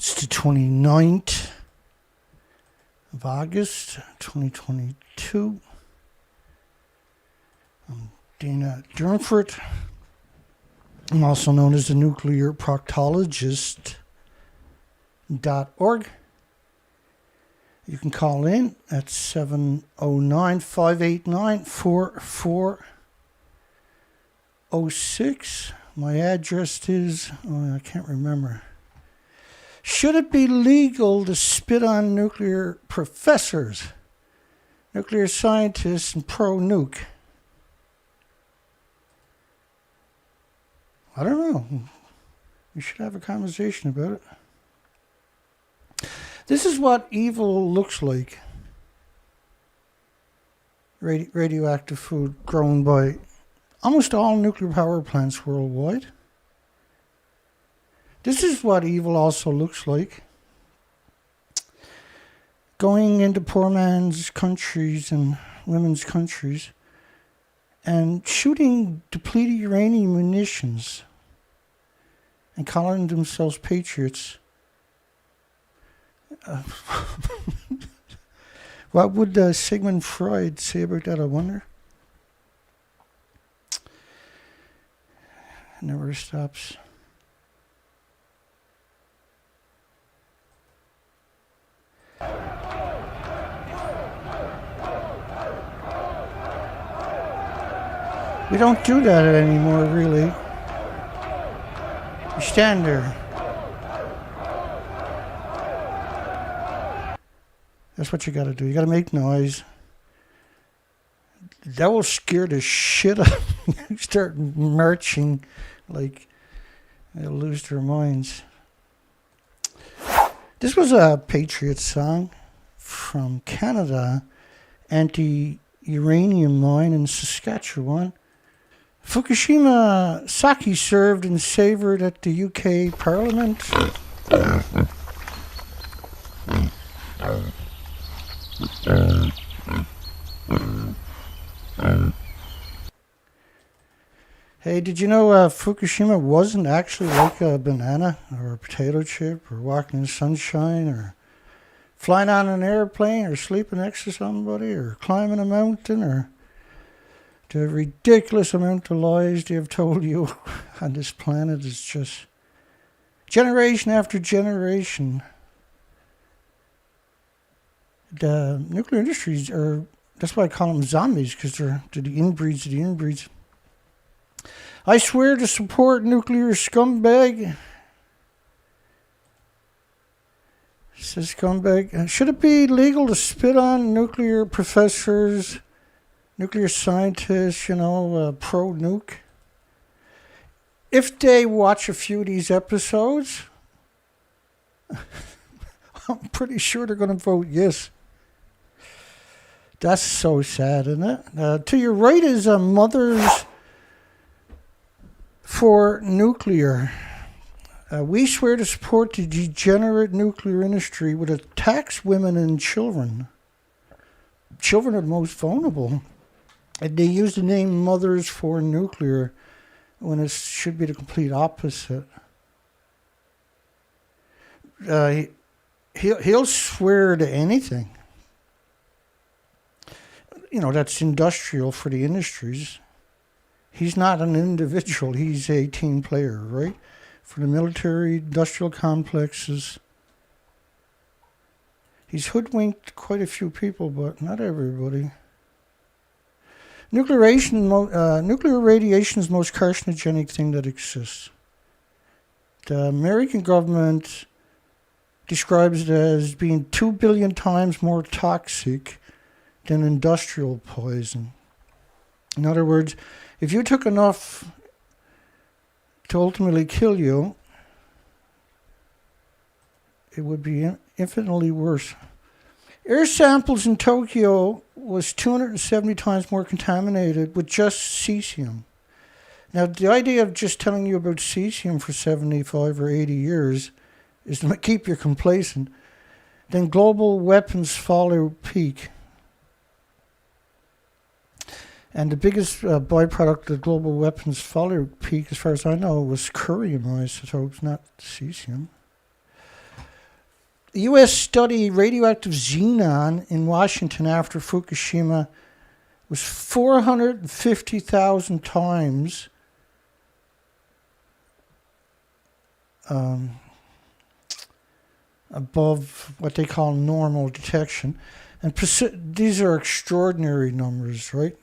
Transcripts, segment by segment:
It's the 29th of August, 2022. I'm Dana Durnford. I'm also known as the Nuclear Proctologist.org. You can call in at 709-589-4406. My address is, I can't remember. Should it be legal to spit on nuclear professors, nuclear scientists, and pro-nuke? I don't know. We should have a conversation about it. This is what evil looks like. Radioactive food grown by almost all nuclear power plants worldwide. This is what evil also looks like. Going into poor man's countries and women's countries and shooting depleted uranium munitions and calling themselves patriots. What would Sigmund Freud say about that, I wonder? It never stops. We don't do that anymore, really. You stand there. That's what you gotta do. You gotta make noise. That will scare the shit out of you. Start marching like they'll lose their minds. This was a Patriot song from Canada, anti-uranium mine in Saskatchewan. Fukushima sake served and savoured at the UK Parliament. Hey, did you know Fukushima wasn't actually like a banana or a potato chip or walking in the sunshine or flying on an airplane or sleeping next to somebody or climbing a mountain or the ridiculous amount of lies they have told you on this planet is just generation after generation. The nuclear industries are, that's why I call them zombies, because they're the inbreeds of the inbreeds. I swear to support nuclear scumbag. Says Scumbag. Should it be legal to spit on nuclear professors, nuclear scientists, pro-nuke? If they watch a few of these episodes, I'm pretty sure they're going to vote yes. That's so sad, isn't it? To your right is Mothers for Nuclear. We swear to support the degenerate nuclear industry which attacks women and children. Children are the most vulnerable. And they use the name Mothers for Nuclear when it should be the complete opposite. He'll swear to anything. That's industrial for the industries. He's not an individual. He's a team player, right? For the military industrial complexes. He's hoodwinked quite a few people, but not everybody. Nuclear radiation is the most carcinogenic thing that exists. The American government describes it as being 2 billion times more toxic than industrial poison. In other words, if you took enough to ultimately kill you, it would be infinitely worse. Air samples in Tokyo was 270 times more contaminated with just cesium. Now, the idea of just telling you about cesium for 75 or 80 years is to keep you complacent. Then global weapons fallout peak. And the biggest byproduct of the global weapons fallout peak, as far as I know, was curium isotopes, not cesium. The U.S. study radioactive xenon in Washington after Fukushima was 450,000 times above what they call normal detection. And these are extraordinary numbers, right?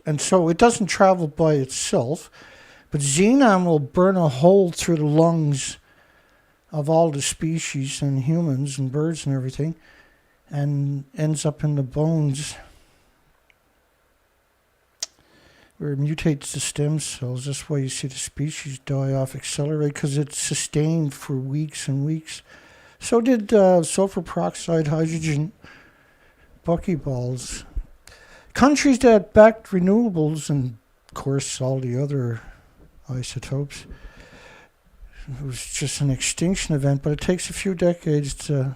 And so it doesn't travel by itself, but xenon will burn a hole through the lungs of all the species and humans and birds and everything, and ends up in the bones where it mutates the stem cells. That's why you see the species die off, accelerate, because it's sustained for weeks and weeks. So did sulfur peroxide, hydrogen, buckyballs. Countries that backed renewables, and of course all the other isotopes, it was just an extinction event, but it takes a few decades to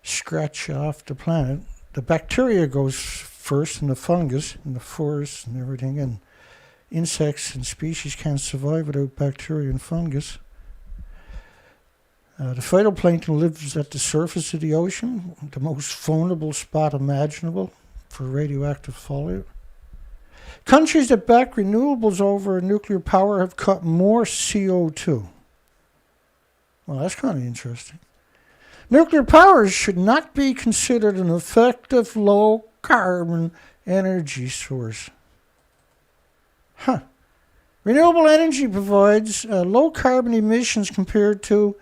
scratch off the planet. The bacteria goes first, and the fungus, and the forests and everything, and insects and species can't survive without bacteria and fungus. The phytoplankton lives at the surface of the ocean, the most vulnerable spot imaginable for radioactive fallout. Countries that back renewables over nuclear power have cut more CO2. Well, that's kind of interesting. Nuclear power should not be considered an effective low-carbon energy source. Renewable energy provides low carbon emissions compared to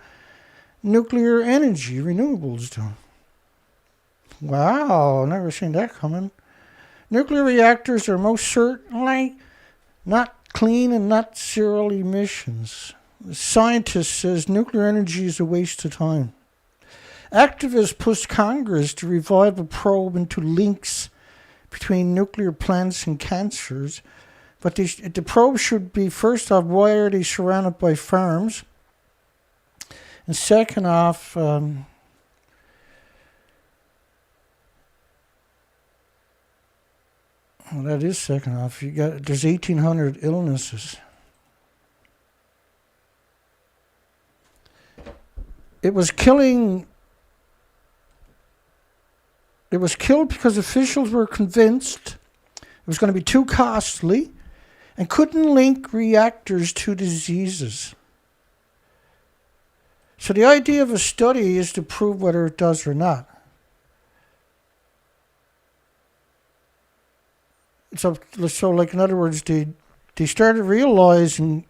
nuclear energy. Renewables do. Wow, never seen that coming. Nuclear reactors are most certainly not clean and not zero emissions. The scientist says nuclear energy is a waste of time. Activists pushed Congress to revive a probe into links between nuclear plants and cancers. But the probe should be, first off, why are they surrounded by farms? And second off, well, that is second off. There's 1,800 illnesses. It was killed because officials were convinced it was going to be too costly and couldn't link reactors to diseases. So the idea of a study is to prove whether it does or not. So like in other words, they started realizing,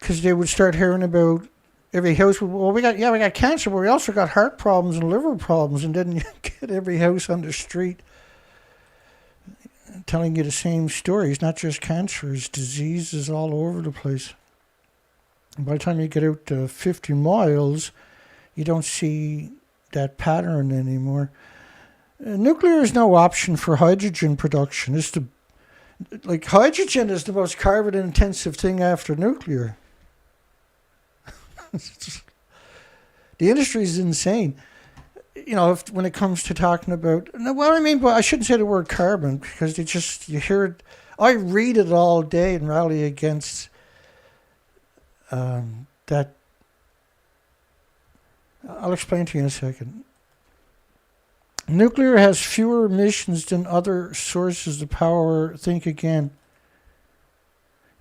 because they would start hearing about every house. Well, we got cancer, but we also got heart problems and liver problems, and then you get every house on the street telling you the same story. It's not just cancer; it's diseases all over the place. And by the time you get out to 50 miles, you don't see that pattern anymore. Nuclear is no option for hydrogen production. Hydrogen is the most carbon-intensive thing after nuclear. The industry is insane. You know, when it comes to talking about, well, I mean, but I shouldn't say the word carbon, because you hear it. I read it all day and rally against that. I'll explain to you in a second. Nuclear has fewer emissions than other sources of power. Think again.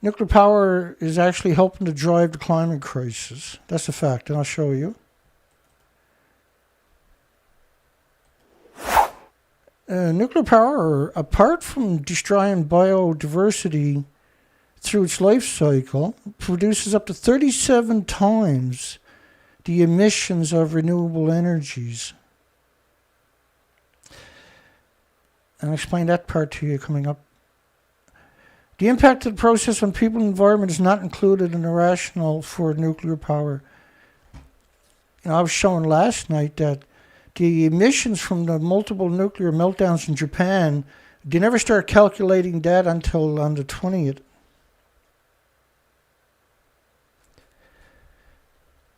Nuclear power is actually helping to drive the climate crisis. That's a fact, and I'll show you. Nuclear power, apart from destroying biodiversity through its life cycle, produces up to 37 times the emissions of renewable energies. And I'll explain that part to you coming up. The impact of the process on people and environment is not included in the rationale for nuclear power. I was showing last night that the emissions from the multiple nuclear meltdowns in Japan, they never start calculating that until on the 20th.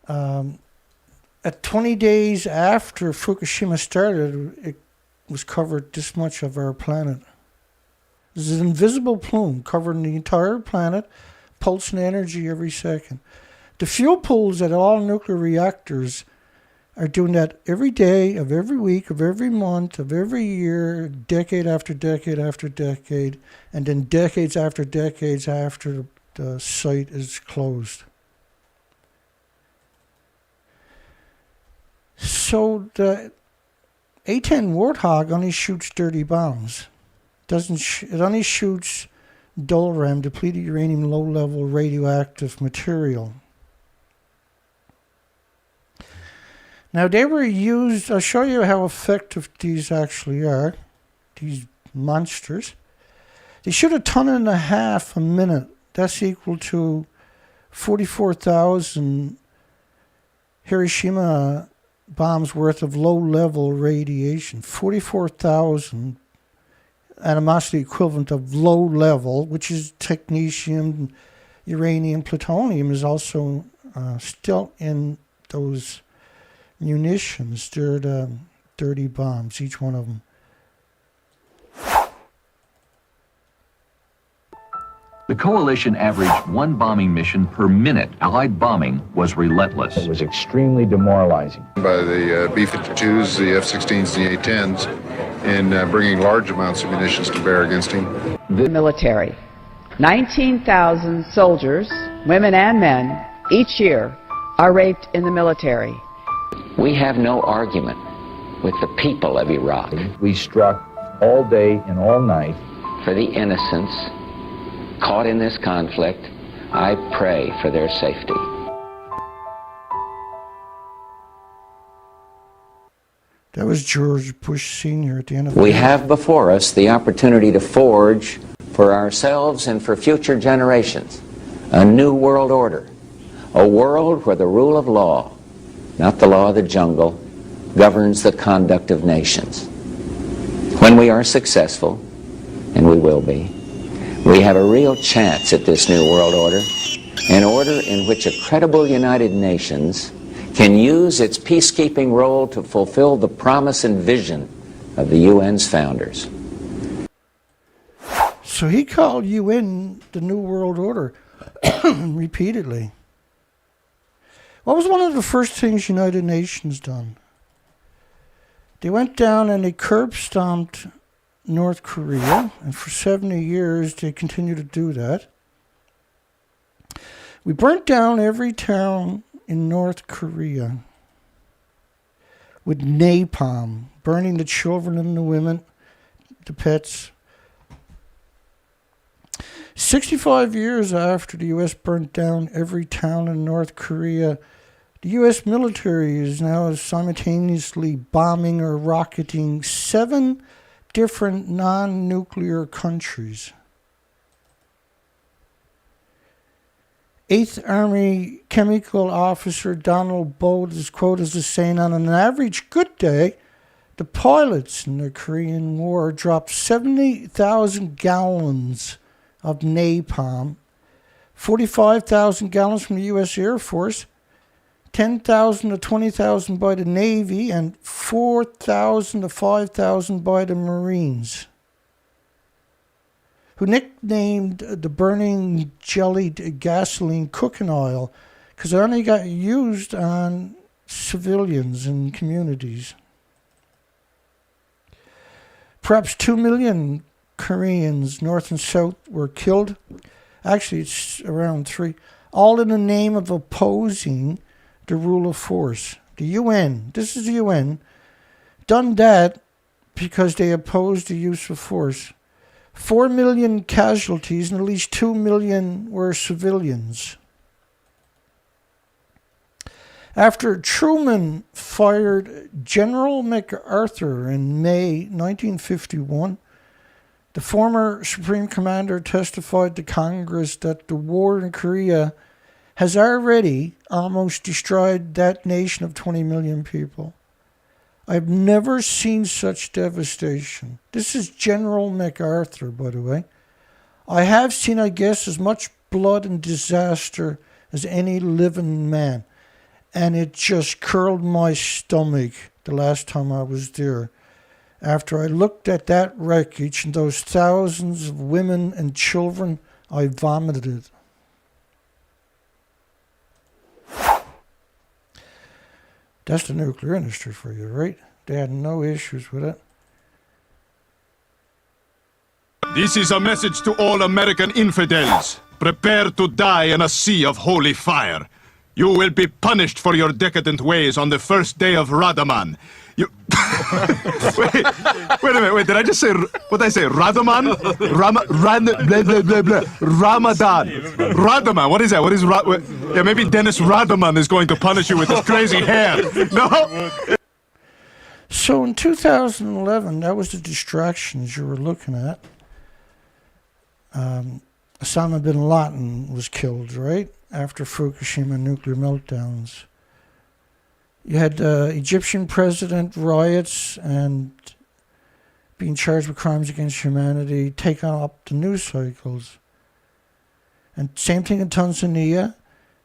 At 20 days after Fukushima started, it was covered this much of our planet. This is an invisible plume covering the entire planet, pulsing energy every second. The fuel pools at all nuclear reactors are doing that every day of every week of every month of every year, decade after decade after decade, and then decades after the site is closed. So the A-10 Warthog only shoots dirty bombs. It only shoots DOLRAM, depleted uranium, low-level radioactive material. Now they were used, I'll show you how effective these actually are, these monsters. They shoot 1.5 tons a minute. That's equal to 44,000 Hiroshima bombs worth of low-level radiation. 44,000 animosity equivalent of low-level, which is technetium, uranium, plutonium is also still in those munitions. They're the dirty bombs, each one of them. The coalition averaged 1 bombing mission per minute. Allied bombing was relentless. It was extremely demoralizing. By the B-52s, the F-16s, the A-10s, in bringing large amounts of munitions to bear against him. The military. 19,000 soldiers, women and men, each year are raped in the military. We have no argument with the people of Iraq. We struck all day and all night. For the innocents caught in this conflict, I pray for their safety. That was George Bush Sr. at the end of the We day. have before us the opportunity to forge for ourselves and for future generations a new world order, a world where the rule of law, not the law of the jungle, governs the conduct of nations. When we are successful, and we will be, we have a real chance at this new world order, an order in which a credible United Nations can use its peacekeeping role to fulfill the promise and vision of the UN's founders. So he called UN the New World Order repeatedly. What was one of the first things United Nations done? They went down and they curb stomped North Korea, and for 70 years they continue to do that. We burnt down every town in North Korea with napalm, burning the children and the women, the pets. 65 years after the U.S. burnt down every town in North Korea, the U.S. military is now simultaneously bombing or rocketing 7 different non-nuclear countries. 8th Army Chemical Officer Donald Bode is quoted as saying, on an average good day, the pilots in the Korean War dropped 70,000 gallons of napalm, 45,000 gallons from the U.S. Air Force, 10,000 to 20,000 by the Navy, and 4,000 to 5,000 by the Marines, who nicknamed the burning jellied gasoline cooking oil because it only got used on civilians and communities. Perhaps 2 million Koreans, north and south, were killed. Actually, it's around 3. All in the name of opposing the rule of force. The UN, this is the UN, done that because they opposed the use of force. 4 million casualties and at least 2 million were civilians. After Truman fired General MacArthur in May 1951, the former Supreme Commander testified to Congress that the war in Korea has already almost destroyed that nation of 20 million people. I've never seen such devastation. This is General MacArthur, by the way. I have seen, I guess, as much blood and disaster as any living man. And it just curled my stomach the last time I was there. After I looked at that wreckage and those thousands of women and children, I vomited. That's the nuclear industry for you, right? They had no issues with it. This is a message to all American infidels. Prepare to die in a sea of holy fire. You will be punished for your decadent ways on the first day of Radaman. You... wait a minute, wait, did I just say, what did I say, Radaman? Blah, blah, blah, blah. Ramadan. Radaman, what is that? What is yeah, maybe Dennis Radaman is going to punish you with his crazy hair. No? So in 2011, that was the distractions you were looking at. Osama bin Laden was killed, right? After Fukushima nuclear meltdowns. You had Egyptian president riots and being charged with crimes against humanity, taking up the news cycles. And same thing in Tanzania.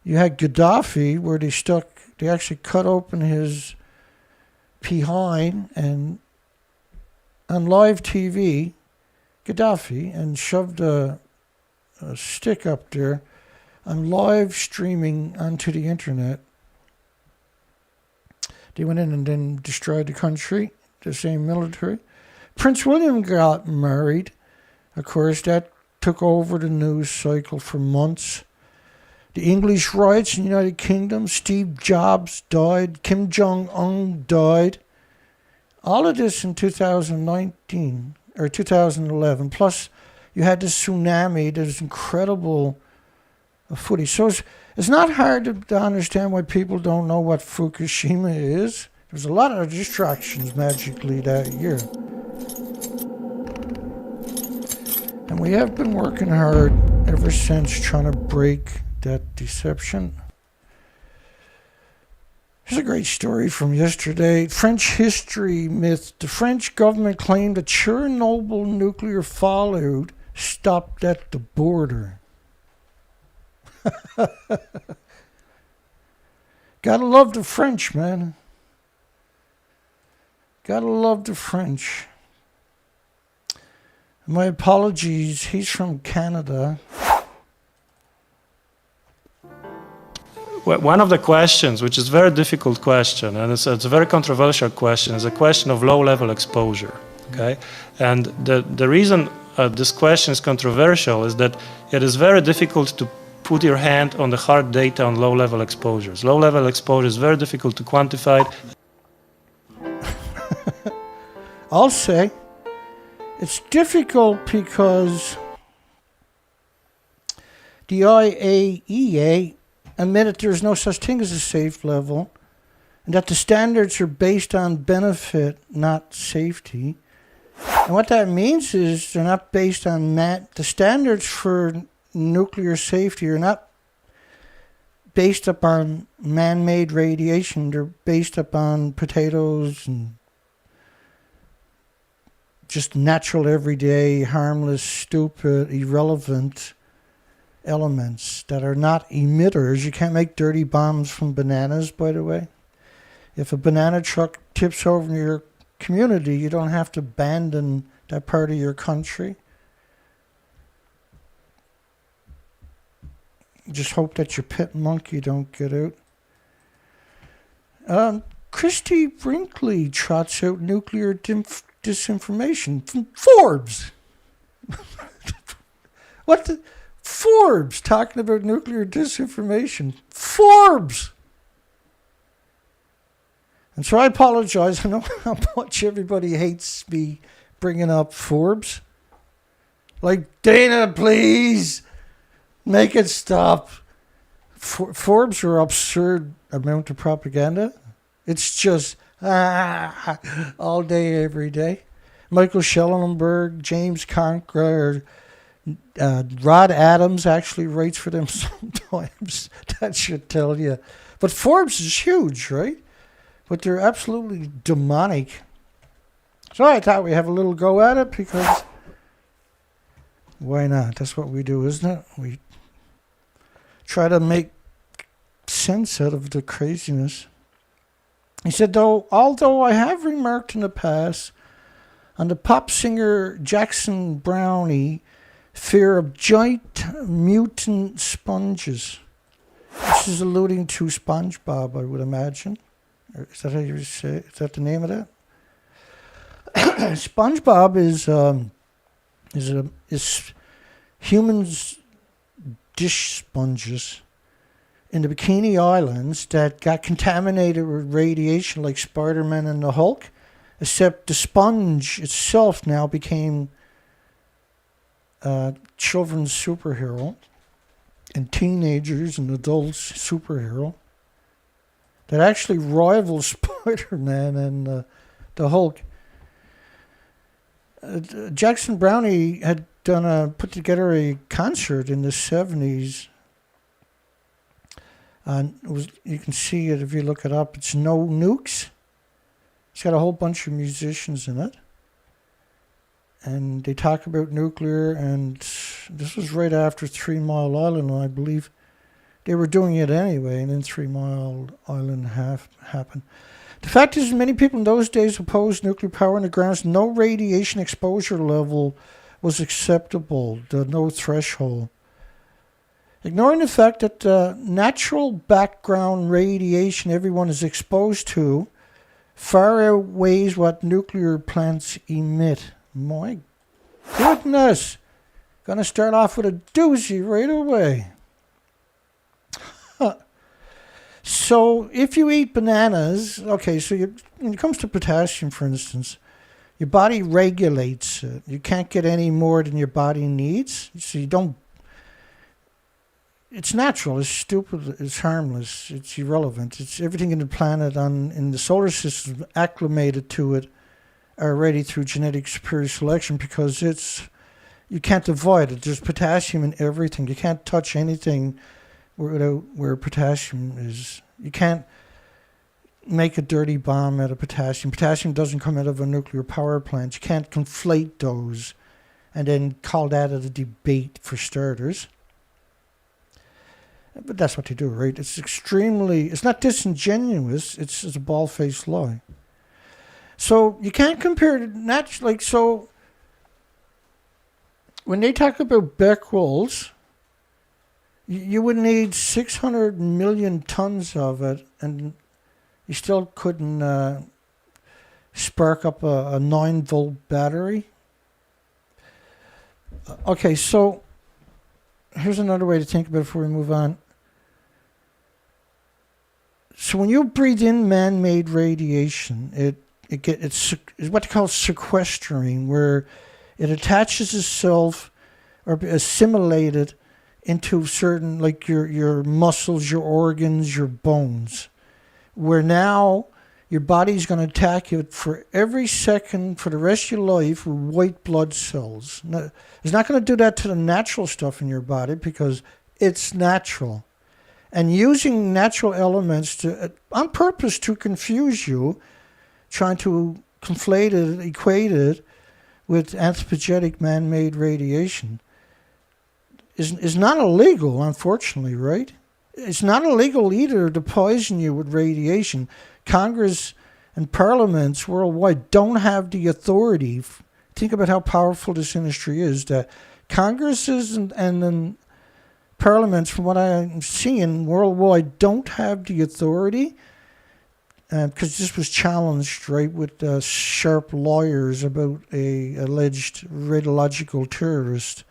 You had Gaddafi, where they actually cut open his behind and on live TV, Gaddafi, and shoved a stick up there and live streaming onto the internet. They went in and then destroyed the country, the same military. Prince William got married. Of course, that took over the news cycle for months. The English riots in the United Kingdom, Steve Jobs died, Kim Jong-un died. All of this in 2019, or 2011. Plus, you had this tsunami, this incredible footage. So it's not hard to understand why people don't know what Fukushima is. There's a lot of distractions magically that year. And we have been working hard ever since trying to break that deception. Here's a great story from yesterday. French history myth. The French government claimed that Chernobyl nuclear fallout stopped at the border. Gotta love the French, man. Gotta love the French. My apologies, he's from Canada. One of the questions, which is a very difficult question, and it's a very controversial question, is a question of low-level exposure. Okay, and the reason this question is controversial is that it is very difficult to put your hand on the hard data on low-level exposures. Low-level exposure is very difficult to quantify. I'll say it's difficult because the IAEA admitted there's no such thing as a safe level and that the standards are based on benefit, not safety. And what that means is they're not based on the standards for nuclear safety are not based upon man-made radiation. They're based upon potatoes and just natural, everyday, harmless, stupid, irrelevant elements that are not emitters. You can't make dirty bombs from bananas, by the way. If a banana truck tips over in your community, you don't have to abandon that part of your country. Just hope that your pet monkey don't get out. Christie Brinkley trots out nuclear disinformation from Forbes. What the? Forbes talking about nuclear disinformation. Forbes! And so I apologize. I know how much everybody hates me bringing up Forbes. Like, Dana, please, make it stop. Forbes are absurd amount of propaganda. It's just all day, every day. Michael Schellenberg, James Conkra, Rod Adams actually writes for them sometimes. That should tell you. But Forbes is huge, right? But they're absolutely demonic. So I thought we'd have a little go at it because why not? That's what we do, isn't it? We try to make sense out of the craziness. He said, although I have remarked in the past on the pop singer Jackson Brownie fear of giant mutant sponges. This is alluding to SpongeBob, I would imagine. Or is that how you say? Is that the name of that? SpongeBob is humans' dish sponges in the Bikini Islands that got contaminated with radiation, like Spider-Man and the Hulk. Except the sponge itself now became a children's superhero and teenagers and adults superhero that actually rivals Spider-Man and the Hulk. Jackson Brownie had put together a concert in the 70s. You can see it if you look it up. It's No Nukes. It's got a whole bunch of musicians in it. And they talk about nuclear, and this was right after 3 Mile Island, and I believe they were doing it anyway, and then 3 Mile Island happened. The fact is, many people in those days opposed nuclear power on the grounds no radiation exposure level was acceptable, no threshold. Ignoring the fact that natural background radiation everyone is exposed to far outweighs what nuclear plants emit. My goodness. Gonna start off with a doozy right away. So if you eat bananas, okay, so when it comes to potassium, for instance, your body regulates it. You can't get any more than your body needs. So you don't. It's natural. It's stupid. It's harmless. It's irrelevant. It's everything in the planet in the solar system acclimated to it already through genetic superior selection because you can't avoid it. There's potassium in everything. You can't touch anything where potassium is. You can't make a dirty bomb out of potassium. Potassium doesn't come out of a nuclear power plant. You can't conflate those and then call that a debate for starters. But that's what they do, right? It's not disingenuous. It's a bald-faced lie. So you can't compare so when they talk about becquerels, you would need 600 million tons of it, and you still couldn't spark up a 9-volt battery. Okay, so here's another way to think about it before we move on. So when you breathe in man-made radiation, it's what they call sequestering, where it attaches itself or assimilated into certain, like your muscles, your organs, your bones, where now your body's going to attack it for every second for the rest of your life with white blood cells. Now, it's not going to do that to the natural stuff in your body because it's natural. And using natural elements on purpose to confuse you, trying to conflate it, equate it with anthropogenic man-made radiation is not illegal, unfortunately, right? It's not illegal either to poison you with radiation. Congress and parliaments worldwide don't have the authority. Think about how powerful this industry is, that Congresses and parliaments, from what I'm seeing worldwide, don't have the authority because this was challenged, right, with sharp lawyers about a alleged radiological terrorist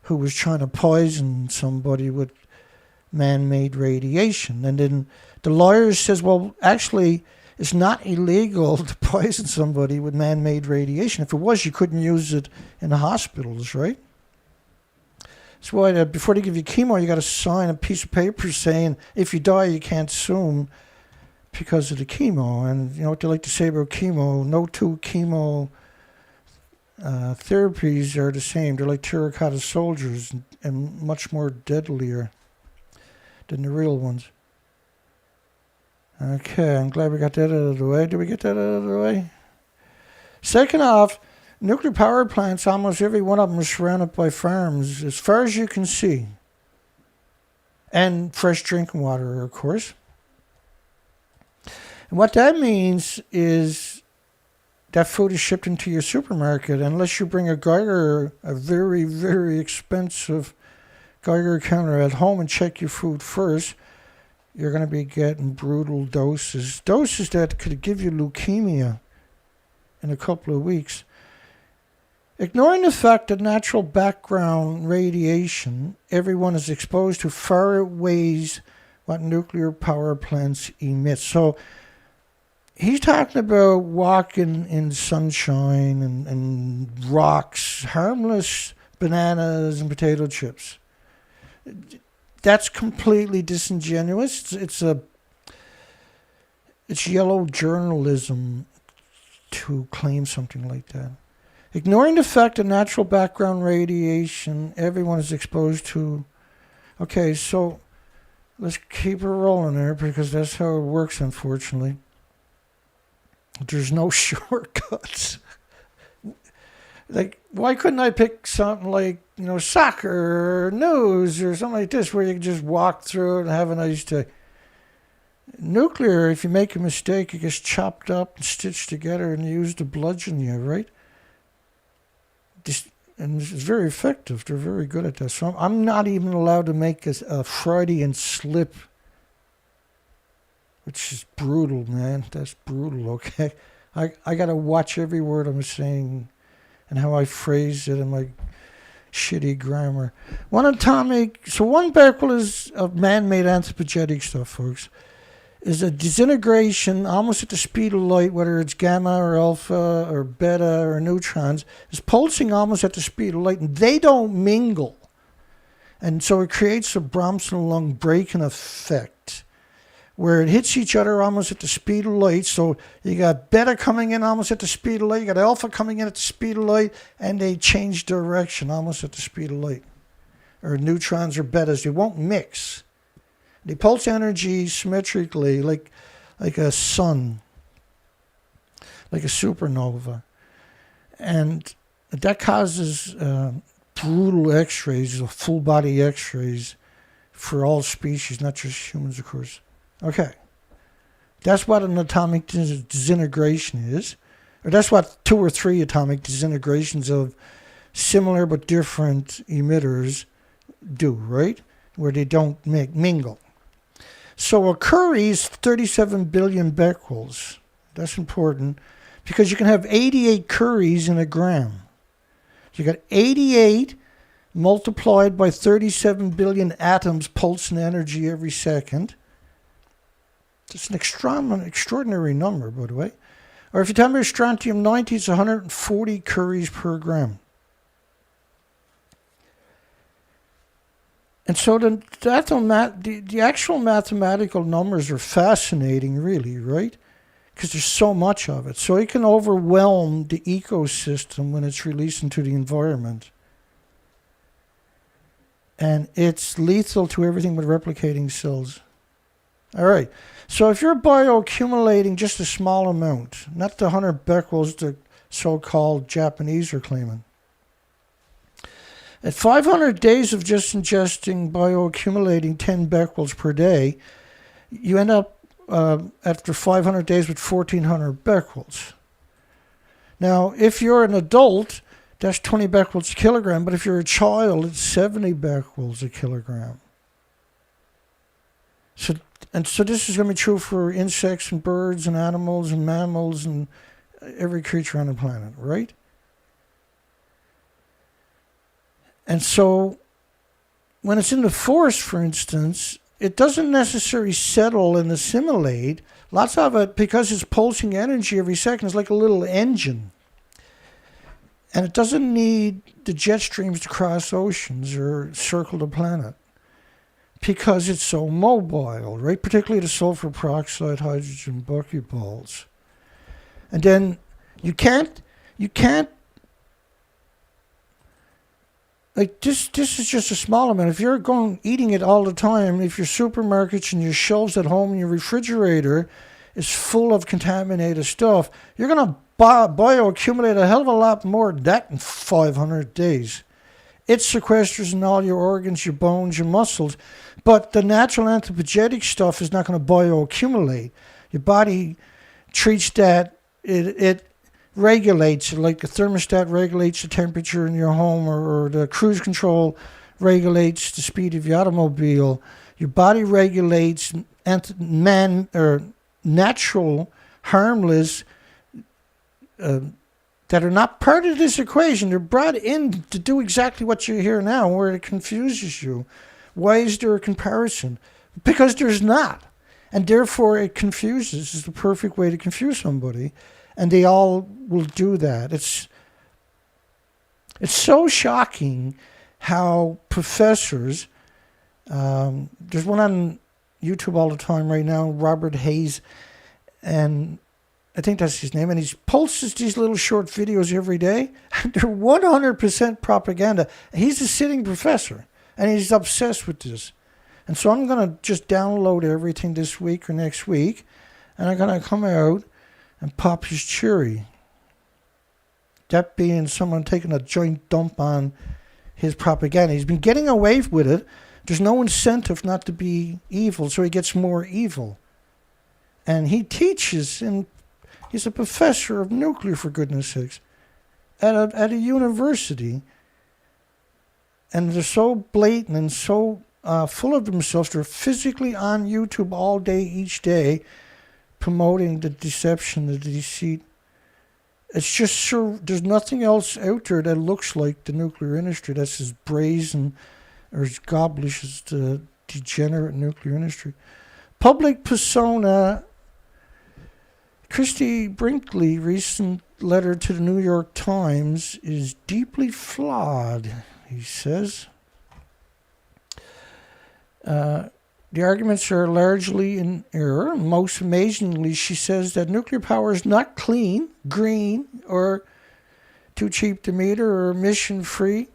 who was trying to poison somebody with man-made radiation. And then the lawyer says, well, actually, it's not illegal to poison somebody with man-made radiation. If it was, you couldn't use it in the hospitals, right? That's why before they give you chemo, you got to sign a piece of paper saying if you die, you can't sue them because of the chemo. And you know what they like to say about chemo? No two chemo therapies are the same. They're like terracotta soldiers and much more deadlier than the real ones. Okay, I'm glad we got that out of the way. Did we get that out of the way? Second off, nuclear power plants, almost every one of them is surrounded by farms as far as you can see. And fresh drinking water, of course. And what that means is that food is shipped into your supermarket unless you bring a very, very expensive Geiger counter at home and check your food first. you're going to be getting brutal doses that could give you leukemia in a couple of weeks. Ignoring the fact that natural background radiation everyone is exposed to far outweighs what nuclear power plants emit. So he's talking about walking in sunshine and rocks, harmless bananas and potato chips. That's completely disingenuous. It's yellow journalism to claim something like that. Ignoring the fact that natural background radiation everyone is exposed to. Okay, so let's keep it rolling there because that's how it works, unfortunately. There's no shortcuts. Like, why couldn't I pick something like, soccer or news or something like this where you can just walk through it and have a nice day? Nuclear, if you make a mistake, it gets chopped up and stitched together and used to bludgeon you, right? And it's very effective. They're very good at that. So I'm not even allowed to make a Freudian slip, which is brutal, man. That's brutal, okay? I got to watch every word I'm saying and how I phrase it and my shitty grammar. One Becquerel is of man-made anthropogenic stuff, folks. Is a disintegration almost at the speed of light, whether it's gamma or alpha or beta or neutrons, is pulsing almost at the speed of light, and they don't mingle. And so it creates a Bromson lung breaking effect where it hits each other almost at the speed of light. So you got beta coming in almost at the speed of light, you got alpha coming in at the speed of light, and they change direction almost at the speed of light. Or neutrons or betas, they won't mix. They pulse energy symmetrically, like a sun, like a supernova. And that causes brutal X-rays, full-body X-rays for all species, not just humans, of course. Okay. That's what an atomic disintegration is. Or that's what 2 or 3 atomic disintegrations of similar but different emitters do, right? Where they don't mingle. So a Curie is 37 billion becquerels. That's important because you can have 88 Curies in a gram. So you got 88 multiplied by 37 billion atoms pulsing energy every second. It's an extraordinary number, by the way. Or if you tell me strontium-90, it's 140 Curies per gram. And so the actual mathematical numbers are fascinating, really, right? Because there's so much of it. So it can overwhelm the ecosystem when it's released into the environment. And it's lethal to everything with replicating cells. All right. So if you're bioaccumulating just a small amount, not the 100 becquerels the so-called Japanese are claiming, at 500 days of just ingesting, bioaccumulating 10 becquerels per day, you end up after 500 days with 1,400 becquerels. Now, if you're an adult, that's 20 becquerels a kilogram, but if you're a child, it's 70 becquerels a kilogram. So this is going to be true for insects and birds and animals and mammals and every creature on the planet, right? And so when it's in the forest, for instance, it doesn't necessarily settle and assimilate. Lots of it, because it's pulsing energy every second, is like a little engine. And it doesn't need the jet streams to cross oceans or circle the planet because it's so mobile, right? Particularly the sulfur peroxide, hydrogen buckyballs. And then you can't like this is just a small amount. If you're eating it all the time, if your supermarkets and your shelves at home and your refrigerator is full of contaminated stuff, you're going to bioaccumulate a hell of a lot more than that in 500 days. It sequesters in all your organs, your bones, your muscles. But the natural anthropogenic stuff is not going to bioaccumulate. Your body treats that, it regulates it, like the thermostat regulates the temperature in your home, or the cruise control regulates the speed of your automobile. Your body regulates natural, harmless, that are not part of this equation. They're brought in to do exactly what you hear now, where it confuses you. Why is there a comparison? Because there's not. And therefore it confuses. It's the perfect way to confuse somebody. And they all will do that. It's so shocking how professors, there's one on YouTube all the time right now, Robert Hayes, and I think that's his name, and he posts these little short videos every day. They're 100% propaganda. He's a sitting professor, and he's obsessed with this. And so I'm going to just download everything this week or next week, and I'm going to come out and pop his cherry. That being someone taking a joint dump on his propaganda. He's been getting away with it. There's no incentive not to be evil, so he gets more evil. And he teaches, and he's a professor of nuclear, for goodness sakes, at a university. And they're so blatant and so full of themselves. They're physically on YouTube all day, each day, promoting the deception, the deceit. It's just sure there's nothing else out there that looks like the nuclear industry that's as brazen or as gobblish as the degenerate nuclear industry. Public persona, Christie Brinkley, recent letter to the New York Times is deeply flawed, he says. The arguments are largely in error. Most amazingly, she says that nuclear power is not clean, green, or too cheap to meter, or emission-free.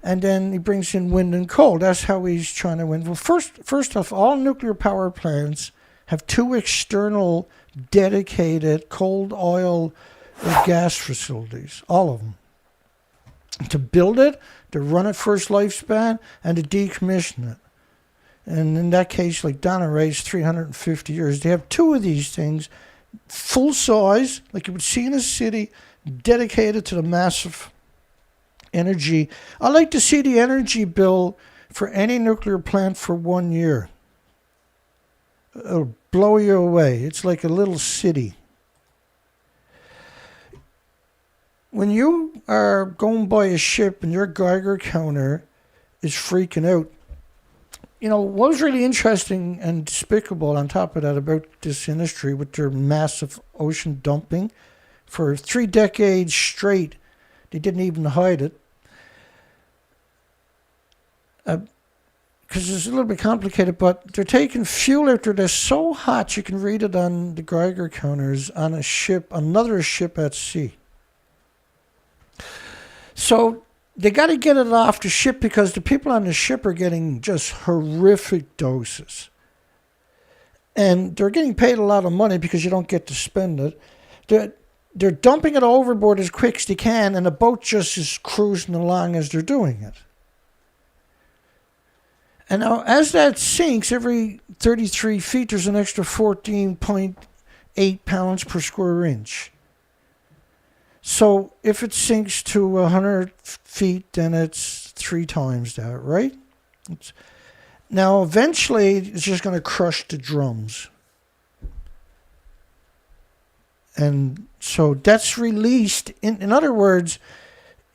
And then he brings in wind and coal. That's how he's trying to win. Well, first off, all nuclear power plants have two external dedicated cold oil or gas facilities, all of them. To build it, to run it first lifespan, and to decommission it. And in that case, like Degenerate, 350 years. They have two of these things, full size, like you would see in a city, dedicated to the massive energy. I like to see the energy bill for any nuclear plant for 1 year. It'll blow you away. It's like a little city. When you are going by a ship and your Geiger counter is freaking out, you know, what was really interesting and despicable on top of that about this industry with their massive ocean dumping for 3 decades straight, they didn't even hide it. Because it's a little bit complicated, but they're taking fuel out there that's so hot you can read it on the Geiger counters on a ship, another ship at sea. So they got to get it off the ship because the people on the ship are getting just horrific doses. And they're getting paid a lot of money because you don't get to spend it. They're dumping it overboard as quick as they can, and the boat just is cruising along as they're doing it. And now, as that sinks, every 33 feet, there's an extra 14.8 pounds per square inch. So if it sinks to 100 feet, then it's 3 times that, right? Now, eventually, it's just going to crush the drums. And so that's released. In other words,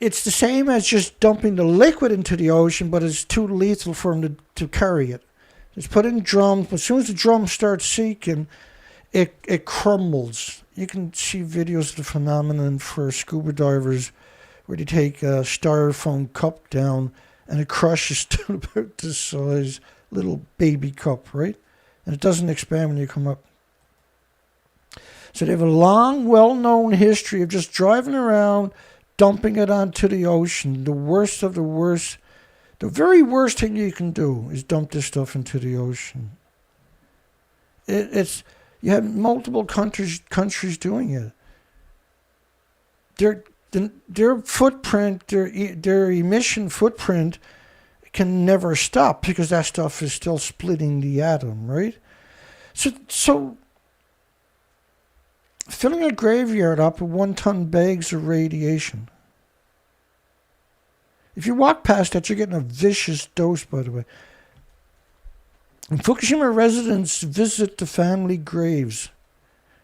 it's the same as just dumping the liquid into the ocean, but it's too lethal for them to carry it. It's put in drums, but as soon as the drum starts sinking, it crumbles. You can see videos of the phenomenon for scuba divers where they take a styrofoam cup down and it crushes to about this size, little baby cup, right? And it doesn't expand when you come up. So they have a long, well-known history of just driving around, dumping it onto the ocean. The worst of the worst, the very worst thing you can do is dump this stuff into the ocean. You have multiple countries doing it. Their footprint, their emission footprint can never stop because that stuff is still splitting the atom, right? So filling a graveyard up with 1-ton bags of radiation. If you walk past that, you're getting a vicious dose, by the way. And Fukushima residents visit the family graves.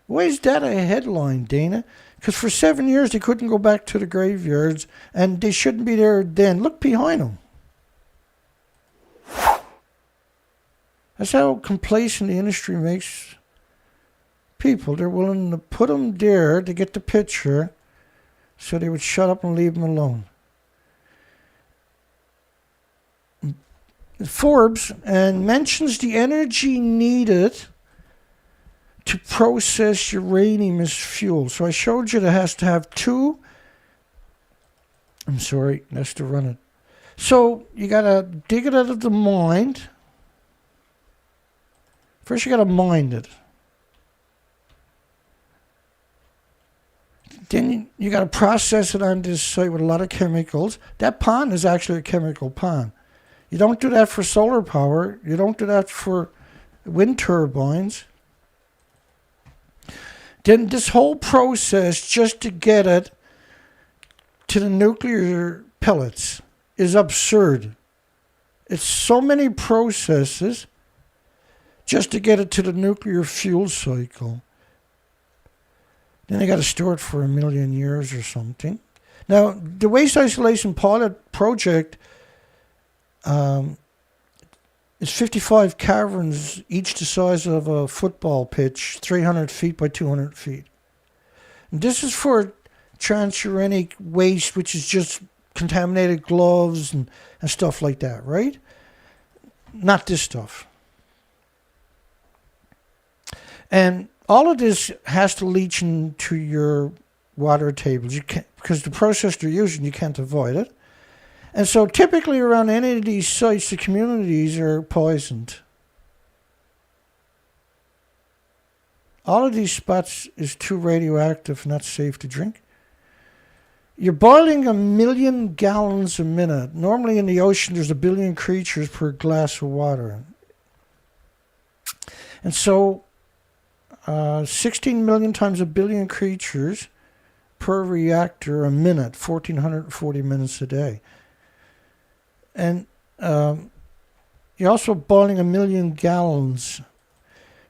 Why is that a headline, Dana? Because for 7 years they couldn't go back to the graveyards, and they shouldn't be there then. Look behind them. That's how complacent the industry makes people. They're willing to put them there to get the picture so they would shut up and leave them alone. Forbes and mentions the energy needed to process uranium as fuel. So I showed you that it has to have two. I'm sorry, that's to run it. So you got to dig it out of the mine. First you got to mine it. Then you got to process it on this site with a lot of chemicals. That pond is actually a chemical pond. You don't do that for solar power. You don't do that for wind turbines. Then this whole process just to get it to the nuclear pellets is absurd. It's so many processes just to get it to the nuclear fuel cycle. Then they got to store it for 1 million years or something. Now, the waste isolation pilot project is 55 caverns, each the size of a football pitch, 300 feet by 200 feet. And this is for transuranic waste, which is just contaminated gloves and stuff like that, right? Not this stuff. And all of this has to leach into your water tables. You can't, because the process they're using, you can't avoid it. And so typically around any of these sites, the communities are poisoned. All of these spots is too radioactive and not safe to drink. You're boiling 1 million gallons a minute. Normally in the ocean, there's 1 billion creatures per glass of water. And so 16 million times 1 billion creatures per reactor a minute, 1,440 minutes a day. And you're also boiling 1 million gallons.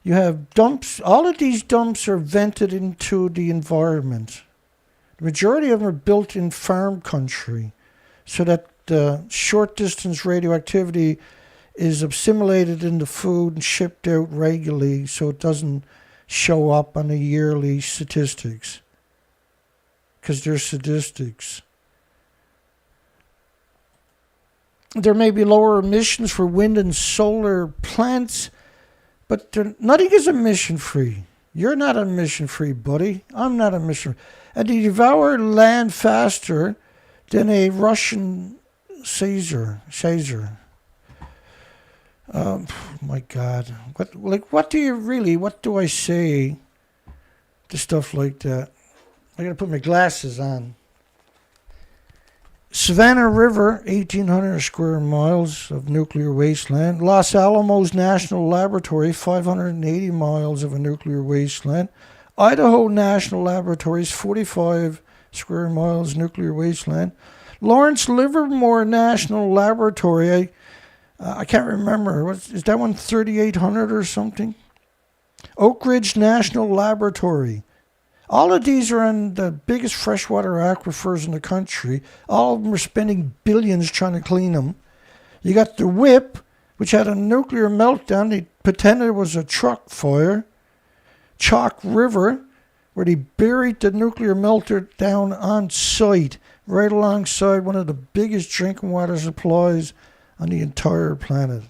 You have dumps. All of these dumps are vented into the environment. The majority of them are built in farm country so that short distance radioactivity is assimilated into food and shipped out regularly so it doesn't show up on the yearly statistics. Because they're statistics. There may be lower emissions for wind and solar plants, but nothing is emission-free. You're not emission-free, buddy. I'm not emission-free. And they devour land faster than a Russian Caesar. My God. What do I say to stuff like that? I got to put my glasses on. Savannah River, 1,800 square miles of nuclear wasteland. Los Alamos National Laboratory, 580 miles of a nuclear wasteland. Idaho National Laboratories, 45 square miles nuclear wasteland. Lawrence Livermore National Laboratory, I can't remember. Is that one 3,800 or something? Oak Ridge National Laboratory. All of these are in the biggest freshwater aquifers in the country. All of them are spending billions trying to clean them. You got the WIP, which had a nuclear meltdown. They pretended it was a truck fire. Chalk River, where they buried the nuclear melter down on site, right alongside one of the biggest drinking water supplies on the entire planet.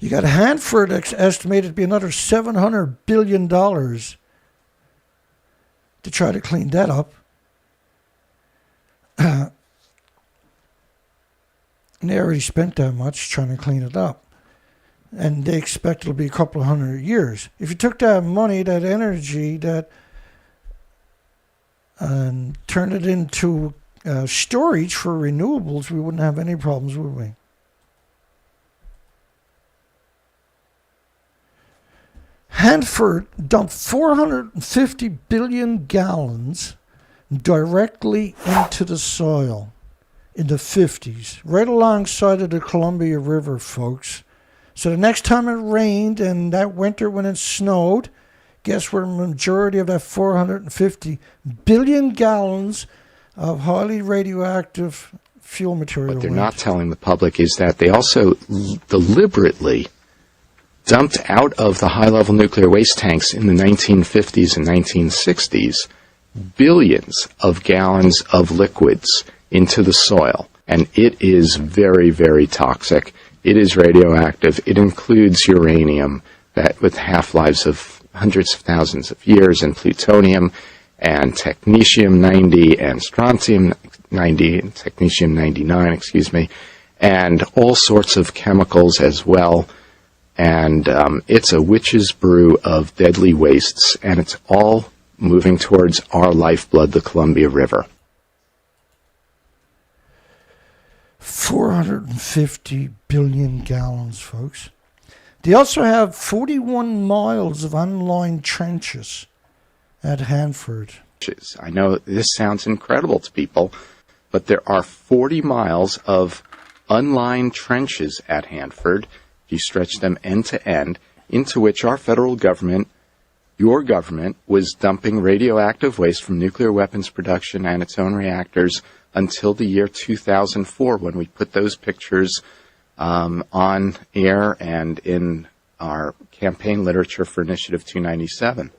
You got Hanford, estimated to be another $700 billion to try to clean that up. And they already spent that much trying to clean it up. And they expect it'll be a couple of 100 years. If you took that money, that energy, and turned it into storage for renewables, we wouldn't have any problems, would we? Hanford dumped 450 billion gallons directly into the soil. in the 50s, right alongside of the Columbia River, folks. So the next time it rained and that winter when it snowed, guess where the majority of that 450 billion gallons of highly radioactive fuel material What they're went? not telling the public is that they also deliberately dumped out of the high-level nuclear waste tanks in the 1950s and 1960s billions of gallons of liquids into the soil. And it is very, very toxic. It is radioactive. It includes uranium, that with half-lives of hundreds of thousands of years, and plutonium, and technetium-90, and strontium-90, and technetium-99, excuse me, and all sorts of chemicals as well. And it's a witch's brew of deadly wastes, and it's all moving towards our lifeblood, the Columbia River. 450 billion gallons, folks. They also have 41 miles of unlined trenches at Hanford. I know this sounds incredible to people, but there are 40 miles of unlined trenches at Hanford, if you stretch them end to end, into which our federal government, your government, was dumping radioactive waste from nuclear weapons production and its own reactors until the year 2004, when we put those pictures on air and in our campaign literature for Initiative 297.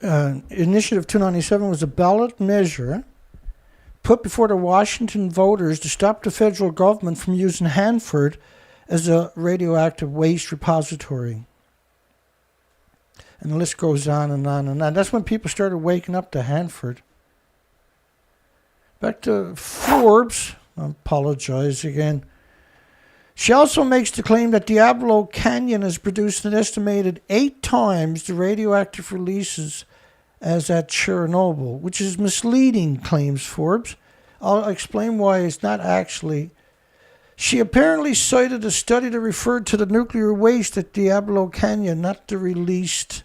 Initiative 297 was a ballot measure put before the Washington voters to stop the federal government from using Hanford as a radioactive waste repository. And the list goes on and on and on. That's when people started waking up to Hanford. Back to Forbes. I apologize again. She also makes the claim that Diablo Canyon has produced an estimated 8 times the radioactive releases as at Chernobyl, which is misleading, claims Forbes. I'll explain why it's not actually. She apparently cited a study that referred to the nuclear waste at Diablo Canyon, not the released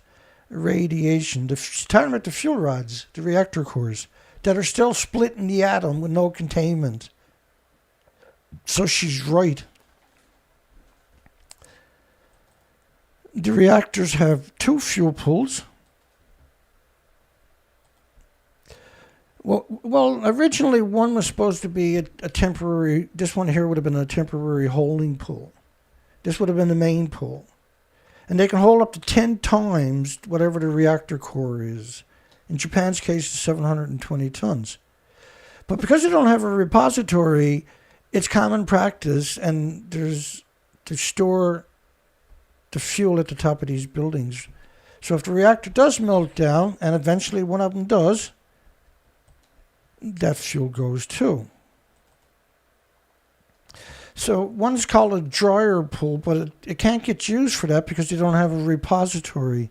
radiation. She's talking about the fuel rods, the reactor cores, that are still split in the atom with no containment. So she's right. The reactors have 2 fuel pools. Well, originally one was supposed to be a temporary, this one here would have been a temporary holding pool. This would have been the main pool. And they can hold up to 10 times whatever the reactor core is. In Japan's case, it's 720 tons. But because they don't have a repository, it's common practice, and there's to store the fuel at the top of these buildings. So if the reactor does melt down, and eventually one of them does, that fuel goes too. So one's called a dryer pool, but it can't get used for that because they don't have a repository.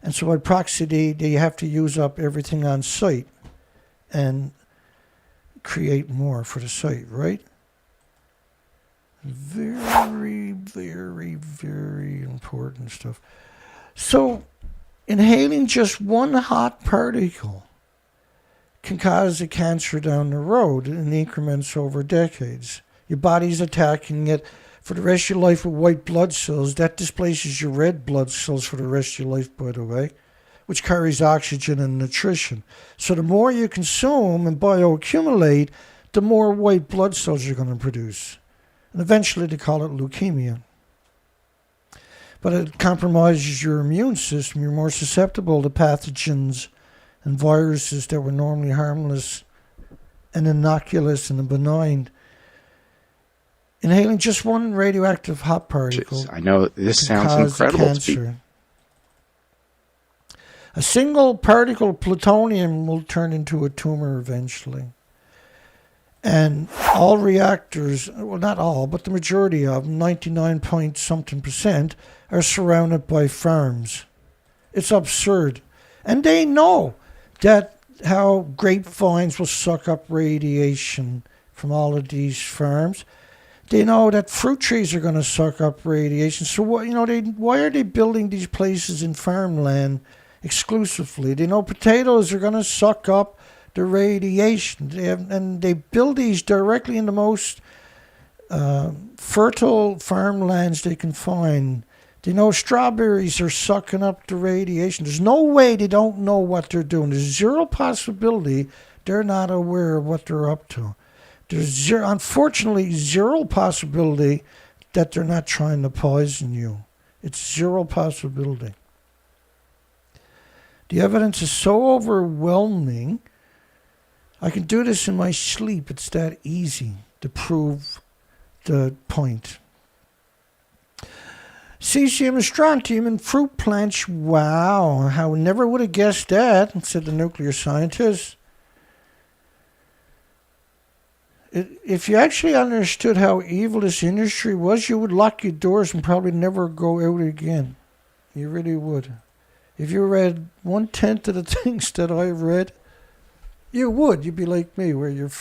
And so by proxy, they have to use up everything on site and create more for the site, right? Very, very, very important stuff. So inhaling just one hot particle can cause a cancer down the road in increments over decades. Your body's attacking it for the rest of your life with white blood cells. That displaces your red blood cells for the rest of your life, by the way, which carries oxygen and nutrition. So the more you consume and bioaccumulate, the more white blood cells you're going to produce. And eventually they call it leukemia. But it compromises your immune system. You're more susceptible to pathogens and viruses that were normally harmless and innocuous and benign. Inhaling just one radioactive hot particle. I know this sounds incredible to people. A single particle of plutonium will turn into a tumor eventually. And all reactors, well, not all, but the majority of them, 99-point-something%, are surrounded by farms. It's absurd. And they know that how grapevines will suck up radiation from all of these farms. They know that fruit trees are going to suck up radiation. So, why are they building these places in farmland exclusively? They know potatoes are going to suck up the radiation. And they build these directly in the most fertile farmlands they can find. They know strawberries are sucking up the radiation. There's no way they don't know what they're doing. There's zero possibility they're not aware of what they're up to. There's unfortunately zero possibility that they're not trying to poison you. It's zero possibility. The evidence is so overwhelming. I can do this in my sleep. It's that easy to prove the point. Cesium and strontium in fruit plants. Wow, I never would have guessed that, said the nuclear scientist. If you actually understood how evil this industry was, you would lock your doors and probably never go out again. You really would. If you read 1/10 of the things that I read, you would. You'd be like me, where you're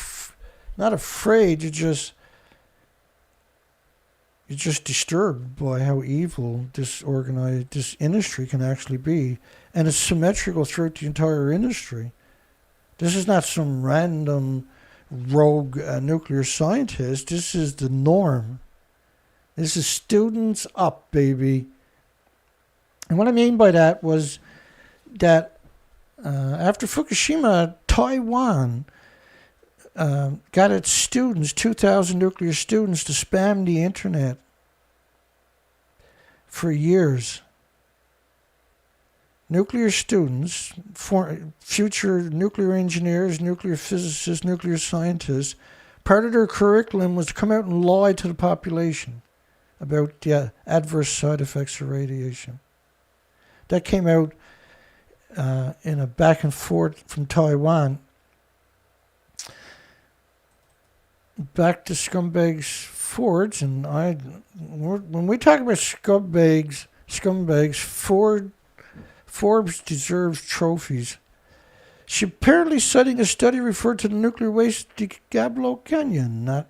not afraid, you're just disturbed by how evil this industry can actually be. And it's symmetrical throughout the entire industry. This is not some random rogue nuclear scientist. This is the norm. This is students up, baby. And what I mean by that was that after Fukushima, Taiwan got its students, 2,000 nuclear students, to spam the internet for years. Nuclear students, future nuclear engineers, nuclear physicists, nuclear scientists, part of their curriculum was to come out and lie to the population about the adverse side effects of radiation. That came out in a back and forth from Taiwan. Back to Scumbag's Fords, and when we talk about scumbags, Forbes deserves trophies. She apparently citing a study referred to the nuclear waste Diablo Canyon, not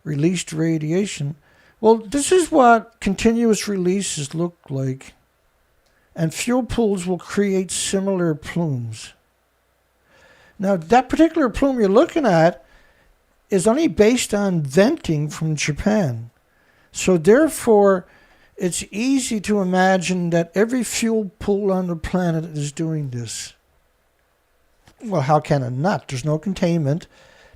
released radiation. Well, this is what continuous releases look like, and fuel pools will create similar plumes. Now, that particular plume you're looking at is only based on venting from Japan. So therefore, it's easy to imagine that every fuel pool on the planet is doing this. Well, how can it not? There's no containment.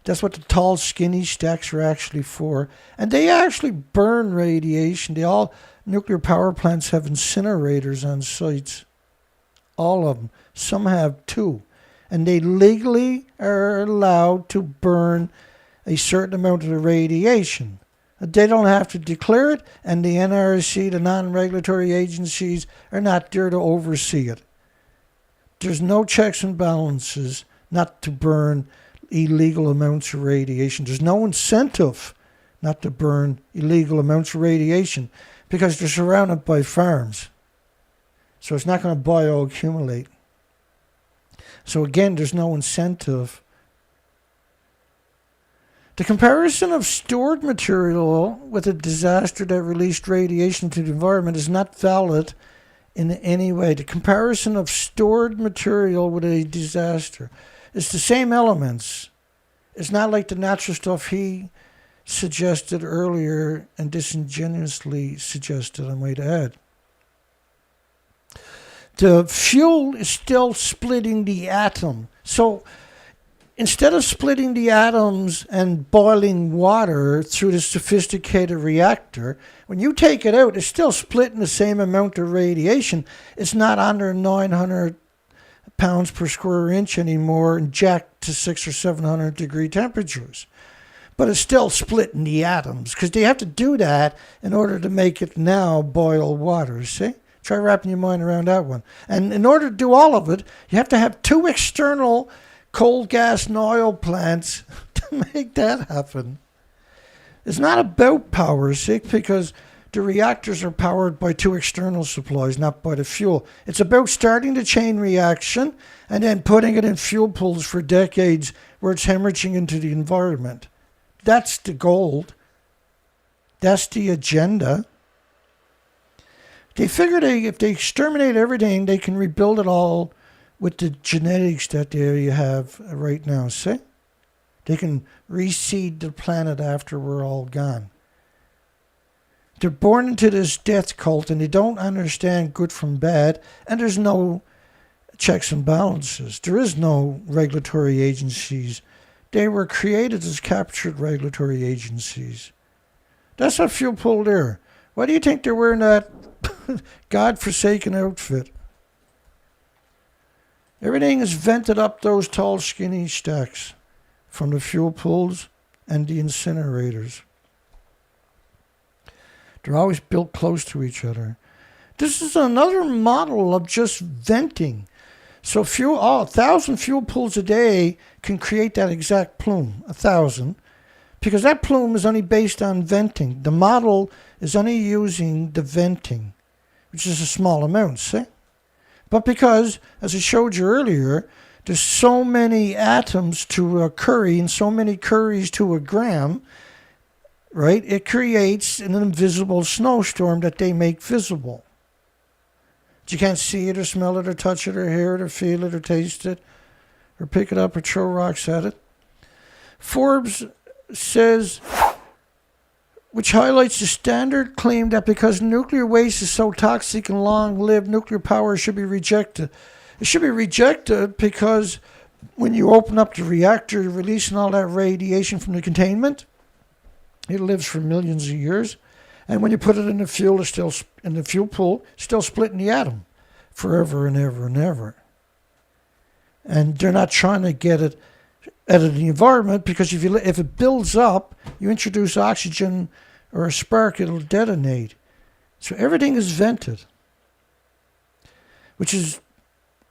That's what the tall, skinny stacks are actually for. And they actually burn radiation. Nuclear power plants have incinerators on sites. All of them. Some have two. And they legally are allowed to burn a certain amount of the radiation. They don't have to declare it, and the NRC, the non-regulatory agencies, are not there to oversee it. There's no checks and balances not to burn illegal amounts of radiation. There's no incentive not to burn illegal amounts of radiation because they're surrounded by farms. So it's not going to bioaccumulate. So again, there's no incentive. The comparison of stored material with a disaster that released radiation to the environment is not valid in any way. The comparison of stored material with a disaster. It's the same elements. It's not like the natural stuff he suggested earlier and disingenuously suggested, I might add. The fuel is still splitting the atom. So instead of splitting the atoms and boiling water through the sophisticated reactor, when you take it out, it's still splitting the same amount of radiation. It's not under 900 pounds per square inch anymore and jacked to 600 or 700 degree temperatures. But it's still splitting the atoms because they have to do that in order to make it now boil water, see? Try wrapping your mind around that one. And in order to do all of it, you have to have two external coal, gas, and oil plants to make that happen. It's not about power, see, because the reactors are powered by two external supplies, not by the fuel. It's about starting the chain reaction and then putting it in fuel pools for decades where it's hemorrhaging into the environment. That's the goal. That's the agenda. They figure if they exterminate everything, they can rebuild it all with the genetics that they have right now, see? They can reseed the planet after we're all gone. They're born into this death cult and they don't understand good from bad, and there's no checks and balances. There is no regulatory agencies. They were created as captured regulatory agencies. That's a fuel pool there. Why do you think they're wearing that God-forsaken outfit? Everything is vented up those tall, skinny stacks from the fuel pools and the incinerators. They're always built close to each other. This is another model of just venting. So 1,000 fuel pools a day can create that exact plume, 1,000, because that plume is only based on venting. The model is only using the venting, which is a small amount, see? But because, as I showed you earlier, there's so many atoms to a curry and so many curries to a gram, right? It creates an invisible snowstorm that they make visible. You can't see it or smell it or touch it or hear it or feel it or taste it or pick it up or throw rocks at it. Forbes says, which highlights the standard claim that because nuclear waste is so toxic and long-lived, nuclear power should be rejected. It should be rejected because when you open up the reactor, you're releasing all that radiation from the containment. It lives for millions of years. And when you put it in the fuel, it's still in the fuel pool, still splitting the atom forever and ever and ever. And they're not trying to get it out of the environment because if it builds up, you introduce oxygen or a spark, it'll detonate. So everything is vented, which is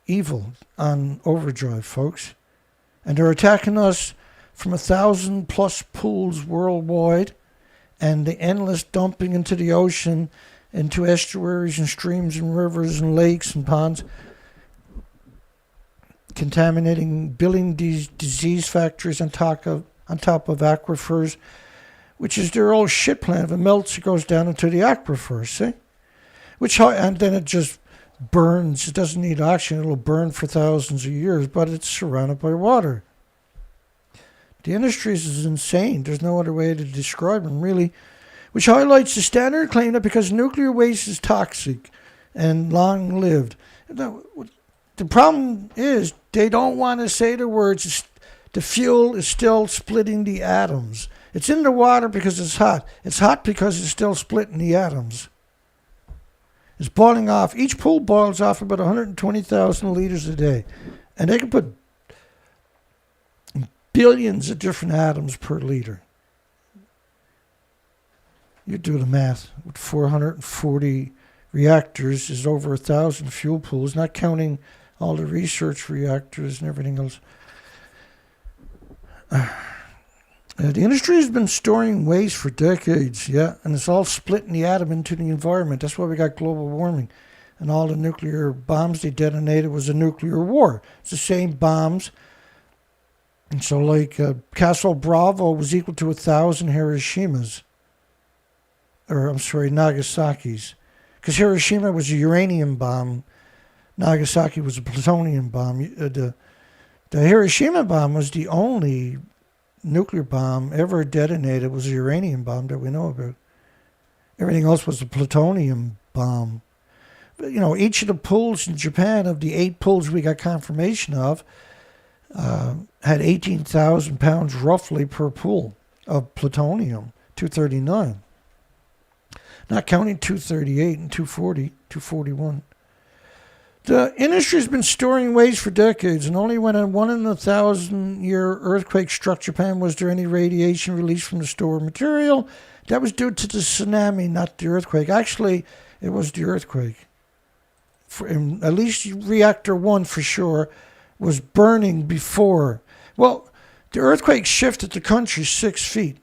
evil on overdrive, folks. And they're attacking us from 1,000+ pools worldwide, and the endless dumping into the ocean, into estuaries and streams and rivers and lakes and ponds, contaminating, building these disease factories on top of aquifers, which is their old shit plant. If it melts, it goes down into the aquifer, see? And then it just burns. It doesn't need oxygen. It'll burn for thousands of years, but it's surrounded by water. The industry is insane. There's no other way to describe them, really. Which highlights the standard claim that because nuclear waste is toxic and long-lived. The problem is they don't want to say the words, the fuel is still splitting the atoms. It's in the water because it's hot. It's hot because it's still splitting the atoms. It's boiling off. Each pool boils off about 120,000 liters a day. And they can put billions of different atoms per liter. You do the math. With 440 reactors is over 1,000 fuel pools, not counting all the research reactors and everything else. The industry has been storing waste for decades, yeah, and it's all splitting the atom into the environment. That's why we got global warming. And all the nuclear bombs they detonated was a nuclear war. It's the same bombs. And so, like, Castle Bravo was equal to 1,000 Hiroshimas. Nagasaki's. Because Hiroshima was a uranium bomb. Nagasaki was a plutonium bomb. The Hiroshima bomb was the only nuclear bomb ever detonated. It was a uranium bomb that we know about. Everything else was a plutonium bomb. But, each of the pools in Japan, of the 8 pools we got confirmation of, had 18,000 pounds roughly per pool of plutonium, 239. Not counting 238 and 240, 241. The industry has been storing waste for decades, and only when a 1 in 1,000-year earthquake struck Japan was there any radiation released from the stored material. That was due to the tsunami, not the earthquake. Actually, it was the earthquake. At least reactor 1 for sure was burning before. Well, the earthquake shifted the country 6 feet.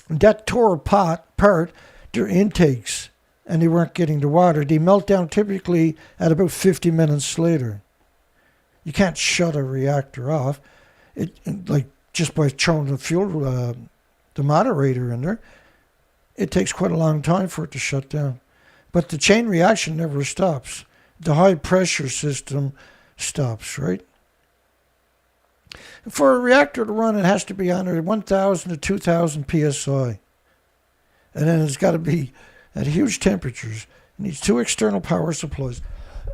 And that tore apart their intakes, and they weren't getting the water. They melt down typically at about 50 minutes later. You can't shut a reactor off. Like just by throwing the fuel, the moderator in there, it takes quite a long time for it to shut down. But the chain reaction never stops. The high pressure system stops, right? For a reactor to run, it has to be under 1,000 to 2,000 psi. And then it's got to be at huge temperatures. It needs 2 external power supplies.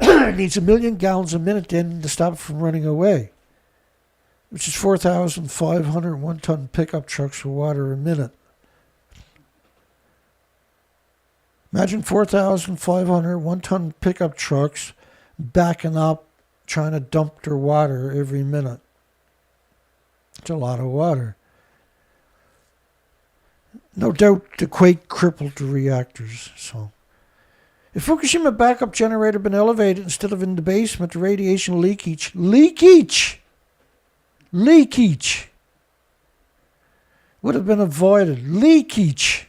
It needs 1 million gallons a minute then to stop it from running away, which is 4,500 one-ton pickup trucks of water a minute. Imagine 4,500 one-ton pickup trucks backing up, trying to dump their water every minute. It's a lot of water. No doubt the quake crippled the reactors. So, if Fukushima backup generator had been elevated instead of in the basement, the radiation leakage would have been avoided. Leakage.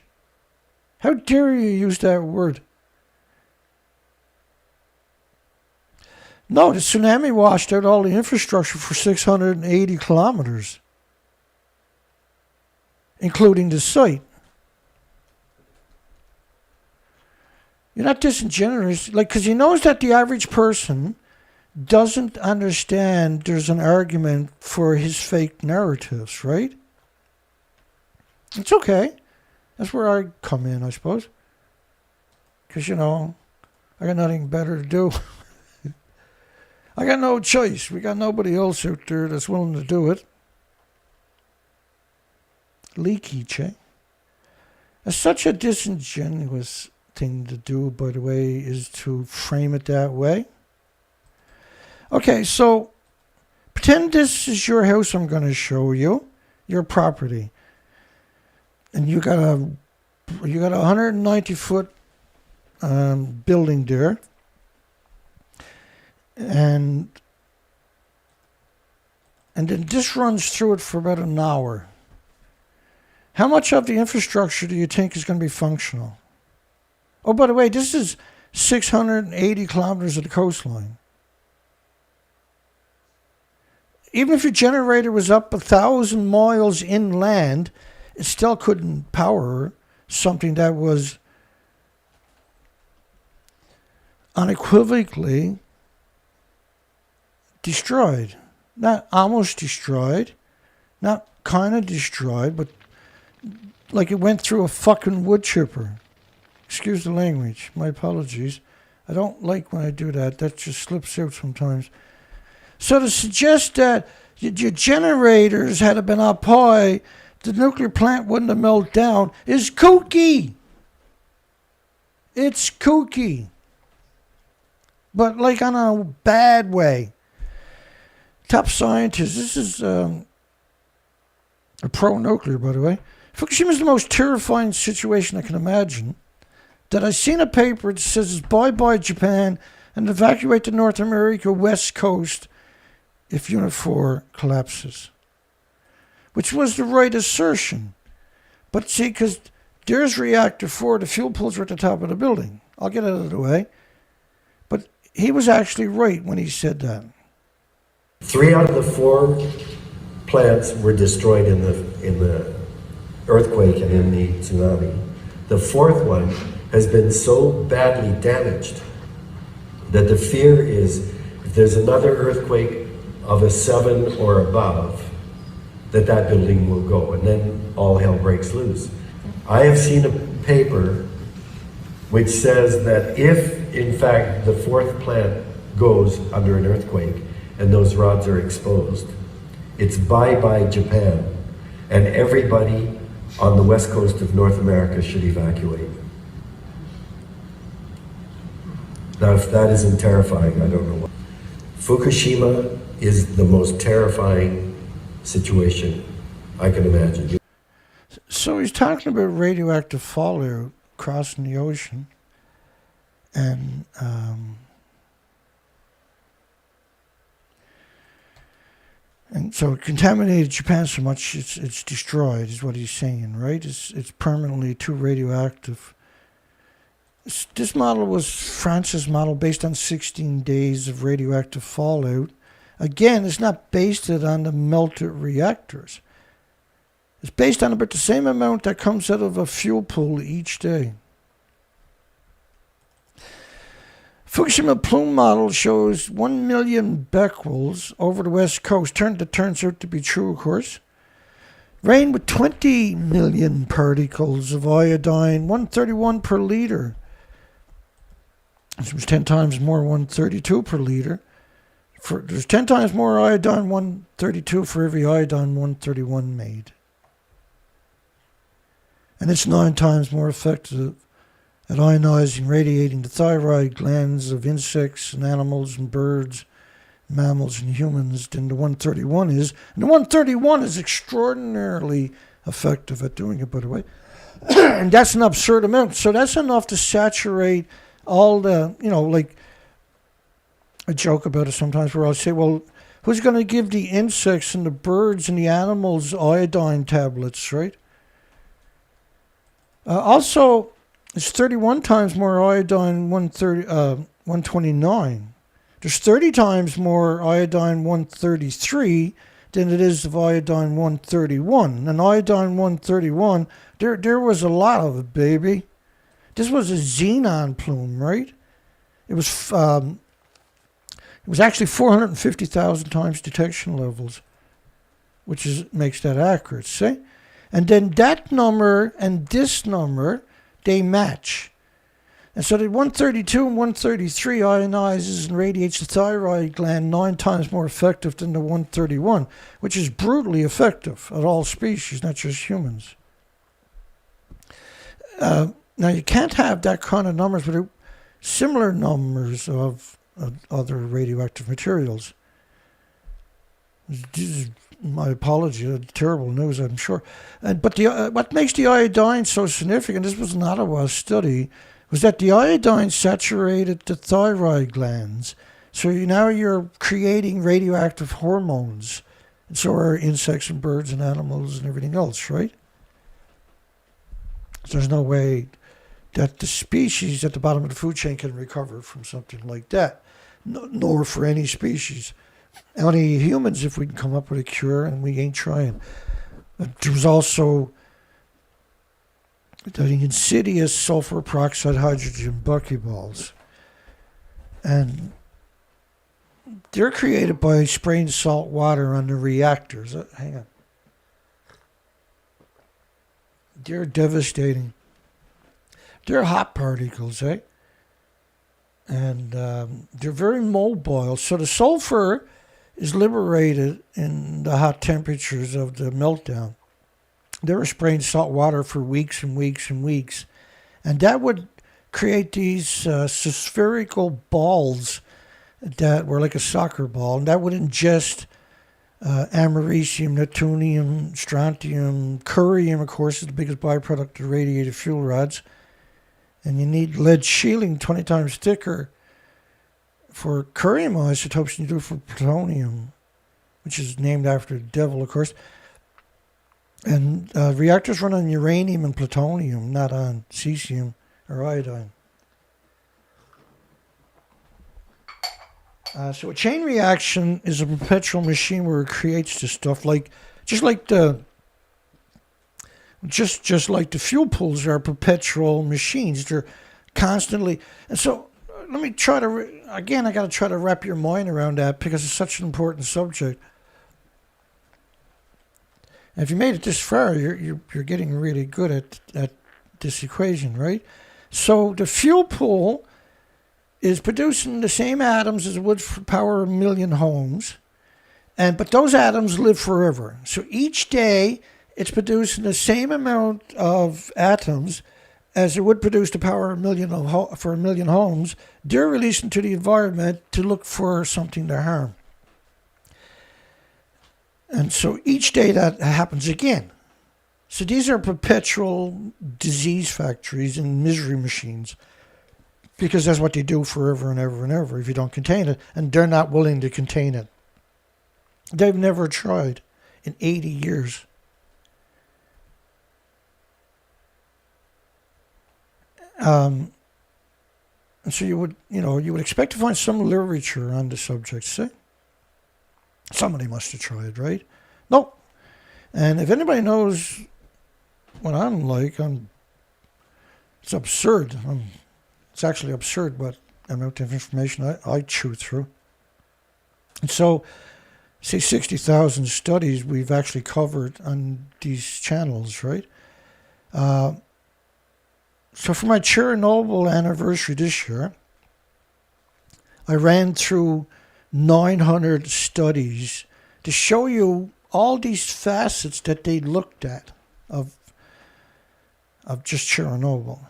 How dare you use that word? No, the tsunami washed out all the infrastructure for 680 kilometers, including the site. You're not disingenuous, because he knows that the average person doesn't understand there's an argument for his fake narratives, right? It's okay. That's where I come in, I suppose. Because, I got nothing better to do. I got no choice. We got nobody else out there that's willing to do it. Leakage, eh? It's such a disingenuous thing to do, by the way, is to frame it that way. Okay, so pretend this is your house I'm going to show you, your property. And you got a 190-foot building there. And then this runs through it for about an hour. How much of the infrastructure do you think is going to be functional? Oh, by the way, this is 680 kilometers of the coastline. Even if your generator was up 1,000 miles inland, it still couldn't power something that was unequivocally destroyed. Not almost destroyed, not kind of destroyed, but like it went through a fucking wood chipper. Excuse the language, my apologies. I don't like when I do that. That just slips out sometimes. So to suggest that your generators had been up high, the nuclear plant wouldn't have melted down, is kooky. It's kooky. But like on a bad way. Top scientists, this is a pro-nuclear, by the way. Fukushima is the most terrifying situation I can imagine. That I've seen a paper that says bye-bye Japan and evacuate the North America west coast if Unit 4 collapses. Which was the right assertion. But see, because there's reactor 4, the fuel pools are at the top of the building. I'll get it out of the way. But he was actually right when he said that. 3 out of the 4 plants were destroyed in the earthquake and in the tsunami. The 4th one has been so badly damaged that the fear is if there's another earthquake of a 7 or above, that building will go, and then all hell breaks loose. I have seen a paper which says that if, in fact, the 4th plant goes under an earthquake and those rods are exposed, it's bye-bye Japan, and everybody on the west coast of North America should evacuate. Now, if that isn't terrifying, I don't know what. Fukushima is the most terrifying situation I can imagine. So he's talking about radioactive fallout crossing the ocean, and so it contaminated Japan so much it's destroyed, is what he's saying, right? It's permanently too radioactive. This model was France's model based on 16 days of radioactive fallout. Again, it's not based on the melted reactors. It's based on about the same amount that comes out of a fuel pool each day. Fukushima plume model shows 1 million becquerels over the west coast. That turns out to be true, of course. Rain with 20 million particles of iodine, 131 per liter. This was 10 times more, 132 per liter. There's 10 times more iodine, 132 for every iodine 131 made. And it's 9 times more effective at ionizing, radiating the thyroid glands of insects and animals and birds, mammals and humans than the 131 is. And the 131 is extraordinarily effective at doing it, by the way. And that's an absurd amount. So that's enough to saturate all the, like I joke about it sometimes where I'll say, well, who's going to give the insects and the birds and the animals iodine tablets, right? Also, it's 31 times more iodine 129. There's 30 times more iodine 133 than it is of iodine 131. And iodine 131, there was a lot of it, baby. This was a xenon plume, right? It was actually 450,000 times detection levels, which makes that accurate, see? And then that number and this number, they match. And so the 132 and 133 ionizes and radiates the thyroid gland 9 times more effective than the 131, which is brutally effective at all species, not just humans. Now, you can't have that kind of numbers with similar numbers of other radioactive materials. My apology, terrible news, I'm sure. But what makes the iodine so significant, this was an Ottawa study, was that the iodine saturated the thyroid glands. So now you're creating radioactive hormones. And so are insects and birds and animals and everything else, right? So there's no way that the species at the bottom of the food chain can recover from something like that, nor for any species. Only humans, if we can come up with a cure, and we ain't trying. There was also the insidious sulfur peroxide hydrogen buckyballs. And they're created by spraying salt water on the reactors. Hang on. They're devastating. They're hot particles, eh? And they're very mobile. So the sulfur is liberated in the hot temperatures of the meltdown. They were spraying salt water for weeks and weeks and weeks. And that would create these spherical balls that were like a soccer ball. And that would ingest americium, neptunium, strontium, curium, of course, is the biggest byproduct of radiated fuel rods. And you need lead shielding 20 times thicker for curium isotopes than you do for plutonium, which is named after the devil, of course. And reactors run on uranium and plutonium, not on cesium or iodine. So a chain reaction is a perpetual machine where it creates this stuff, just like the fuel pools are perpetual machines. They're constantly, and so let me try to I got to try to wrap your mind around that because it's such an important subject. And if you made it this far, you're getting really good at this equation, right? So the fuel pool is producing the same atoms as it would power 1 million homes, but those atoms live forever. So each day it's producing the same amount of atoms as it would produce to power 1 million for 1 million homes. They're releasing to the environment to look for something to harm. And so each day that happens again. So these are perpetual disease factories and misery machines because that's what they do forever and ever and ever if you don't contain it. And they're not willing to contain it. They've never tried in 80 years. And so you would expect to find some literature on the subject, see? Somebody must have tried, right? Nope. And if anybody knows what I'm like, it's absurd. It's actually absurd, but amount of information I chew through. And so, say 60,000 studies we've actually covered on these channels, right? So for my Chernobyl anniversary this year, I ran through 900 studies to show you all these facets that they looked at of just Chernobyl.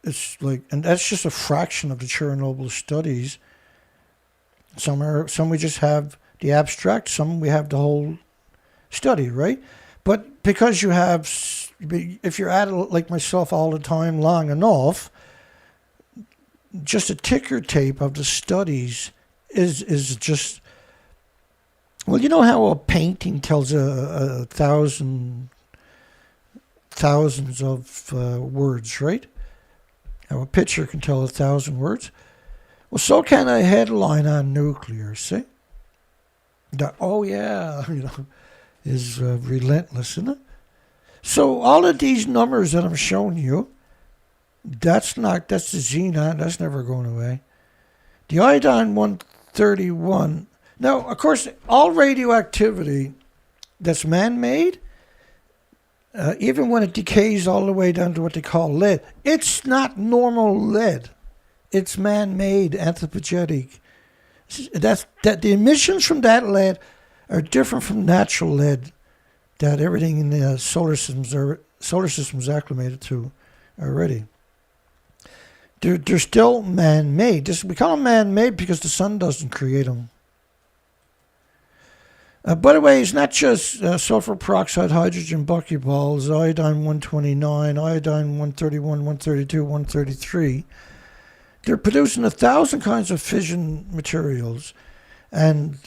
It's like, and that's just a fraction of the Chernobyl studies. Some we just have the abstract, some we have the whole study, right? But because you have, if you're at it like myself all the time long enough, just a ticker tape of the studies is just, well, you know how a painting tells thousands of words, right? How a picture can tell 1,000 words. Well, so can a headline on nuclear, see? That, oh yeah, is relentless, isn't it? So all of these numbers that I'm showing you, that's the xenon, that's never going away. The iodine 131. Now, of course, all radioactivity that's man-made, even when it decays all the way down to what they call lead, it's not normal lead. It's man-made, anthropogenic. That the emissions from that lead are different from natural lead that everything in the solar system's acclimated to already. They're still man-made. We call them man-made because the sun doesn't create them. By the way, it's not just sulfur peroxide, hydrogen buckyballs, iodine 129, iodine 131, 132, 133. They're producing 1,000 kinds of fission materials. And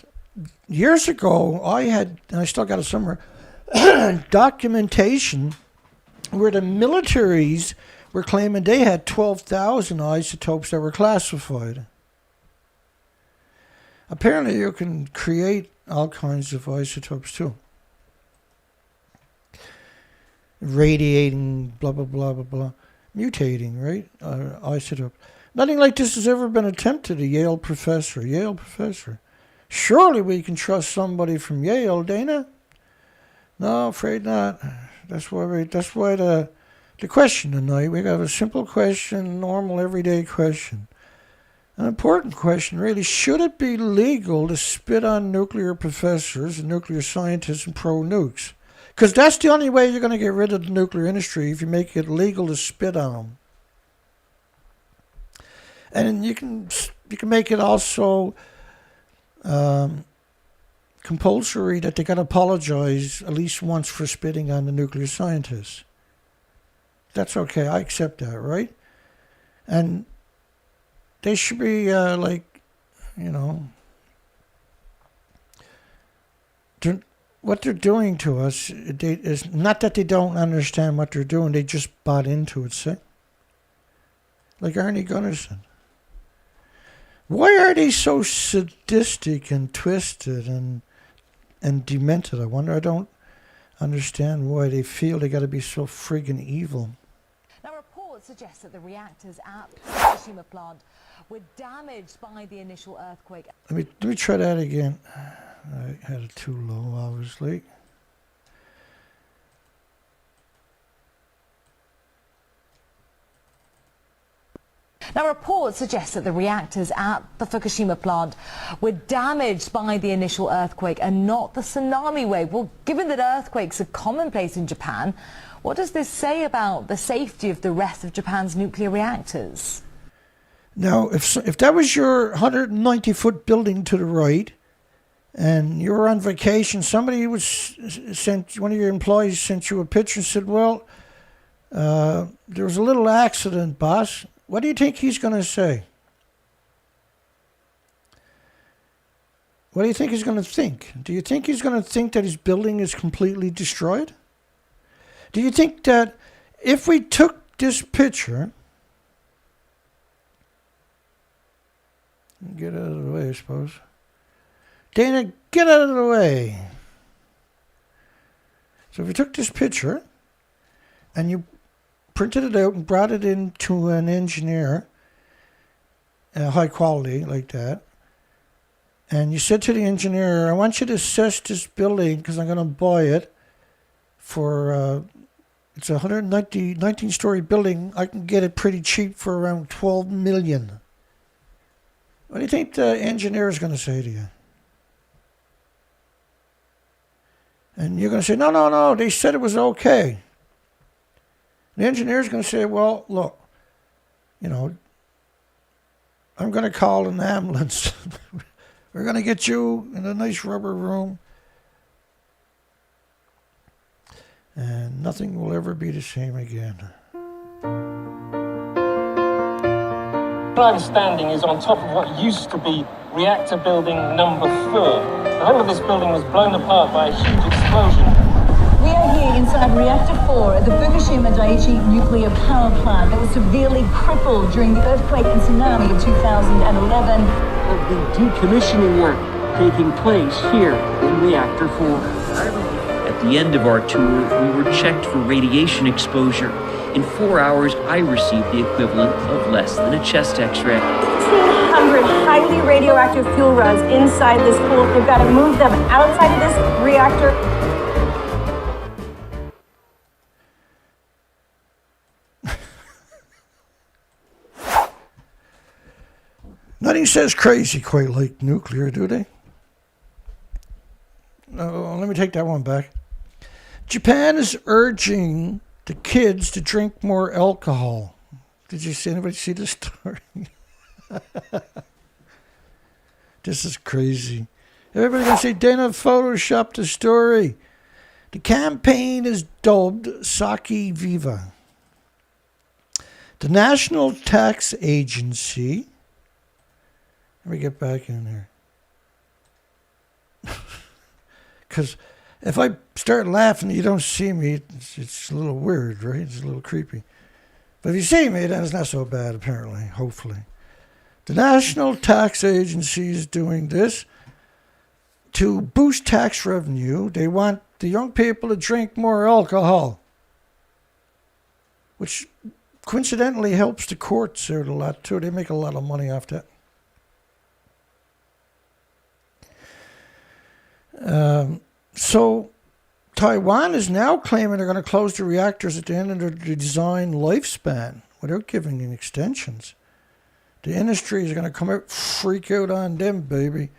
years ago, I had, and I still got it somewhere, documentation where the militaries were claiming they had 12,000 isotopes that were classified. Apparently, you can create all kinds of isotopes too. Radiating, blah, blah, blah, blah, blah. Mutating, right? Isotope. Nothing like this has ever been attempted. A Yale professor. Surely we can trust somebody from Yale, Dana? No, afraid not. That's why the question tonight, we have a simple question, normal, everyday question. An important question, really. Should it be legal to spit on nuclear professors and nuclear scientists and pro-nukes? Because that's the only way you're going to get rid of the nuclear industry, if you make it legal to spit on them. And you can make it also compulsory that they got to apologize at least once for spitting on the nuclear scientists. That's okay. I accept that, right? And they should be what they're doing to us is not that they don't understand what they're doing. They just bought into it, see? Like Arnie Gunnarsson. Why are they so sadistic and twisted and demented? I wonder. I don't understand why they feel they got to be so friggin' evil. Now, reports suggest that the reactors at the Fukushima plant were damaged by the initial earthquake. Let me try that again. I had it too low, obviously. Now, reports suggest that the reactors at the Fukushima plant were damaged by the initial earthquake and not the tsunami wave. Well, given that earthquakes are commonplace in Japan, what does this say about the safety of the rest of Japan's nuclear reactors? Now, if that was your 190-foot building to the right, and you were on vacation, somebody one of your employees sent you a picture and said, well, there was a little accident, boss. What do you think he's going to say? What do you think he's going to think? Do you think he's going to think that his building is completely destroyed? Do you think that if we took this picture, get out of the way, I suppose. Dana, get out of the way. So if we took this picture and you printed it out and brought it into an engineer, high quality like that, and you said to the engineer, I want you to assess this building because I'm going to buy it for, it's a 19-story building. I can get it pretty cheap for around $12 million. What do you think the engineer is going to say to you? And you're going to say, no, they said it was okay. The engineer is going to say, well, look, you know, I'm going to call an ambulance. We're going to get you in a nice rubber room. And nothing will ever be the same again. Where I'm standing is on top of what used to be reactor building number 4. The whole of this building was blown apart by a huge explosion. We are here inside reactor 4 at the Fukushima Daiichi nuclear power plant that was severely crippled during the earthquake and tsunami of 2011. The decommissioning work taking place here in reactor 4. At the end of our tour, we were checked for radiation exposure. In 4 hours, I received the equivalent of less than a chest x-ray. 1,500 highly radioactive fuel rods inside this pool. They've got to move them outside of this reactor. Nothing says crazy quite like nuclear, do they? No, let me take that one back. Japan is urging the kids to drink more alcohol. Did you see anybody see this story? This is crazy. Everybody gonna say Dana photoshopped the story. The campaign is dubbed Sake Viva. The National Tax Agency. Let me get back in there. Because if I start laughing and you don't see me, it's a little weird, right? It's a little creepy. But if you see me, then it's not so bad, apparently, hopefully. The National Tax Agency is doing this to boost tax revenue. They want the young people to drink more alcohol, which coincidentally helps the courts out a lot, too. They make a lot of money off that. So Taiwan is now claiming they're going to close the reactors at the end of their design lifespan without giving them extensions. The industry is going to come out, freak out on them, baby.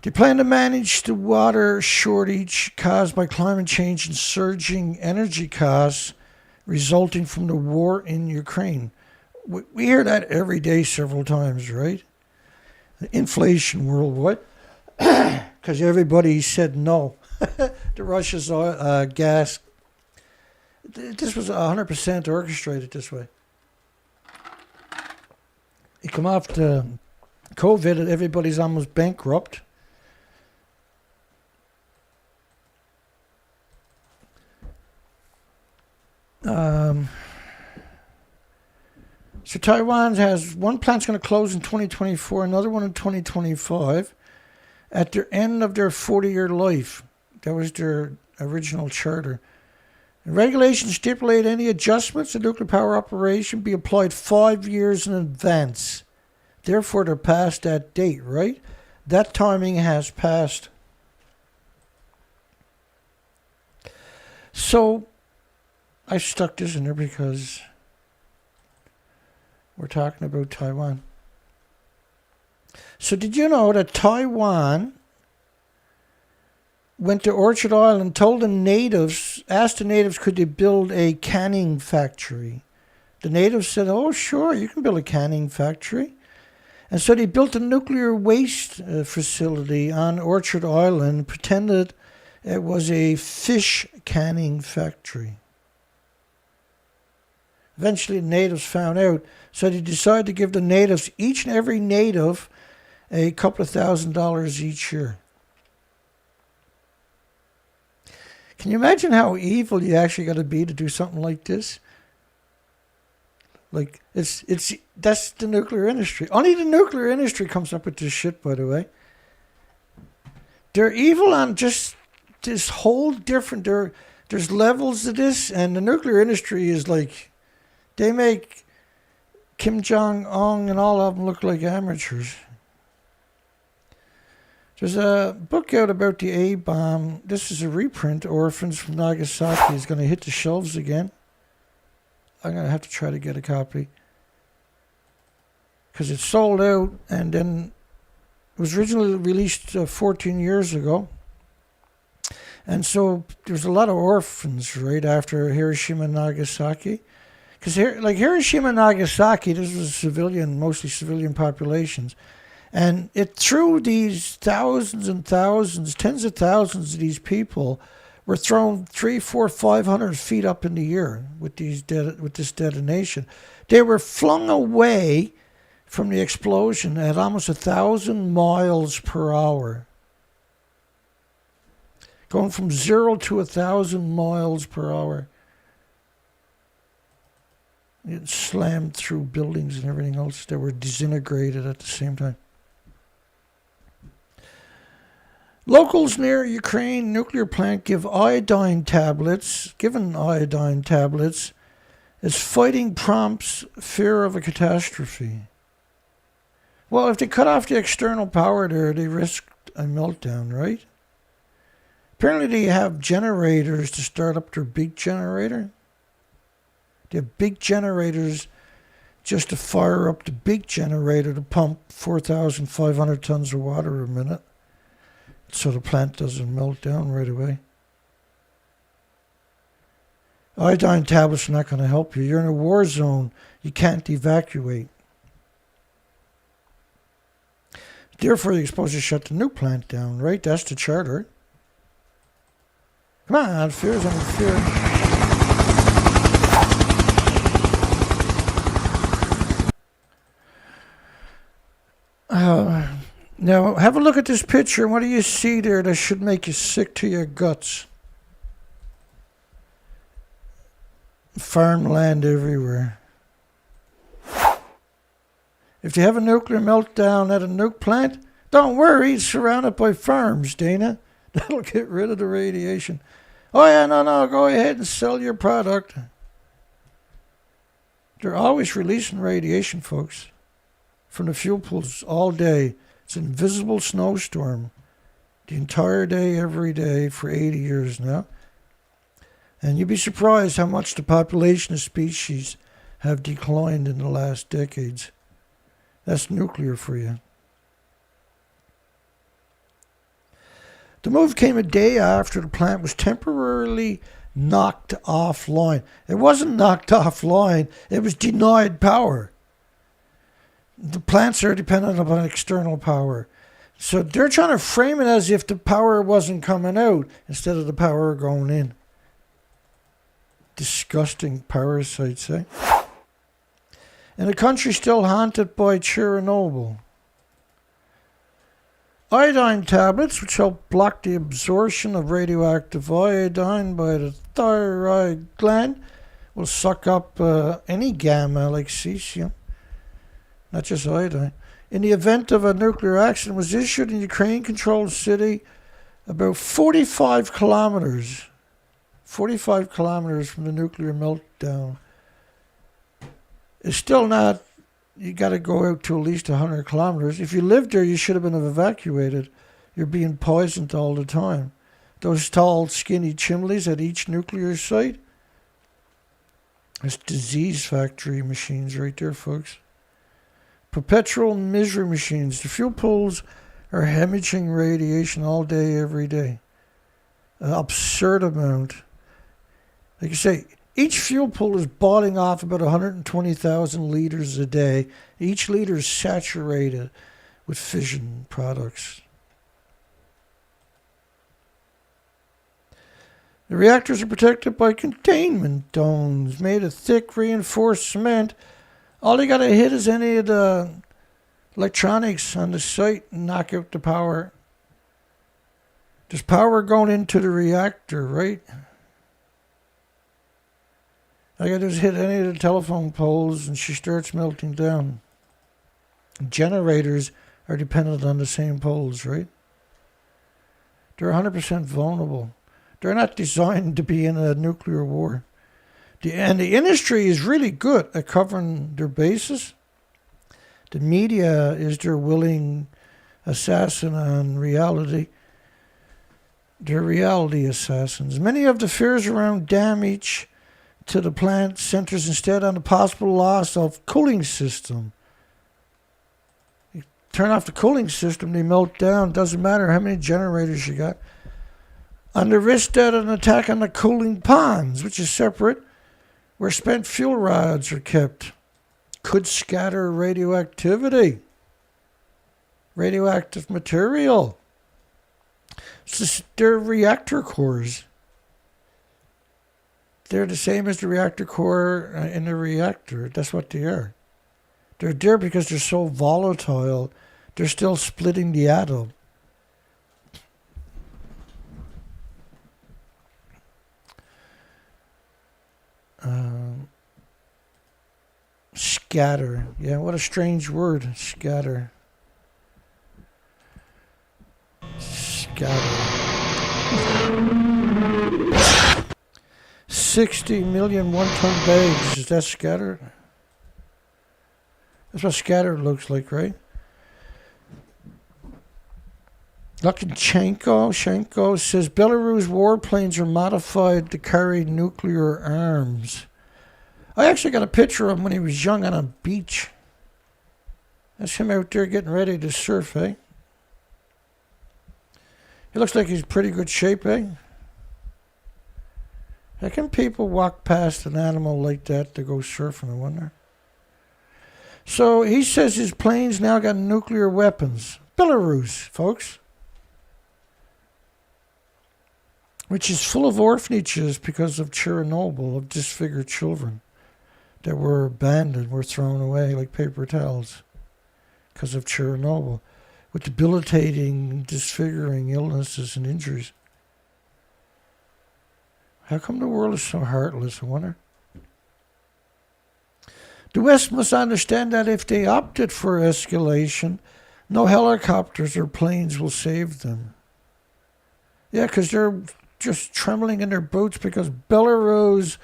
They plan to manage the water shortage caused by climate change and surging energy costs resulting from the war in Ukraine. We hear that every day several times, right? The inflation worldwide. Because everybody said no to Russia's gas. This was 100% orchestrated this way. You come off the COVID and everybody's almost bankrupt. So Taiwan has one plant's going to close in 2024, another one in 2025. At the end of their 40-year life. That was their original charter. The regulations stipulate any adjustments to nuclear power operation be applied 5 years in advance. Therefore, they're past that date, right? That timing has passed. So, I stuck this in there because we're talking about Taiwan. So did you know that Taiwan went to Orchard Island, told the natives, asked the natives could they build a canning factory? The natives said, oh, sure, you can build a canning factory. And so they built a nuclear waste facility on Orchard Island, pretended it was a fish canning factory. Eventually the natives found out, so they decided to give the natives, each and every native, a couple of $1,000s each year. Can you imagine how evil you actually got to be to do something like this? Like, that's the nuclear industry. Only the nuclear industry comes up with this shit, by the way. They're evil on just this whole different, there's levels to this, and the nuclear industry is like, they make Kim Jong-un and all of them look like amateurs. There's a book out about the A-bomb. This is a reprint. Orphans from Nagasaki is going to hit the shelves again. I'm going to have to try to get a copy. Because it's sold out, and then it was originally released 14 years ago. And so there's a lot of orphans right after Hiroshima and Nagasaki. Because like Hiroshima and Nagasaki, this was mostly civilian populations. And it threw these thousands and thousands, tens of thousands of these people were thrown 300, 400, 500 feet up in the air with this detonation. They were flung away from the explosion at almost 1,000 miles per hour. Going from 0 to 1,000 miles per hour. It slammed through buildings and everything else that were disintegrated at the same time. Locals near Ukraine nuclear plant given iodine tablets as fighting prompts fear of a catastrophe. Well, if they cut off the external power there, they risk a meltdown, right? Apparently they have generators to start up their big generator. They have big generators just to fire up the big generator to pump 4,500 tons of water a minute. So the plant doesn't melt down right away. Iodine tablets are not going to help you. You're in a war zone. You can't evacuate. Therefore, you're supposed to shut the nuke plant down, right? That's the charter. Come on, fear's under fear. Now, have a look at this picture. What do you see there that should make you sick to your guts? Farmland everywhere. If you have a nuclear meltdown at a nuke plant, don't worry, it's surrounded by farms, Dana. That'll get rid of the radiation. Oh yeah, no, go ahead and sell your product. They're always releasing radiation, folks, from the fuel pools all day. It's an invisible snowstorm the entire day, every day, for 80 years now. And you'd be surprised how much the population of species have declined in the last decades. That's nuclear for you. The move came a day after the plant was temporarily knocked offline. It wasn't knocked offline, it was denied power. The plants are dependent upon external power. So they're trying to frame it as if the power wasn't coming out instead of the power going in. Disgusting parasites, eh? And the country still haunted by Chernobyl. Iodine tablets, which help block the absorption of radioactive iodine by the thyroid gland, will suck up any gamma like cesium. Not just iodine. In the event of a nuclear accident, was issued in Ukraine-controlled city about 45 kilometers from the nuclear meltdown. It's still not, you got to go out to at least 100 kilometers. If you lived there, you should have been evacuated. You're being poisoned all the time. Those tall, skinny chimneys at each nuclear site, it's disease factory machines right there, folks. Perpetual misery machines. The fuel pools are hemorrhaging radiation all day, every day. An absurd amount. Like I say, each fuel pool is bottling off about 120,000 liters a day. Each liter is saturated with fission products. The reactors are protected by containment domes made of thick reinforced cement. All you got to hit is any of the electronics on the site and knock out the power. There's power going into the reactor, right? All you got to do is hit any of the telephone poles and she starts melting down. Generators are dependent on the same poles, right? They're 100% vulnerable. They're not designed to be in a nuclear war. And the industry is really good at covering their bases. The media is their willing assassin on reality. They're reality assassins. Many of the fears around damage to the plant centers instead on the possible loss of cooling system. You turn off the cooling system, they melt down. Doesn't matter how many generators you got. On the risk that an attack on the cooling ponds, which is separate, where spent fuel rods are kept, could scatter radioactivity, radioactive material. They're reactor cores. They're the same as the reactor core in the reactor. That's what they are. They're there because they're so volatile. They're still splitting the atom. Scatter. Yeah, what a strange word. Scatter. Scatter. 60 million one-ton bags. Is that scattered? That's what scattered looks like, right? Shenko says Belarus warplanes are modified to carry nuclear arms. I actually got a picture of him when he was young on a beach. That's him out there getting ready to surf, eh? He looks like he's in pretty good shape, eh? How can people walk past an animal like that to go surfing, I wonder? So he says his planes now got nuclear weapons. Belarus, folks. Which is full of orphanages because of Chernobyl, of disfigured children that were abandoned, were thrown away like paper towels because of Chernobyl, with debilitating, disfiguring illnesses and injuries. How come the world is so heartless, I wonder? The West must understand that if they opted for escalation, no helicopters or planes will save them. Yeah, because they're just trembling in their boots because Belarus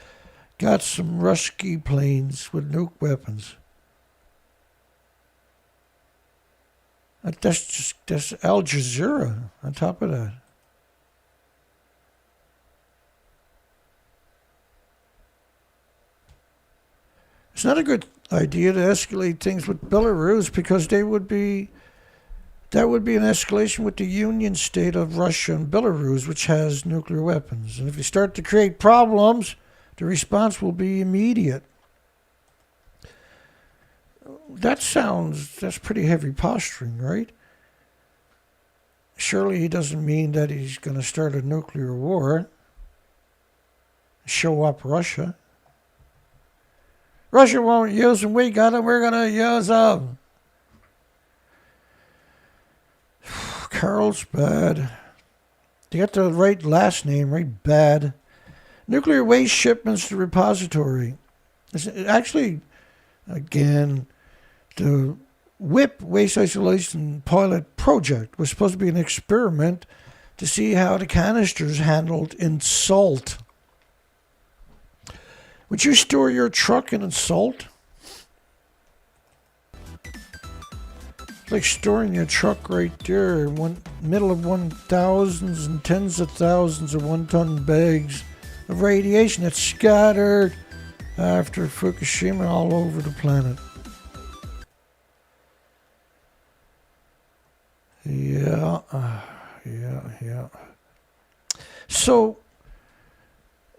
got some Ruski planes with nuke weapons. That's Al Jazeera on top of that. It's not a good idea to escalate things with Belarus because that would be an escalation with the union state of Russia and Belarus, which has nuclear weapons. And if you start to create problems, the response will be immediate. That's pretty heavy posturing, right? Surely he doesn't mean that he's going to start a nuclear war, show up Russia. Russia won't use them. We got them. We're going to use them. Carlsbad. You got the right last name, right? Bad. Nuclear waste shipments to repository. Actually, again, the WIP waste isolation pilot project was supposed to be an experiment to see how the canisters handled in salt. Would you store your truck in salt? It's like storing your truck right there in middle of 1,000s and tens of thousands of one-ton bags of radiation that's scattered after Fukushima all over the planet. Yeah. So,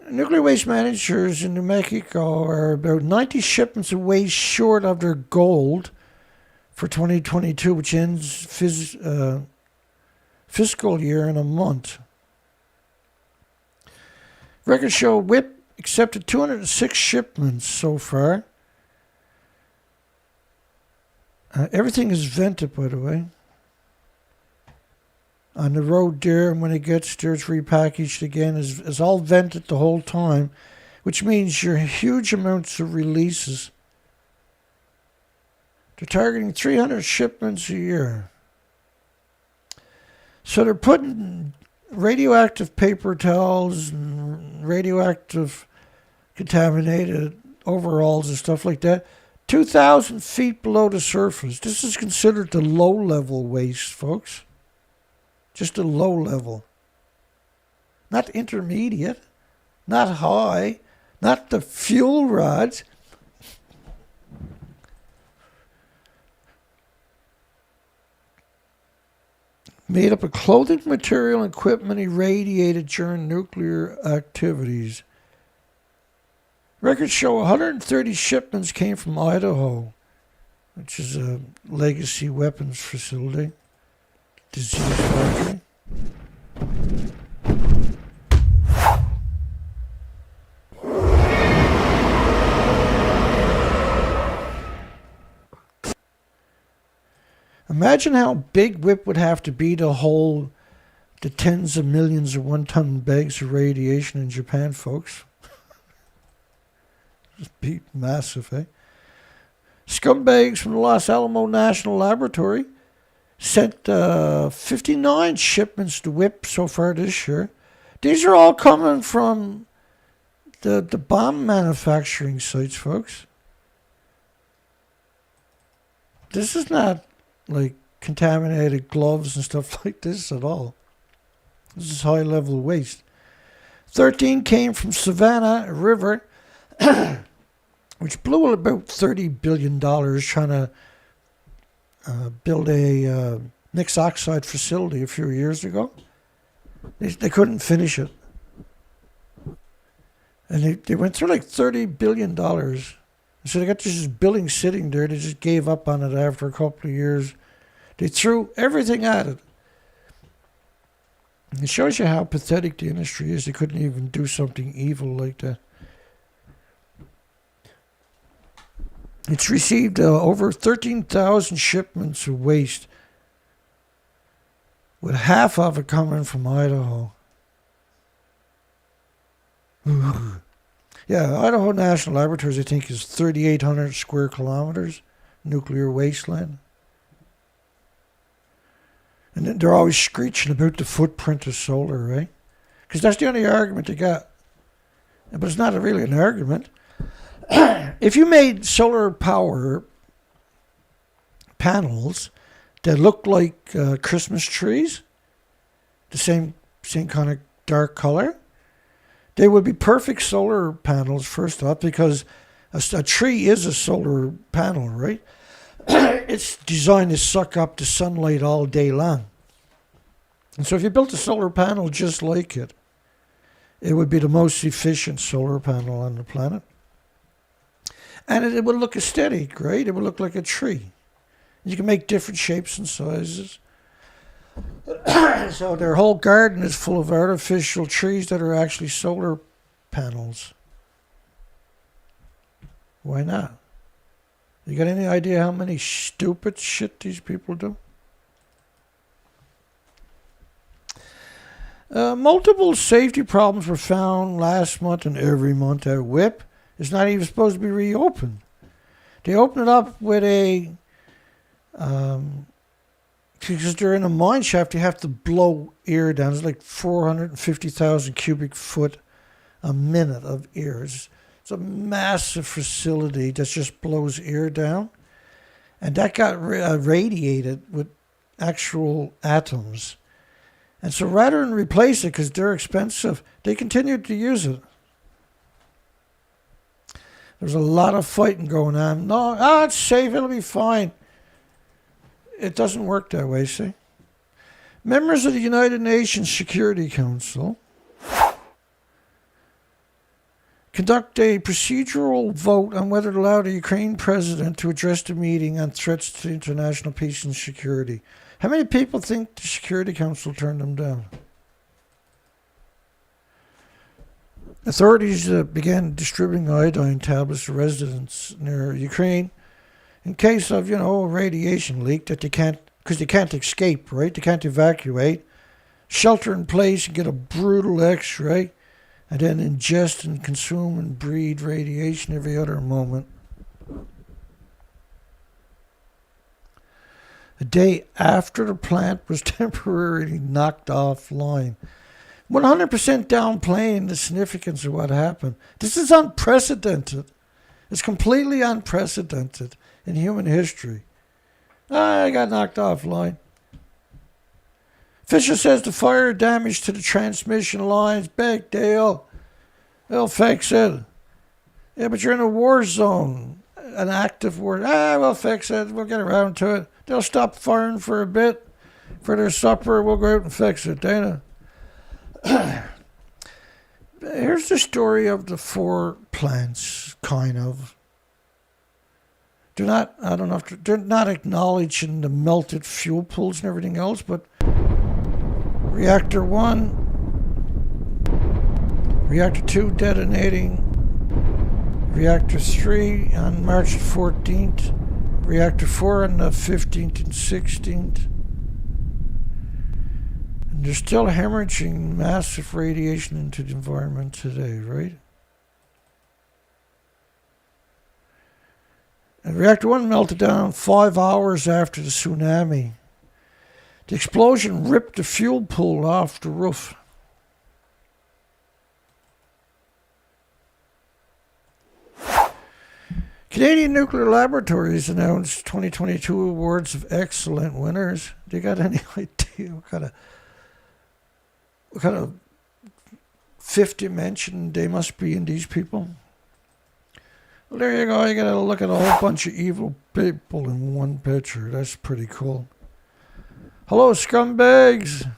nuclear waste managers in New Mexico are about 90 shipments of waste short of their goal for 2022, which ends fiscal year in a month. Records show WIP accepted 206 shipments so far. Everything is vented, by the way. On the road there, and when it gets there, it's repackaged again. It's all vented the whole time, which means you're huge amounts of releases. They're targeting 300 shipments a year. So they're putting radioactive paper towels and radioactive contaminated overalls and stuff like that. 2,000 feet below the surface. This is considered the low-level waste, folks. Just the low level. Not intermediate. Not high. Not the fuel rods. Made up of clothing material and equipment irradiated during nuclear activities. Records show 130 shipments came from Idaho, which is a legacy weapons facility. Disease factory. Imagine how big WIP would have to be to hold the tens of millions of one-ton bags of radiation in Japan, folks. Just be massive, eh? Scumbags from the Los Alamos National Laboratory sent 59 shipments to WIP so far this year. These are all coming from the bomb manufacturing sites, folks. This is not like contaminated gloves and stuff like this at all. This is high-level waste. 13 came from Savannah River, which blew about $30 billion trying to build a mixed oxide facility a few years ago. They couldn't finish it. And they went through like $30 billion. So they got this building sitting there. They just gave up on it after a couple of years. They threw everything at it. It shows you how pathetic the industry is. They couldn't even do something evil like that. It's received over 13,000 shipments of waste, with half of it coming from Idaho. Yeah, Idaho National Laboratories, I think, is 3,800 square kilometers, nuclear wasteland. And they're always screeching about the footprint of solar, right? Because that's the only argument they got. But it's not really an argument. If you made solar power panels that looked like Christmas trees, the same kind of dark color, they would be perfect solar panels, first off, because a tree is a solar panel, right? It's designed to suck up the sunlight all day long. And so if you built a solar panel just like it, it would be the most efficient solar panel on the planet. And it would look aesthetic, right? It would look like a tree. You can make different shapes and sizes. So their whole garden is full of artificial trees that are actually solar panels. Why not? You got any idea how many stupid shit these people do? Multiple safety problems were found last month and every month at WIP. It's not even supposed to be reopened. They open it up with a... because they're in a mine shaft, you have to blow air down. It's like 450,000 cubic foot a minute of air. It's a massive facility that just blows air down. And that got radiated with actual atoms. And so rather than replace it, because they're expensive, they continued to use it. There's a lot of fighting going on. No, it's safe, it'll be fine. It doesn't work that way, see? Members of the United Nations Security Council conduct a procedural vote on whether to allow the Ukraine president to address the meeting on threats to international peace and security. How many people think the Security Council turned them down? Authorities began distributing iodine tablets to residents near Ukraine in case of, a radiation leak that they can't, because they can't escape, right? They can't evacuate. Shelter in place and get a brutal X-ray, and then ingest and consume and breathe radiation every other moment. A day after the plant was temporarily knocked offline, 100% downplaying the significance of what happened. This is unprecedented. It's completely unprecedented in human history. I got knocked offline. Fisher says the fire damage to the transmission lines. Big deal. They'll fix it. Yeah, but you're in a war zone. An active war. We'll fix it. We'll get around to it. They'll stop firing for a bit. For their supper, we'll go out and fix it, Dana. Here's the story of the 4 plants, kind of. They're not acknowledging the melted fuel pools and everything else, but Reactor 1, Reactor 2 detonating, Reactor 3 on March 14th, Reactor 4 on the 15th and 16th. And they're still hemorrhaging massive radiation into the environment today, right? And Reactor 1 melted down 5 hours after the tsunami. The explosion ripped the fuel pool off the roof. Canadian Nuclear Laboratories announced 2022 awards of excellent winners. Do you got any idea what kind of fifth dimension they must be in, these people? Well, there you go. You got to look at a whole bunch of evil people in one picture. That's pretty cool. Hello, scumbags.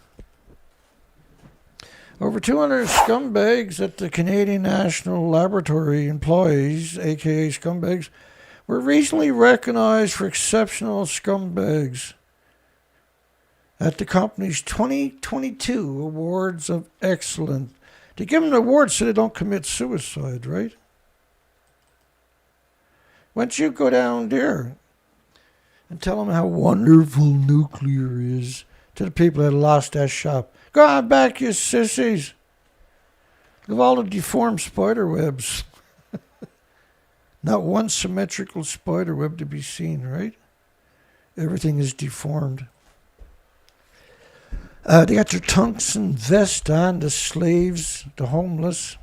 Over 200 scumbags at the Canadian National Laboratory employees, aka scumbags, were recently recognized for exceptional scumbags at the company's 2022 Awards of Excellence. They give them an award so they don't commit suicide, right? Why don't you go down there and tell them how wonderful nuclear is to the people that lost that shop? Go on back, you sissies. Look at all the deformed spider webs. Not one symmetrical spider web to be seen, right? Everything is deformed. They got their tungsten vest on, the slaves, the homeless.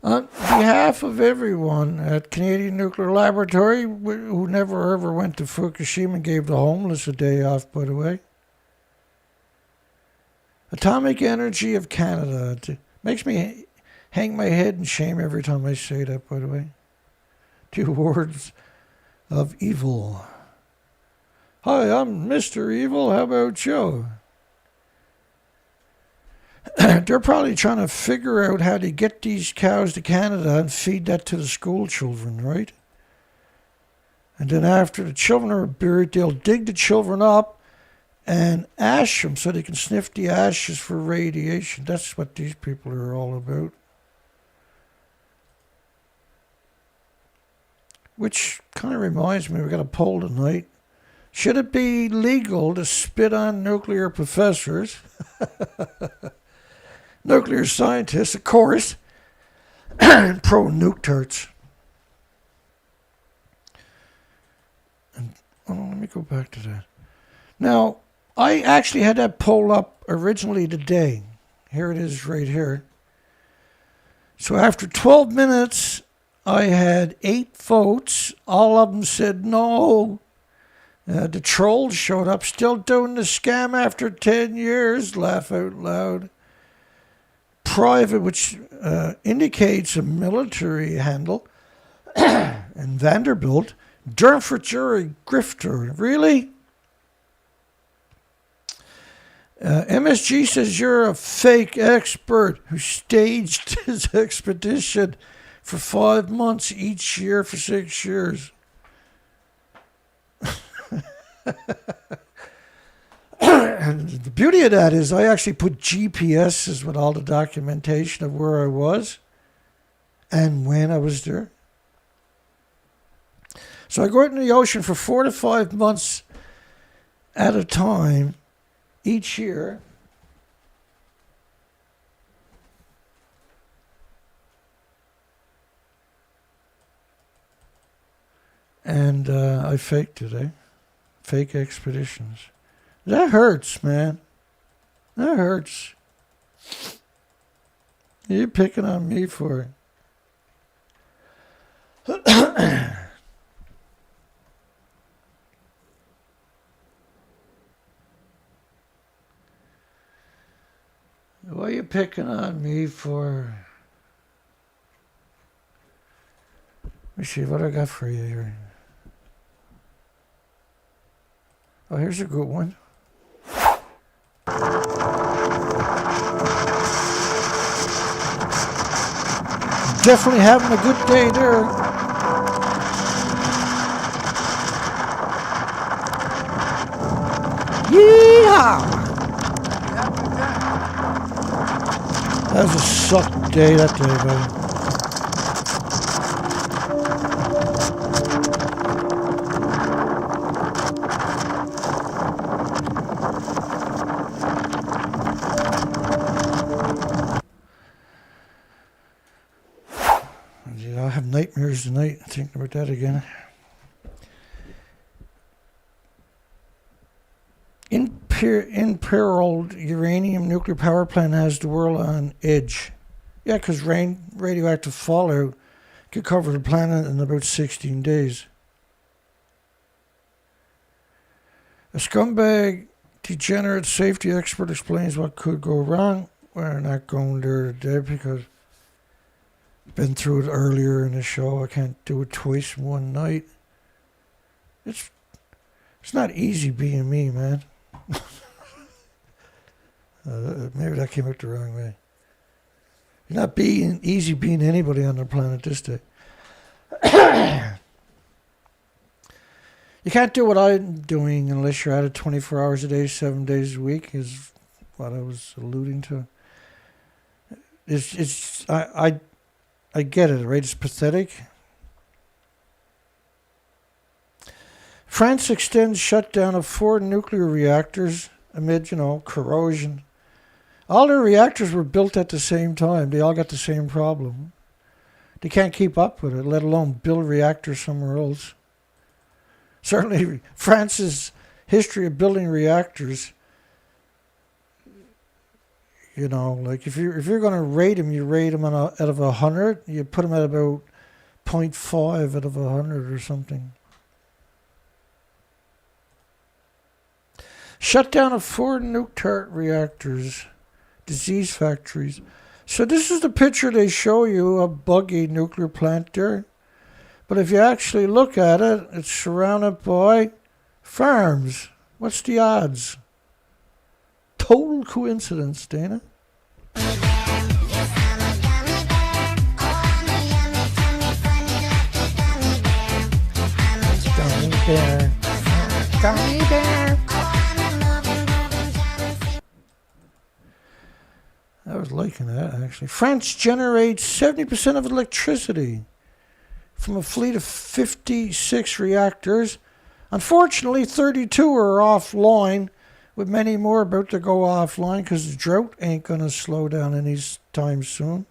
On behalf of everyone at Canadian Nuclear Laboratory, who never ever went to Fukushima and gave the homeless a day off, by the way. Atomic Energy of Canada. It makes me hang my head in shame every time I say that, by the way. The awards of evil. Hi, I'm Mr. Evil. How about you? They're probably trying to figure out how to get these cows to Canada and feed that to the school children, right? And then after the children are buried, they'll dig the children up and ash them so they can sniff the ashes for radiation. That's what these people are all about. Which kind of reminds me, we got a poll tonight. Should it be legal to spit on nuclear professors? Nuclear scientists, of course, pro-nuke turds. And, let me go back to that. Now, I actually had that poll up originally today. Here it is right here. So after 12 minutes, I had 8 votes. All of them said no. The trolls showed up, still doing the scam after 10 years. Laugh out loud. Private, which indicates a military handle, and Vanderbilt. Durnford, you're a grifter. Really? MSG says you're a fake expert who staged his expedition for 5 months each year for 6 years. And the beauty of that is I actually put GPSs with all the documentation of where I was and when I was there. So I go out in the ocean for 4 to 5 months at a time each year. And I faked it, Fake expeditions. That hurts, man. That hurts. You're picking on me for it. What are you picking on me for? Let me see what I got for you here. Oh, here's a good one. Definitely having a good day there. Yeehaw! That was a suck day that day, buddy. I'll have nightmares tonight thinking about that again. Imperiled uranium nuclear power plant has the world on edge. Yeah, because radioactive fallout could cover the planet in about 16 days. A scumbag degenerate safety expert explains what could go wrong. We're not going there today because I've been through it earlier in the show. I can't do it twice in one night. It's not easy being me, man. Maybe that came out the wrong way. It's not easy being anybody on the planet this day. You can't do what I'm doing unless you're at it 24 hours a day, 7 days a week, is what I was alluding to. I get it, right? It's pathetic. France extends shutdown of 4 nuclear reactors amid, corrosion. All their reactors were built at the same time. They all got the same problem. They can't keep up with it, let alone build reactors somewhere else. Certainly, France's history of building reactors, like if you're going to rate them, you rate them out of 100. You put them at about 0.5 out of 100 or something. Shutdown of 4 nuclear reactors, disease factories. So this is the picture they show you, a buggy nuclear plant there. But if you actually look at it, it's surrounded by farms. What's the odds? Total coincidence, Dana. Gummy bear. Gummy bear. I was liking that, actually. France generates 70% of electricity from a fleet of 56 reactors. Unfortunately, 32 are offline, with many more about to go offline because the drought ain't going to slow down any time soon.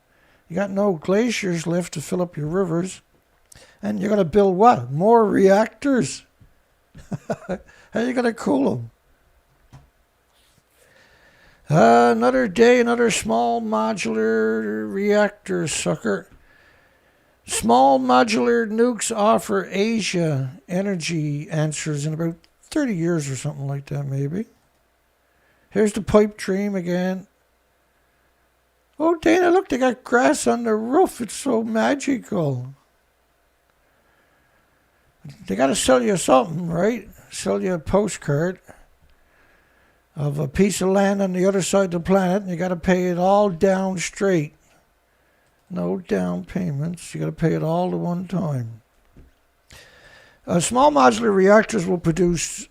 You got no glaciers left to fill up your rivers. And you're going to build what? More reactors? How are you going to cool them? Another day, another small modular reactor sucker. Small modular nukes offer Asia energy answers in about 30 years or something like that, maybe. Here's the pipe dream again. Oh, Dana, look, they got grass on the roof. It's so magical. They got to sell you something, right? Sell you a postcard of a piece of land on the other side of the planet, and you got to pay it all down straight. No down payments. You got to pay it all at one time. Small modular reactors will produce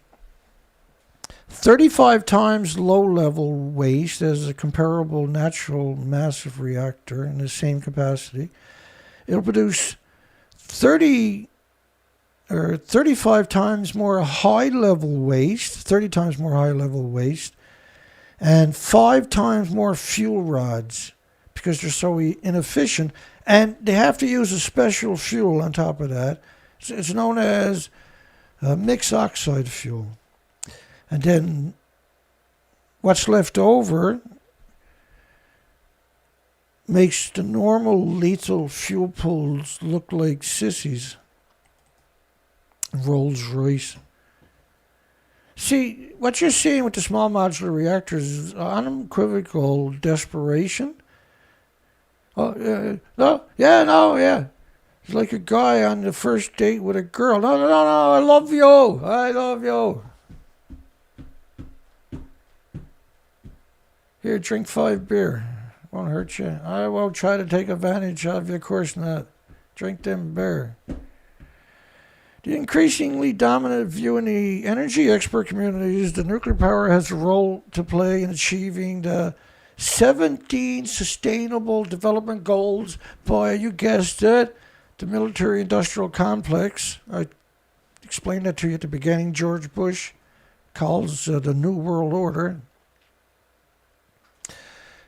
35 times low-level waste as a comparable natural massive reactor in the same capacity. It'll produce 35 times more high-level waste, 30 times more high-level waste, and 5 times more fuel rods because they're so inefficient. And they have to use a special fuel on top of that. It's known as mixed oxide fuel. And then what's left over makes the normal lethal fuel pools look like sissies. Rolls Royce. See, what you're seeing with the small modular reactors is unequivocal desperation. Yeah. It's like a guy on the first date with a girl. No, I love you. Here, drink 5 beer. Won't hurt you. I won't try to take advantage of you, of course not. Drink them beer. The increasingly dominant view in the energy expert community is that nuclear power has a role to play in achieving the 17 sustainable development goals by, you guessed it, the military-industrial complex. I explained that to you at the beginning. George Bush calls the New World Order.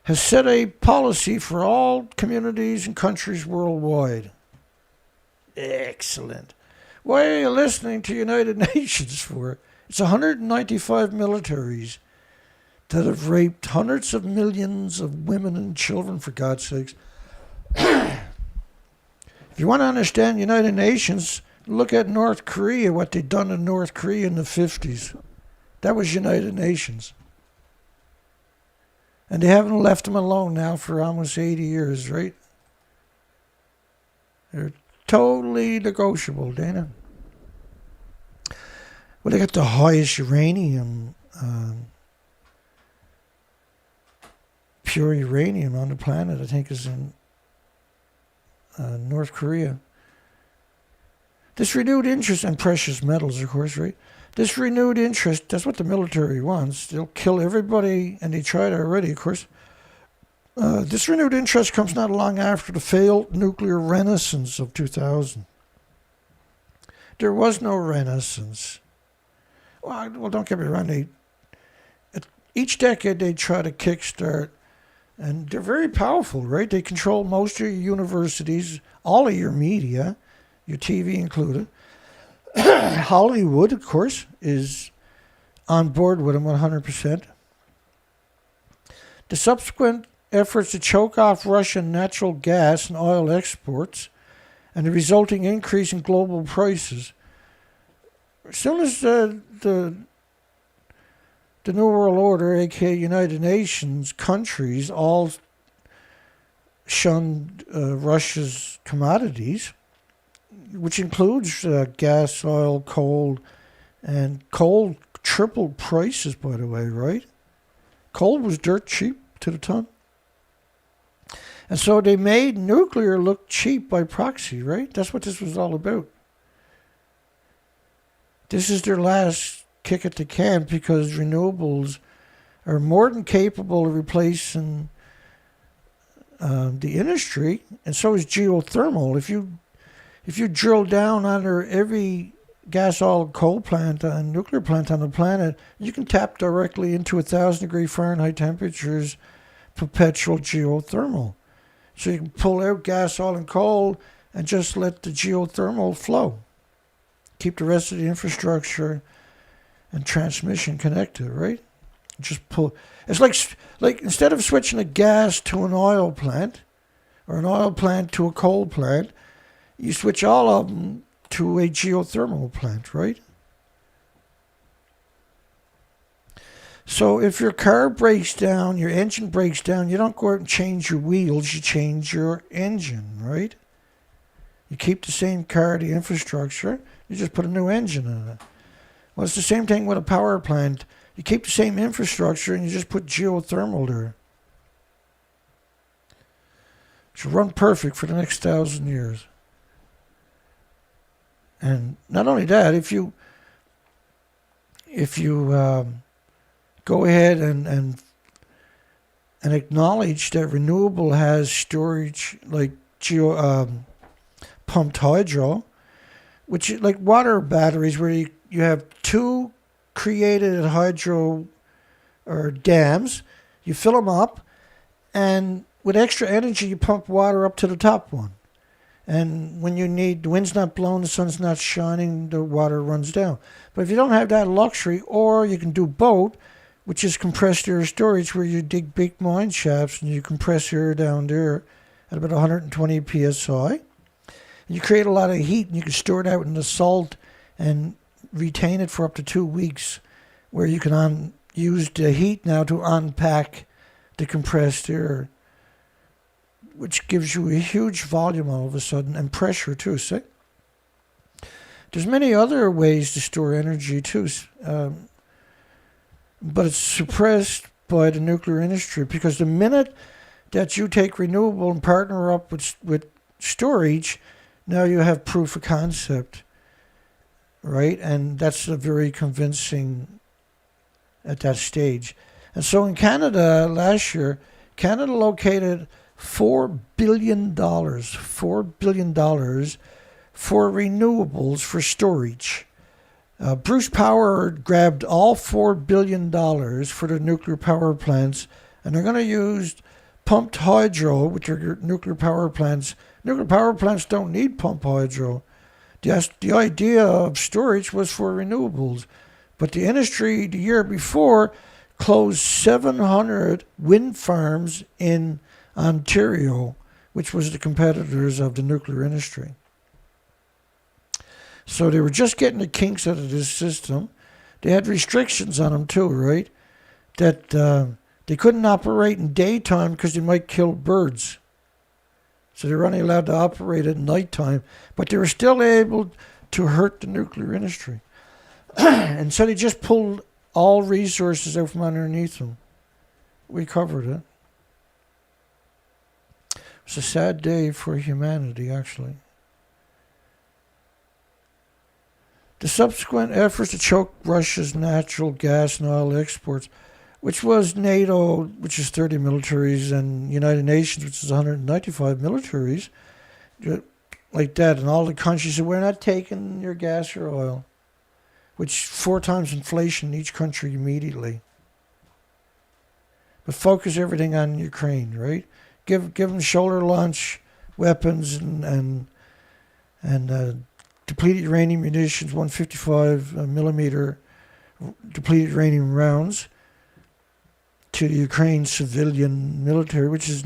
Has set a policy for all communities and countries worldwide. Excellent. Why are you listening to United Nations for? It's 195 militaries that have raped hundreds of millions of women and children, for God's sakes. If you want to understand United Nations, look at North Korea, what they'd done in North Korea in the 50s. That was United Nations. And they haven't left them alone now for almost 80 years, right? They're totally negotiable, Dana. Well, they got the highest uranium, pure uranium on the planet, I think, is in North Korea. This renewed interest, and precious metals, of course, right? This renewed interest, that's what the military wants. They'll kill everybody, and they tried already, of course. This renewed interest comes not long after the failed nuclear renaissance of 2000. There was no renaissance. Well, don't get me wrong. Each decade they try to kickstart, and they're very powerful, right? They control most of your universities, all of your media, your TV included. Hollywood, of course, is on board with them 100%. The subsequent efforts to choke off Russian natural gas and oil exports and the resulting increase in global prices. As soon as the New World Order, aka United Nations countries, all shunned Russia's commodities, which includes gas, oil, coal, and coal tripled prices, by the way, right? Coal was dirt cheap to the ton. And so they made nuclear look cheap by proxy, right? That's what this was all about. This is their last kick at the can because renewables are more than capable of replacing the industry, and so is geothermal. If you drill down under every gas, oil, coal plant and nuclear plant on the planet, you can tap directly into 1,000-degree Fahrenheit temperatures, perpetual geothermal. So you can pull out gas, oil, and coal and just let the geothermal flow. Keep the rest of the infrastructure and transmission connected, right? Just pull. It's like instead of switching a gas to an oil plant or an oil plant to a coal plant, you switch all of them to a geothermal plant, right? So if your car breaks down, your engine breaks down, you don't go out and change your wheels, you change your engine, right? You keep the same car, the infrastructure, you just put a new engine in it. Well, it's the same thing with a power plant. You keep the same infrastructure and you just put geothermal there. It should run perfect for the next 1,000 years. And not only that, if you go ahead and acknowledge that renewable has storage like pumped hydro, which is like water batteries where you have two created hydro or dams, you fill them up, and with extra energy you pump water up to the top one. And when you need, the wind's not blowing, the sun's not shining, the water runs down. But if you don't have that luxury, or you can do both, which is compressed air storage, where you dig big mine shafts and you compress air down there at about 120 psi. And you create a lot of heat, and you can store it out in the salt and retain it for up to 2 weeks, where you can use the heat now to unpack the compressed air, which gives you a huge volume all of a sudden, and pressure too, see? There's many other ways to store energy too, but it's suppressed by the nuclear industry, because the minute that you take renewable and partner up with storage, now you have proof of concept, right? And that's a very convincing at that stage. And so in Canada last year, Canada located $4 billion for renewables for storage. Bruce Power grabbed all $4 billion for the nuclear power plants, and they're going to use pumped hydro with their nuclear power plants. Nuclear power plants don't need pumped hydro. The idea of storage was for renewables. But the industry the year before closed 700 wind farms in Ontario, which was the competitors of the nuclear industry. So they were just getting the kinks out of this system. They had restrictions on them too, right? That they couldn't operate in daytime because they might kill birds. So they were only allowed to operate at nighttime, but they were still able to hurt the nuclear industry. And so they just pulled all resources out from underneath them. We covered it. It was a sad day for humanity, actually. The subsequent efforts to choke Russia's natural gas and oil exports, which was NATO, which is 30 militaries, and United Nations, which is 195 militaries, like that, and all the countries said, we're not taking your gas or oil, which 4 times inflation in each country immediately. But focus everything on Ukraine, right? Give them shoulder launch weapons and depleted uranium munitions, 155 millimeter depleted uranium rounds to the Ukraine civilian military, which is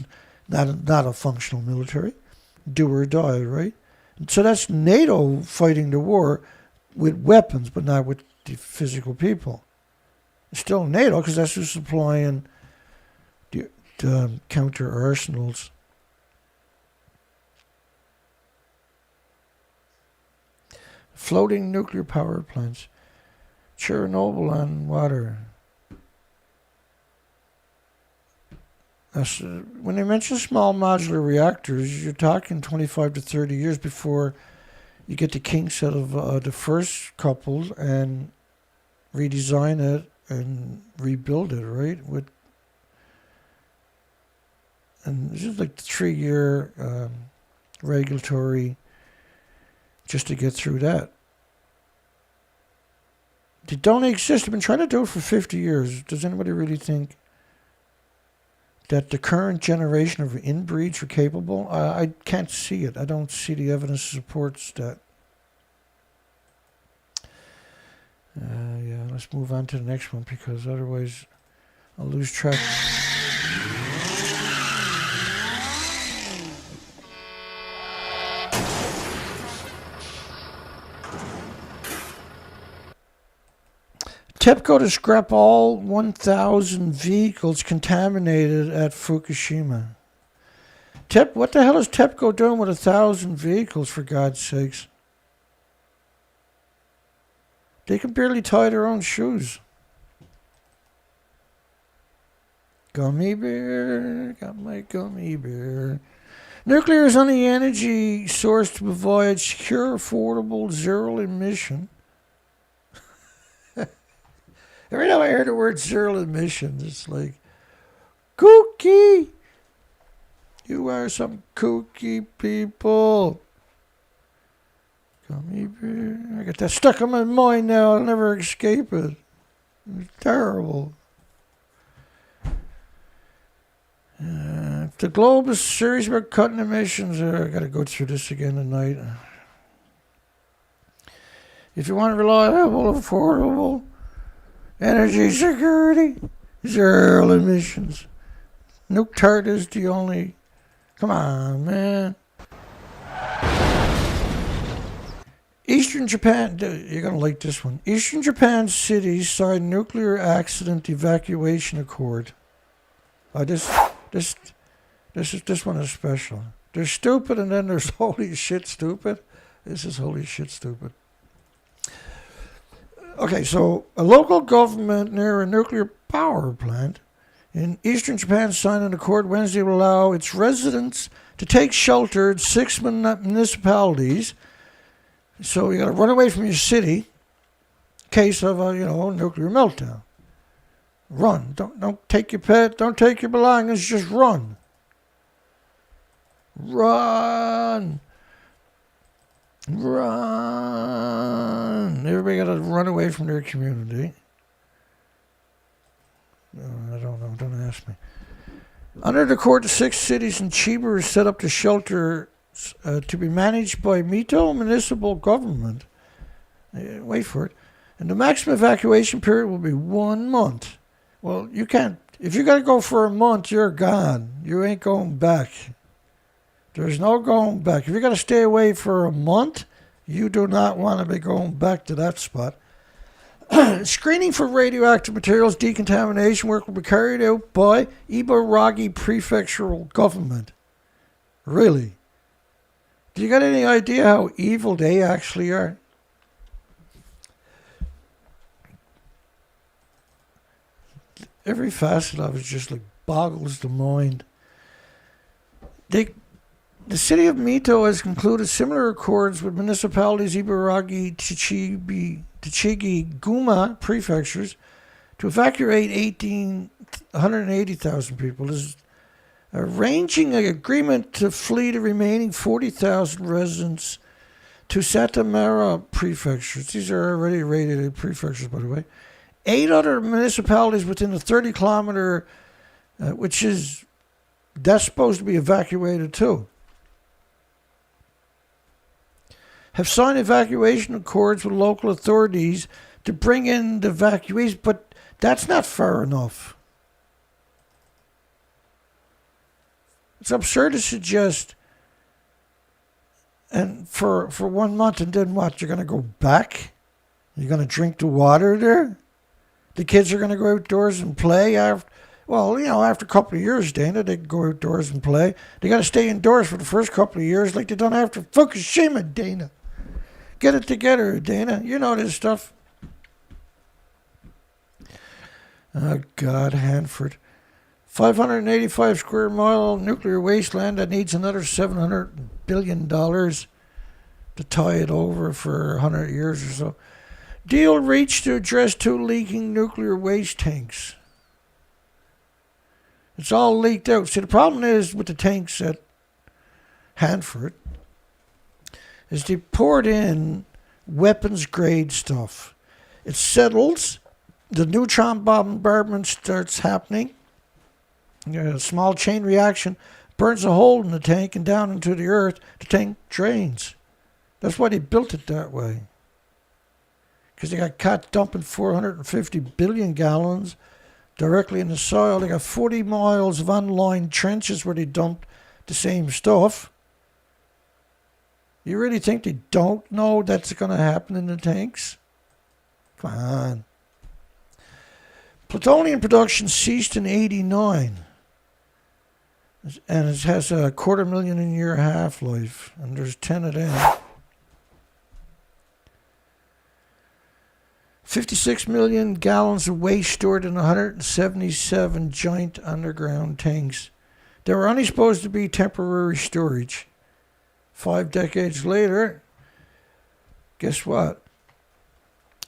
not a functional military. Do or die, right? And so that's NATO fighting the war with weapons, but not with the physical people. It's still NATO, because that's who's supplying the counter arsenals. Floating nuclear power plants. Chernobyl on water. When they mention small modular reactors, you're talking 25 to 30 years before you get the kinks out of the first couple and redesign it and rebuild it, right? And this is like the 3-year regulatory just to get through that. They don't exist. I've been trying to do it for 50 years. Does anybody really think that the current generation of inbreeds are capable? I can't see it. I don't see the evidence supports that. Yeah, let's move on to the next one, because otherwise I'll lose track. TEPCO to scrap all 1,000 vehicles contaminated at Fukushima. What the hell is TEPCO doing with 1,000 vehicles, for God's sakes? They can barely tie their own shoes. Gummy bear, got my gummy bear. Nuclear is only energy source to provide secure, affordable, zero emission. Every time I hear the word zero emissions, it's like, kooky. You are some kooky people. Gummy bear. I got that stuck in my mind now. I'll never escape it. It's terrible. If the globe is serious about cutting emissions, I got to go through this again tonight. If you want reliable, affordable, Energy security, zero emissions. Nuke tart is the only... Come on, man. Eastern Japan, you're going to like this one. Eastern Japan cities signed nuclear accident evacuation accord. This one is special. There's stupid and then there's holy shit stupid. This is holy shit stupid. Okay, so a local government near a nuclear power plant in eastern Japan signed an accord Wednesday to allow its residents to take shelter in 6 municipalities. So you got to run away from your city in case of a nuclear meltdown. Run. Don't take your pet. Don't take your belongings. Just run. Run. Run. Everybody got to run away from their community. I don't know. Don't ask me. Under the court, the 6 cities in Chiba are set up to shelter to be managed by Mito municipal government. Wait for it. And the maximum evacuation period will be 1 month. Well, you can't. If you got to go for a month, you're gone. You ain't going back. There's no going back. If you got to stay away for a month, you do not want to be going back to that spot. Screening for radioactive materials decontamination work will be carried out by Ibaraki prefectural government. Really? Do you got any idea how evil they actually are? Every facet of it just like boggles the mind. The city of Mito has concluded similar accords with municipalities Ibaraki, Tochigi, Guma prefectures to evacuate 180,000 people. This is arranging an agreement to flee the remaining 40,000 residents to Satamara prefectures. These are already rated prefectures, by the way. 8 other municipalities within the 30-kilometer, that's supposed to be evacuated too, have signed evacuation accords with local authorities to bring in the evacuees, but that's not fair enough. It's absurd to suggest, and for 1 month, and then what? You're going to go back? You're going to drink the water there? The kids are going to go outdoors and play after a couple of years, Dana, they can go outdoors and play. They got to stay indoors for the first couple of years like they done after Fukushima, Dana. Get it together, Dana. You know this stuff. Oh, God, Hanford. 585 square mile nuclear wasteland that needs another $700 billion to tie it over for 100 years or so. Deal reached to address 2 leaking nuclear waste tanks. It's all leaked out. See, the problem is with the tanks at Hanford is they poured in weapons-grade stuff. It settles. The neutron bombardment starts happening. A small chain reaction burns a hole in the tank and down into the earth. The tank drains. That's why they built it that way. Because they got caught dumping 450 billion gallons directly in the soil. They got 40 miles of unlined trenches where they dumped the same stuff. You really think they don't know that's going to happen in the tanks? Come on. Plutonium production ceased in 1989. And it has a 250,000-year half-life. And there's 10 of them. 56 million gallons of waste stored in 177 giant underground tanks. They were only supposed to be temporary storage. 5 decades later, guess what?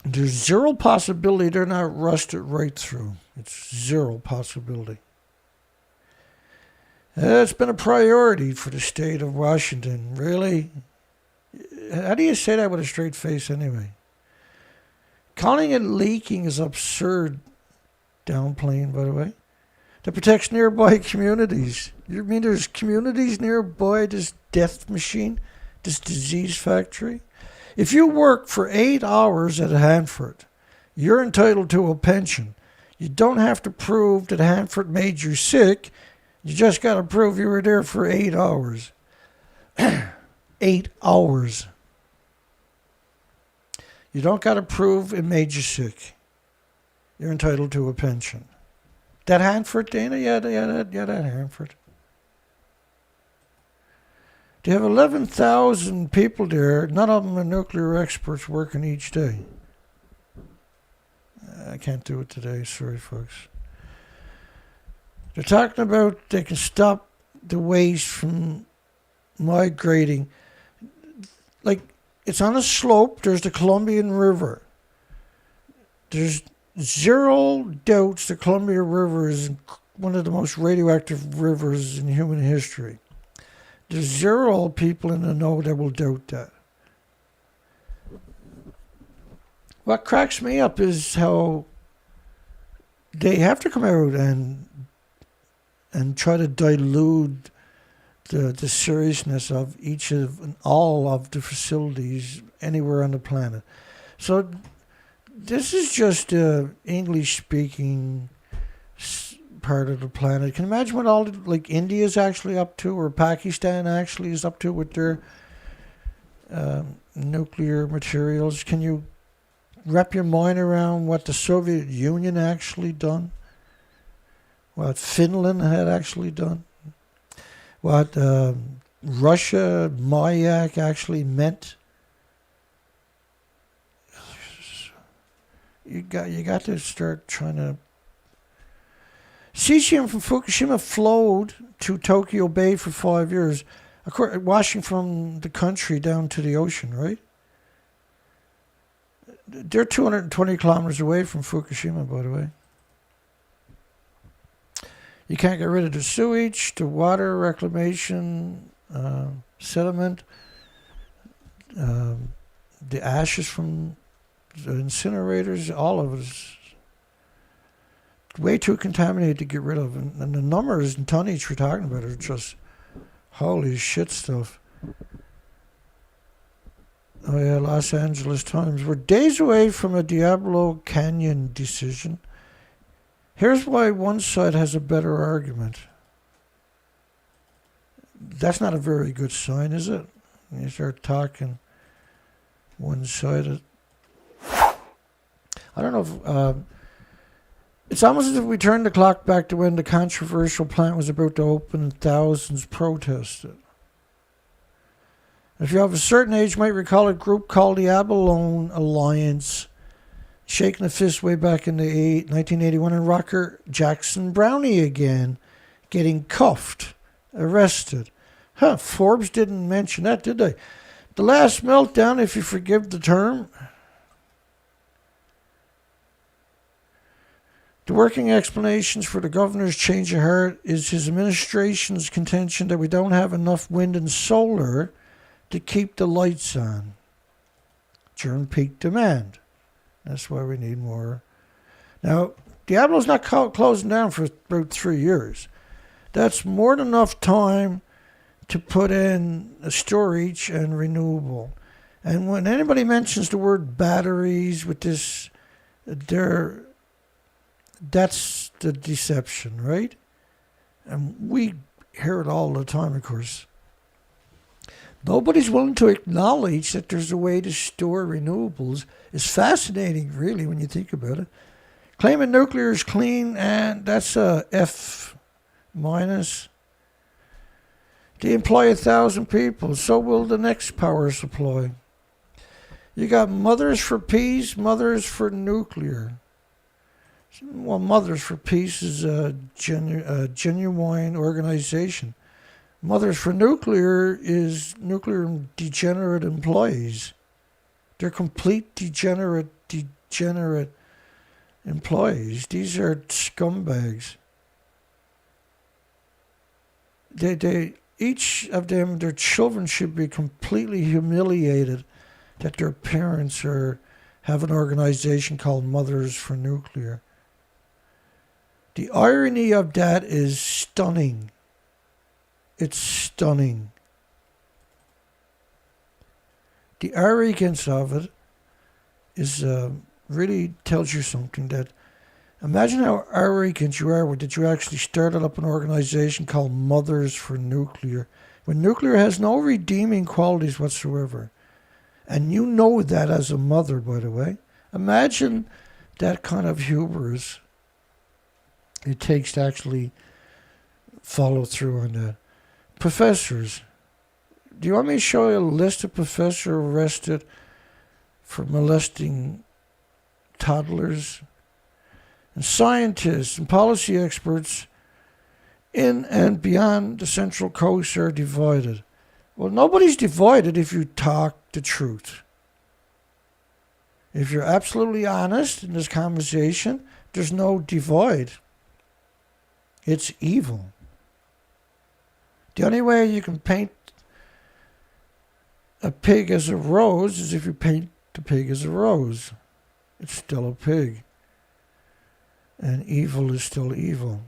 There's zero possibility they're not rusted right through. It's zero possibility. It's been a priority for the state of Washington, really. How do you say that with a straight face anyway? Calling it leaking is absurd. Downplaying, by the way. That protects nearby communities. You mean there's communities nearby this death machine, this disease factory? If you work for 8 hours at Hanford, you're entitled to a pension. You don't have to prove that Hanford made you sick. You just got to prove you were there for 8 hours. 8 hours. You don't got to prove it made you sick. You're entitled to a pension. That Hanford, Dana? Yeah, that Hanford. They have 11,000 people there. None of them are nuclear experts working each day. I can't do it today. Sorry, folks. They're talking about they can stop the waste from migrating. Like, it's on a slope. There's the Columbian River. There's zero doubts the Columbia River is one of the most radioactive rivers in human history. There's zero people in the know that will doubt that. What cracks me up is how they have to come out and try to dilute the seriousness of each of and all of the facilities anywhere on the planet. So this is just English-speaking part of the planet. Can you imagine what all like India is actually up to, or Pakistan actually is up to with their nuclear materials? Can you wrap your mind around what the Soviet Union actually done? What Finland had actually done? What Russia, Mayak actually meant? You got to start trying to. Cesium from Fukushima flowed to Tokyo Bay for 5 years, washing from the country down to the ocean, right? They're 220 kilometers away from Fukushima, by the way. You can't get rid of the sewage, the water reclamation, sediment, the ashes from the incinerators, all of it is way too contaminated to get rid of. And the numbers and tonnage we're talking about are just holy shit stuff. Oh yeah, Los Angeles Times. We're days away from a Diablo Canyon decision. Here's why one side has a better argument. That's not a very good sign, is it? When you start talking one-sided. I don't know if... it's almost as if we turned the clock back to when the controversial plant was about to open and thousands protested. If you have a certain age, you might recall a group called the Abalone Alliance, shaking a fist way back in the 1981, and rocker Jackson Brownie again, getting cuffed, arrested. Forbes didn't mention that, did they? The last meltdown, if you forgive the term. The working explanations for the governor's change of heart is his administration's contention that we don't have enough wind and solar to keep the lights on during peak demand. That's why we need more. Now, Diablo's not closing down for about 3 years. That's more than enough time to put in a storage and renewable. And when anybody mentions the word batteries with this, that's the deception, right? And we hear it all the time, of course. Nobody's willing to acknowledge that there's a way to store renewables. It's fascinating, really, when you think about it. Claiming nuclear is clean, and that's a F minus. They employ 1,000 people. So will the next power supply. You got Mothers for Peace, Mothers for Nuclear. Well, Mothers for Peace is a genuine organization. Mothers for Nuclear is nuclear degenerate employees. They're complete degenerate employees. These are scumbags. They each of them, their children should be completely humiliated that their parents have an organization called Mothers for Nuclear. The irony of that is stunning. It's stunning. The arrogance of it is really tells you something. That imagine how arrogant you are that you actually started up an organization called Mothers for Nuclear, when nuclear has no redeeming qualities whatsoever. And you know that as a mother, by the way. Imagine that kind of hubris it takes to actually follow through on that. Professors. Do you want me to show you a list of professors arrested for molesting toddlers? And scientists and policy experts in and beyond the Central Coast are divided. Well, nobody's divided if you talk the truth. If you're absolutely honest in this conversation, there's no divide. It's evil. The only way you can paint a pig as a rose is if you paint the pig as a rose. It's still a pig. And evil is still evil.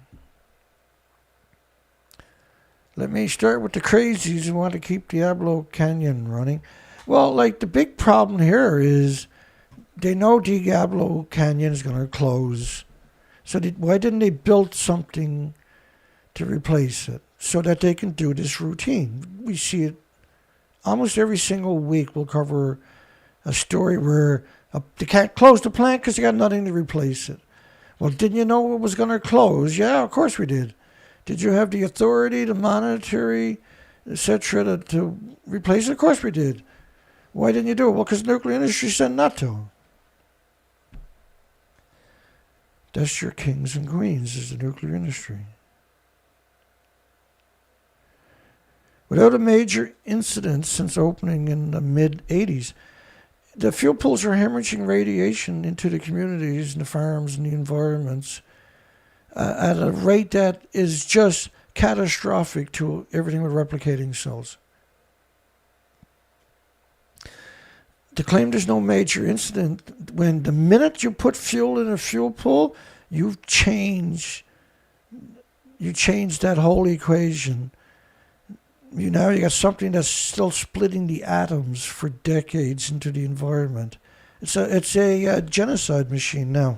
Let me start with the crazies who want to keep Diablo Canyon running. Well, like, the big problem here is they know Diablo Canyon is going to close. So why didn't they build something to replace it so that they can do this routine? We see it almost every single week. We'll cover a story where they can't close the plant because they got nothing to replace it. Well, didn't you know it was going to close? Yeah, of course we did. Did you have the authority, the monetary, etc., to replace it? Of course we did. Why didn't you do it? Well, because the nuclear industry said not to. That's your kings and queens, is the nuclear industry. Without a major incident since opening in the mid-'80s, the fuel pools are hemorrhaging radiation into the communities and the farms and the environments at a rate that is just catastrophic to everything with replicating cells. To claim there's no major incident, when the minute you put fuel in a fuel pool, you change that whole equation. You got something that's still splitting the atoms for decades into the environment. It's a genocide machine now.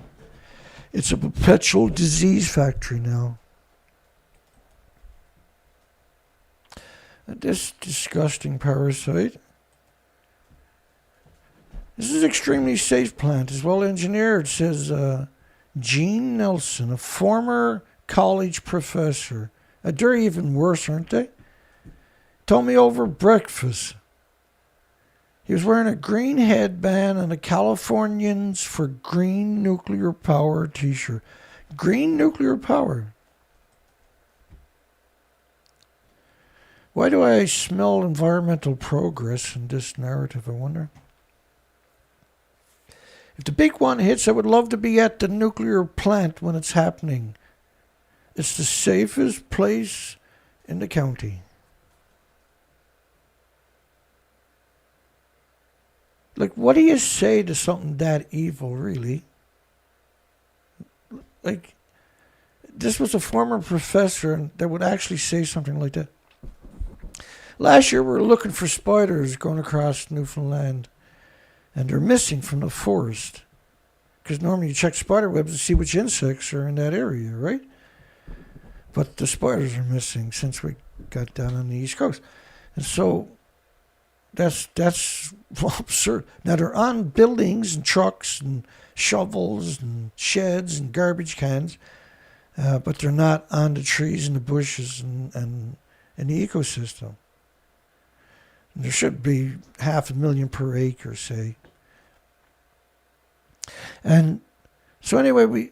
It's a perpetual disease factory now. This disgusting parasite. This is an extremely safe plant. It's well engineered, says Gene Nelson, a former college professor. They're even worse, aren't they? Told me over breakfast. He was wearing a green headband and a Californians for Green Nuclear Power t-shirt. Green nuclear power. Why do I smell environmental progress in this narrative, I wonder? If the big one hits, I would love to be at the nuclear plant when it's happening. It's the safest place in the county. Like, what do you say to something that evil, really? Like, this was a former professor that would actually say something like that. Last year, we were looking for spiders going across Newfoundland, and they're missing from the forest. Because normally you check spider webs to see which insects are in that area, right? But the spiders are missing since we got down on the East Coast. And so that's absurd. Now, they're on buildings and trucks and shovels and sheds and garbage cans, but they're not on the trees and the bushes and the ecosystem. And there should be 500,000 per acre, say. And so anyway,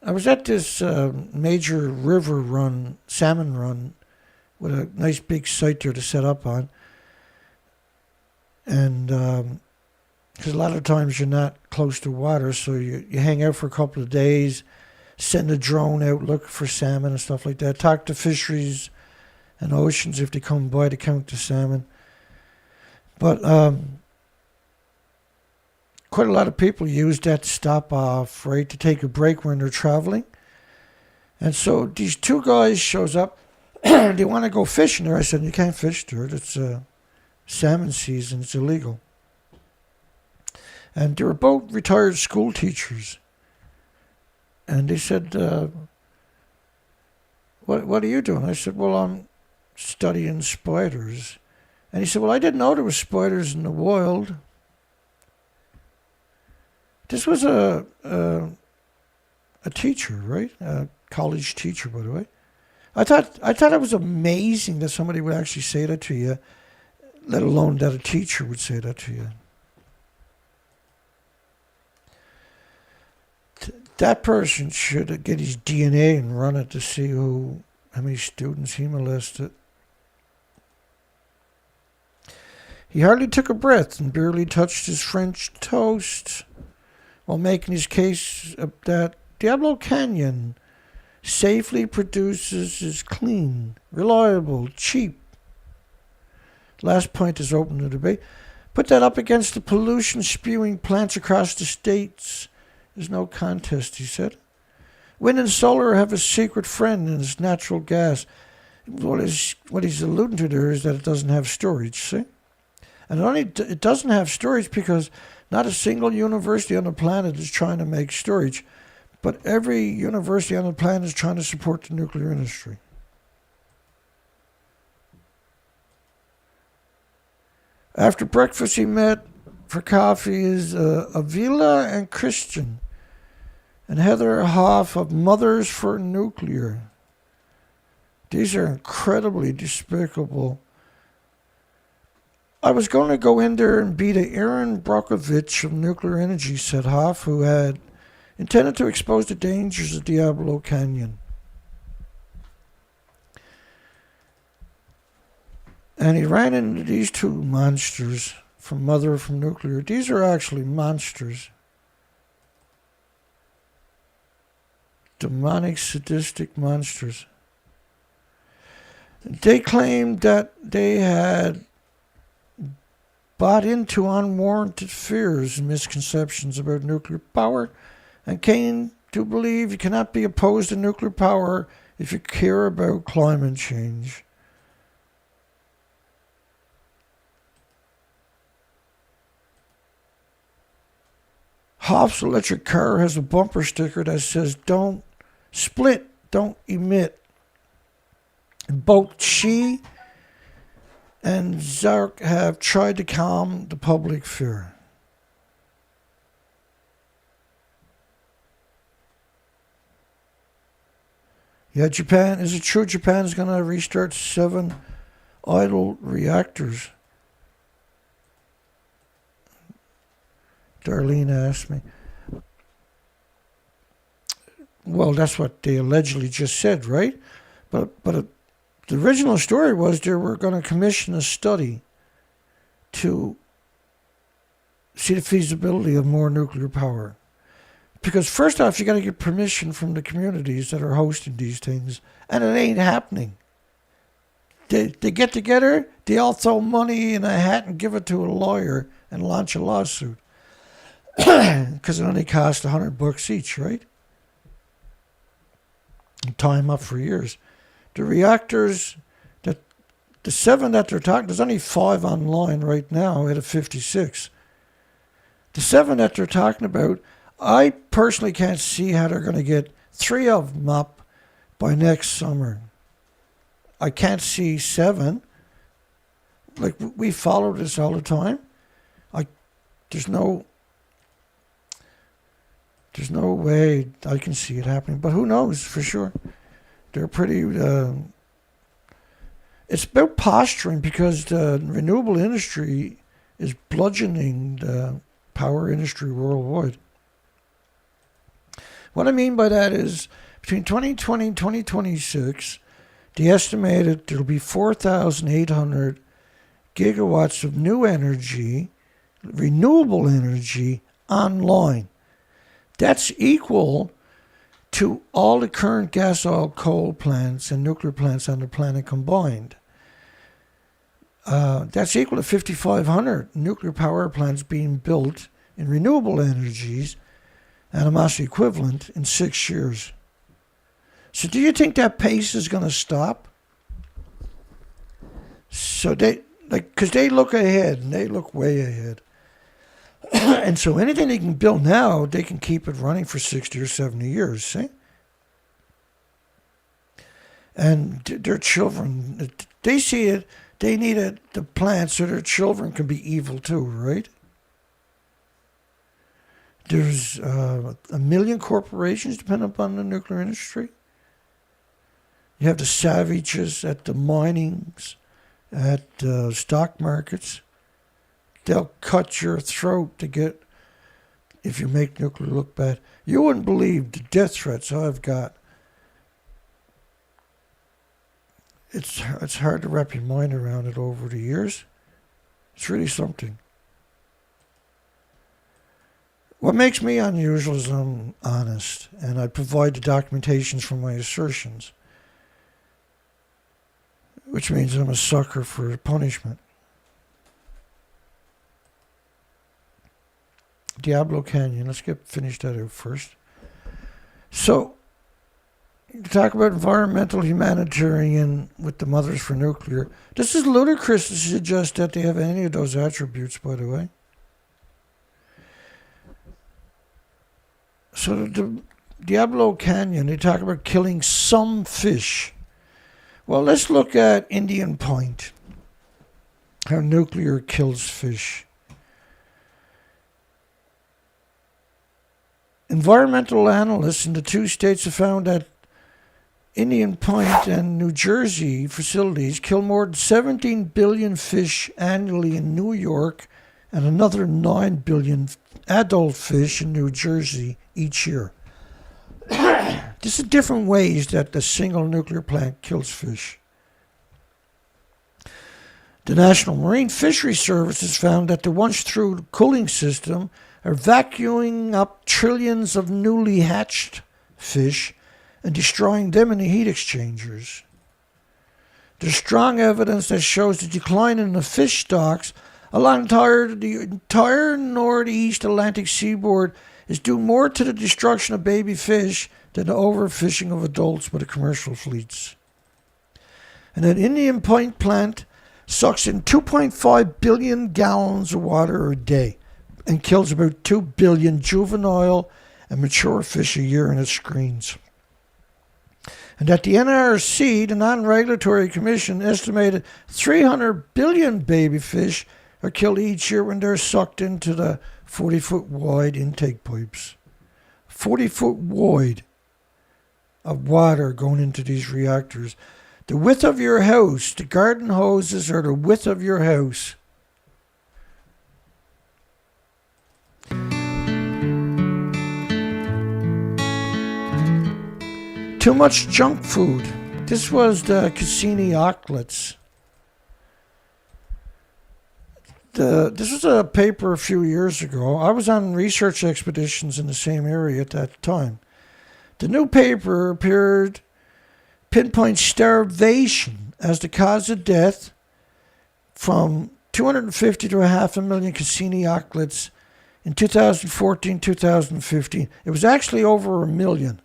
I was at this major river run, salmon run, with a nice big site there to set up on. And because a lot of times you're not close to water, so you hang out for a couple of days, send a drone out, look for salmon and stuff like that, talk to fisheries and oceans if they come by to count the salmon. But quite a lot of people use that stop off, right, to take a break when they're traveling. And so these two guys shows up. They want to go fishing there. I said, you can't fish there. It's salmon season. It's illegal. And they were both retired school teachers. And they said, what are you doing? I said, well, I'm studying spiders. And he said, well, I didn't know there were spiders in the wild. This was a teacher, right? A college teacher, by the way. I thought it was amazing that somebody would actually say that to you, let alone that a teacher would say that to you. That person should get his DNA and run it to see how many students he molested. He hardly took a breath and barely touched his French toast while making his case that Diablo Canyon safely produces is clean, reliable, cheap. Last point is open to debate. Put that up against the pollution-spewing plants across the states. There's no contest, he said. Wind and solar have a secret friend in its natural gas. What he's alluding to there is that it doesn't have storage, see? And it doesn't have storage because not a single university on the planet is trying to make storage, but every university on the planet is trying to support the nuclear industry. After breakfast, he met for coffee is Avila and Christian and Heather Hoff of Mothers for Nuclear. These are incredibly despicable. I was going to go in there and beat Aaron Brockovich of Nuclear Energy, said Hoff, who had intended to expose the dangers of Diablo Canyon. And he ran into these two monsters from Mother from Nuclear. These are actually monsters. Demonic, sadistic monsters. They claimed that they had bought into unwarranted fears and misconceptions about nuclear power and came to believe you cannot be opposed to nuclear power if you care about climate change. Hoff's electric car has a bumper sticker that says, "Don't split, don't emit." And both she and Zark have tried to calm the public fear. Yeah, Japan, is it true Japan is going to restart 7 idle reactors? Darlene asked me. Well, that's what they allegedly just said, right? But the original story was they were going to commission a study to see the feasibility of more nuclear power. Because first off, you got to get permission from the communities that are hosting these things, and it ain't happening. They get together, they all throw money in a hat and give it to a lawyer and launch a lawsuit. Because it only costs $100 each, right? And tie them up for years. The reactors, the 7 that they're talking, there's only 5 online right now out of 56. The 7 that they're talking about, I personally can't see how they're going to get 3 of them up by next summer. I can't see 7. Like, we follow this all the time. There's no way I can see it happening, but who knows for sure. They're pretty, it's about posturing because the renewable industry is bludgeoning the power industry worldwide. What I mean by that is between 2020 and 2026, they estimated there'll be 4,800 gigawatts of new energy, renewable energy, online. That's equal to all the current gas, oil, coal plants and nuclear plants on the planet combined. That's equal to 5,500 nuclear power plants being built in renewable energies and a mass equivalent in 6 years. So do you think that pace is going to stop? So because they look ahead and they look way ahead. And so anything they can build now, they can keep it running for 60 or 70 years, see? And their children, they see it, they need the plant so their children can be evil too, right? There's 1 million corporations dependent upon the nuclear industry. You have the savages at the minings, at stock markets. They'll cut your throat to get, if you make nuclear look bad. You wouldn't believe the death threats I've got. It's hard to wrap your mind around it over the years. It's really something. What makes me unusual is I'm honest, and I provide the documentations for my assertions, which means I'm a sucker for punishment. Diablo Canyon, let's finish that out first. So, to talk about environmental humanitarian with the Mothers for Nuclear, this is ludicrous to suggest that they have any of those attributes, by the way. So the Diablo Canyon, they talk about killing some fish. Well, let's look at Indian Point, how nuclear kills fish. Environmental analysts in the two states have found that Indian Point and New Jersey facilities kill more than 17 billion fish annually in New York and another 9 billion adult fish in New Jersey each year. This is different ways that the single nuclear plant kills fish. The National Marine Fisheries Service has found that the once-through cooling system are vacuuming up trillions of newly hatched fish and destroying them in the heat exchangers. There's strong evidence that shows the decline in the fish stocks along the entire northeast Atlantic seaboard is due more to the destruction of baby fish than the overfishing of adults by the commercial fleets. And that Indian Point plant sucks in 2.5 billion gallons of water a day and kills about 2 billion juvenile and mature fish a year in its screens. And that the NRC, the non-regulatory commission, estimated 300 billion baby fish are killed each year when they're sucked into the 40-foot wide intake pipes. 40-foot wide of water going into these reactors. The width of your house, the garden hoses are the width of your house. Too much junk food. This was the Cassini auklets. This was a paper a few years ago. I was on research expeditions in the same area at that time. The new paper pinpoints starvation as the cause of death from 250 to 500,000 Cassini auklets in 2014-2015. It was actually over 1 million.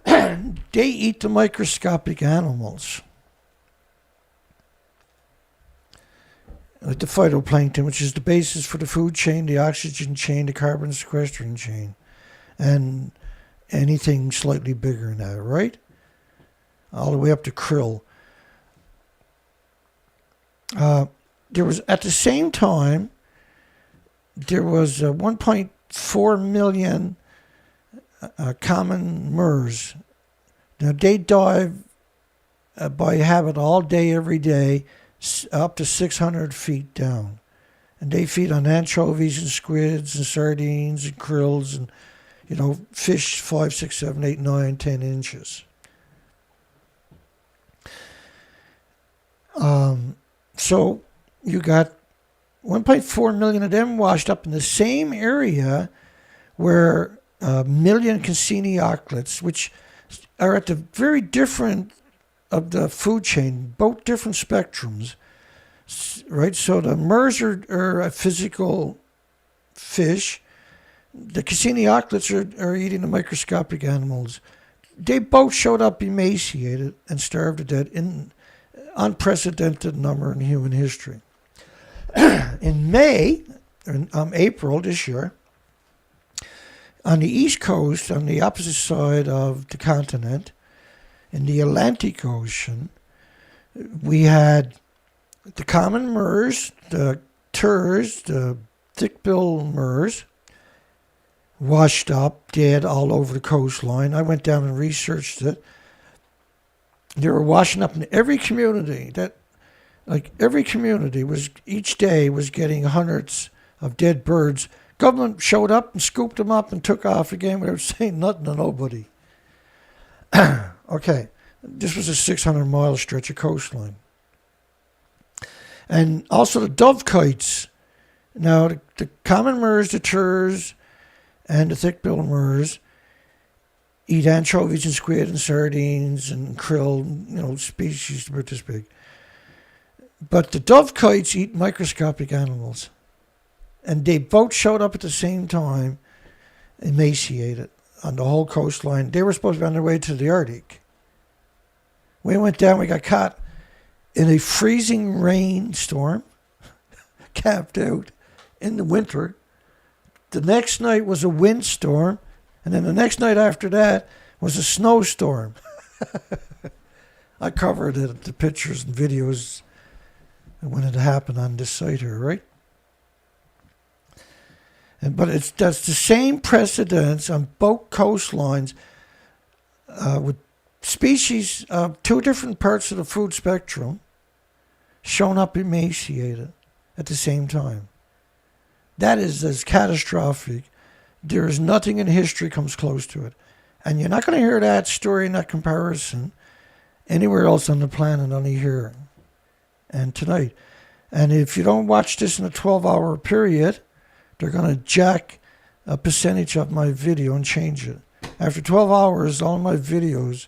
They eat the microscopic animals, like the phytoplankton, which is the basis for the food chain, the oxygen chain, the carbon sequestering chain, and anything slightly bigger than that, right? All the way up to krill. There was, at the same time, there was 1.4 million common MERS. Now, they dive by habit all day, every day, up to 600 feet down. And they feed on anchovies and squids and sardines and krills and, fish 5, 6, 7, 8, 9, 10 inches. So you got 1.4 million of them washed up in the same area where 1 million Cassini auklets, which are at the very different of the food chain, both different spectrums, right? So the MERS are a physical fish. The Cassini auklets are eating the microscopic animals. They both showed up emaciated and starved to death in unprecedented number in human history. In May in April this year, on the East Coast, on the opposite side of the continent, in the Atlantic Ocean, we had the common murres, the turs, the thick-billed murres, washed up, dead all over the coastline. I went down and researched it. They were washing up in every community. Every community was each day was getting hundreds of dead birds. Government showed up and scooped them up and took off again without saying nothing to nobody. Okay, this was a 600-mile stretch of coastline. And also the dove kites. Now, the common murres, the turs, and the thick-billed murres eat anchovies and squid and sardines and krill, species about this big. But the dove kites eat microscopic animals. And they both showed up at the same time, emaciated, on the whole coastline. They were supposed to be on their way to the Arctic. We went down, we got caught in a freezing rainstorm, camped out in the winter. The next night was a windstorm, and then the next night after that was a snowstorm. I covered it, the pictures and videos when it happened on this site here, right? But that's the same precedence on both coastlines with species of two different parts of the food spectrum shown up emaciated at the same time. That is as catastrophic. There is nothing in history comes close to it. And you're not going to hear that story and that comparison anywhere else on the planet, only here and tonight. And if you don't watch this in a 12-hour period, they're going to jack a percentage of my video and change it. After 12 hours, all my videos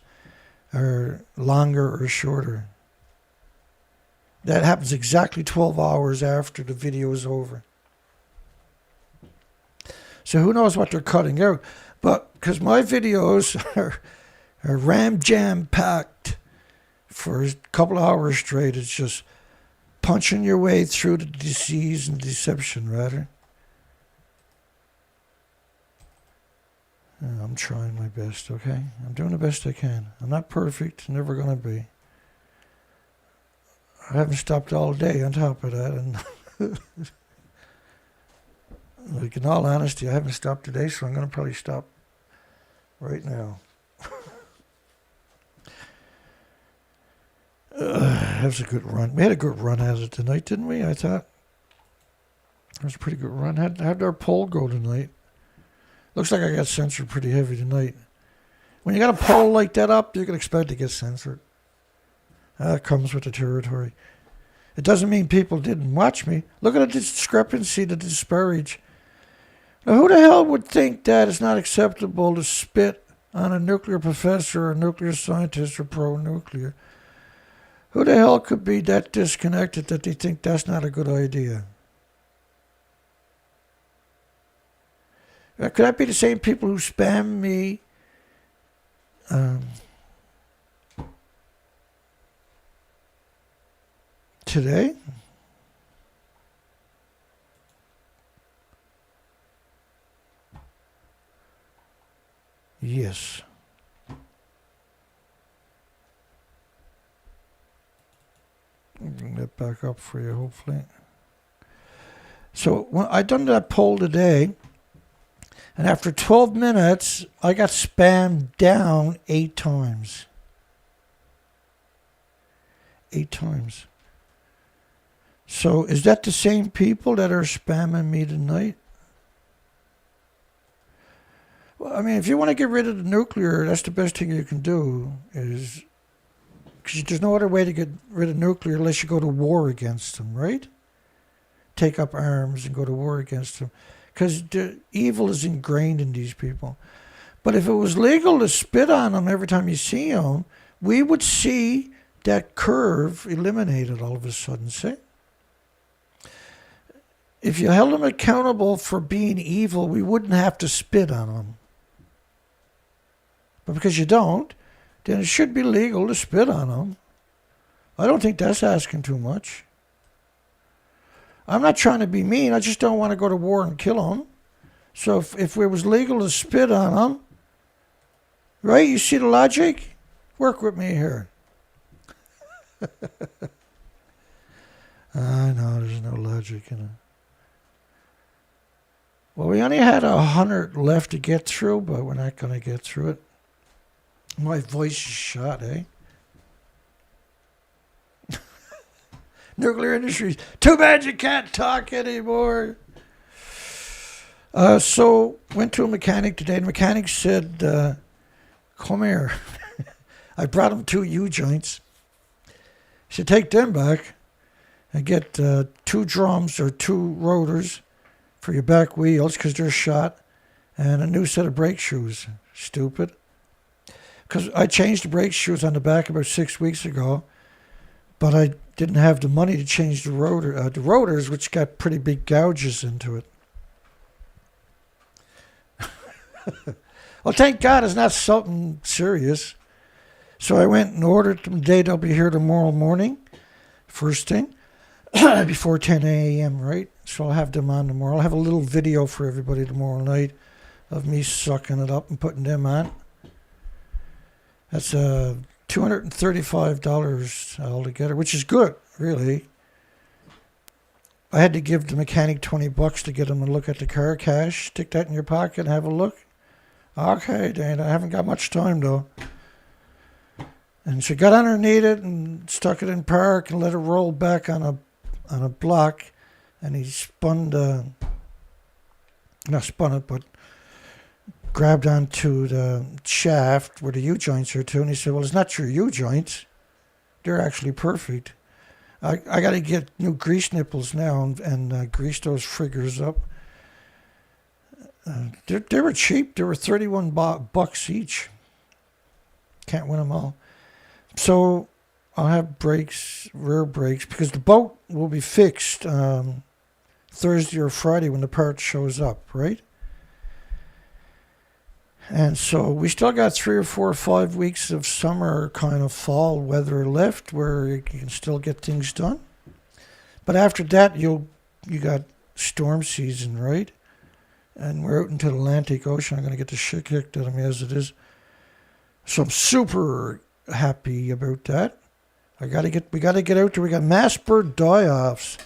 are longer or shorter. That happens exactly 12 hours after the video is over. So who knows what they're cutting out. But because my videos are jam-packed for a couple of hours straight, it's just punching your way through the disease and deception, rather. I'm trying my best, okay? I'm doing the best I can. I'm not perfect, never going to be. I haven't stopped all day on top of that. And like, in all honesty, I haven't stopped today, so I'm going to probably stop right now. That was a good run. We had a good run at it tonight, didn't we? I thought. It was a pretty good run. How'd our poll go tonight? Looks like I got censored pretty heavy tonight. When you got a poll like that up, you can expect to get censored. That comes with the territory. It doesn't mean people didn't watch me. Look at the discrepancy, the disparage. Now, who the hell would think that it's not acceptable to spit on a nuclear professor or a nuclear scientist or pro-nuclear? Who the hell could be that disconnected that they think that's not a good idea? Could that be the same people who spam me today? Yes. I'll bring that back up for you, hopefully. So when I done that poll today, and after 12 minutes, I got spammed down 8 times. 8 times. So is that the same people that are spamming me tonight? Well, I mean, if you want to get rid of the nuclear, that's the best thing you can do. Is because there's no other way to get rid of nuclear unless you go to war against them, right? Take up arms and go to war against them. Because the evil is ingrained in these people. But if it was legal to spit on them every time you see them, we would see that curve eliminated all of a sudden, see? If you held them accountable for being evil, we wouldn't have to spit on them. But because you don't, then it should be legal to spit on them. I don't think that's asking too much. I'm not trying to be mean. I just don't want to go to war and kill them. So if it was legal to spit on them, right? You see the logic? Work with me here. I know there's no logic in it. Well, we only had 100 left to get through, but we're not going to get through it. My voice is shot, eh? Nuclear industries. Too bad you can't talk anymore. So, went to a mechanic today. The mechanic said, come here. I brought him 2 U-joints. He said, take them back and get 2 drums or 2 rotors for your back wheels because they're shot and a new set of brake shoes. Stupid. Because I changed the brake shoes on the back about 6 weeks ago, but I didn't have the money to change the rotors, which got pretty big gouges into it. Well, thank God it's not something serious. So I went and ordered them today. They'll be here tomorrow morning, first thing, before 10 a.m., right? So I'll have them on tomorrow. I'll have a little video for everybody tomorrow night of me sucking it up and putting them on. That's $235 altogether, which is good, really. I had to give the mechanic $20 to get him to look at the car cash. Stick that in your pocket and have a look. Okay, Dana, I haven't got much time, though. And she got underneath it and stuck it in park and let it roll back on a block. And he not spun it, but grabbed onto the shaft where the U-joints are too, and he said, well, it's not your U-joints. They're actually perfect. I got to get new grease nipples now and grease those friggers up. They were cheap. They were $31 each. Can't win them all. So I'll have brakes, rear brakes, because the boat will be fixed Thursday or Friday when the part shows up, right? And so we still got 3 or 4 or 5 weeks of summer kind of fall weather left where you can still get things done. But after that, you got storm season, right? And we're out into the Atlantic Ocean. I'm going to get the shit kicked out of me as it is. So I'm super happy about that. We got to get out there. We got mass bird die-offs.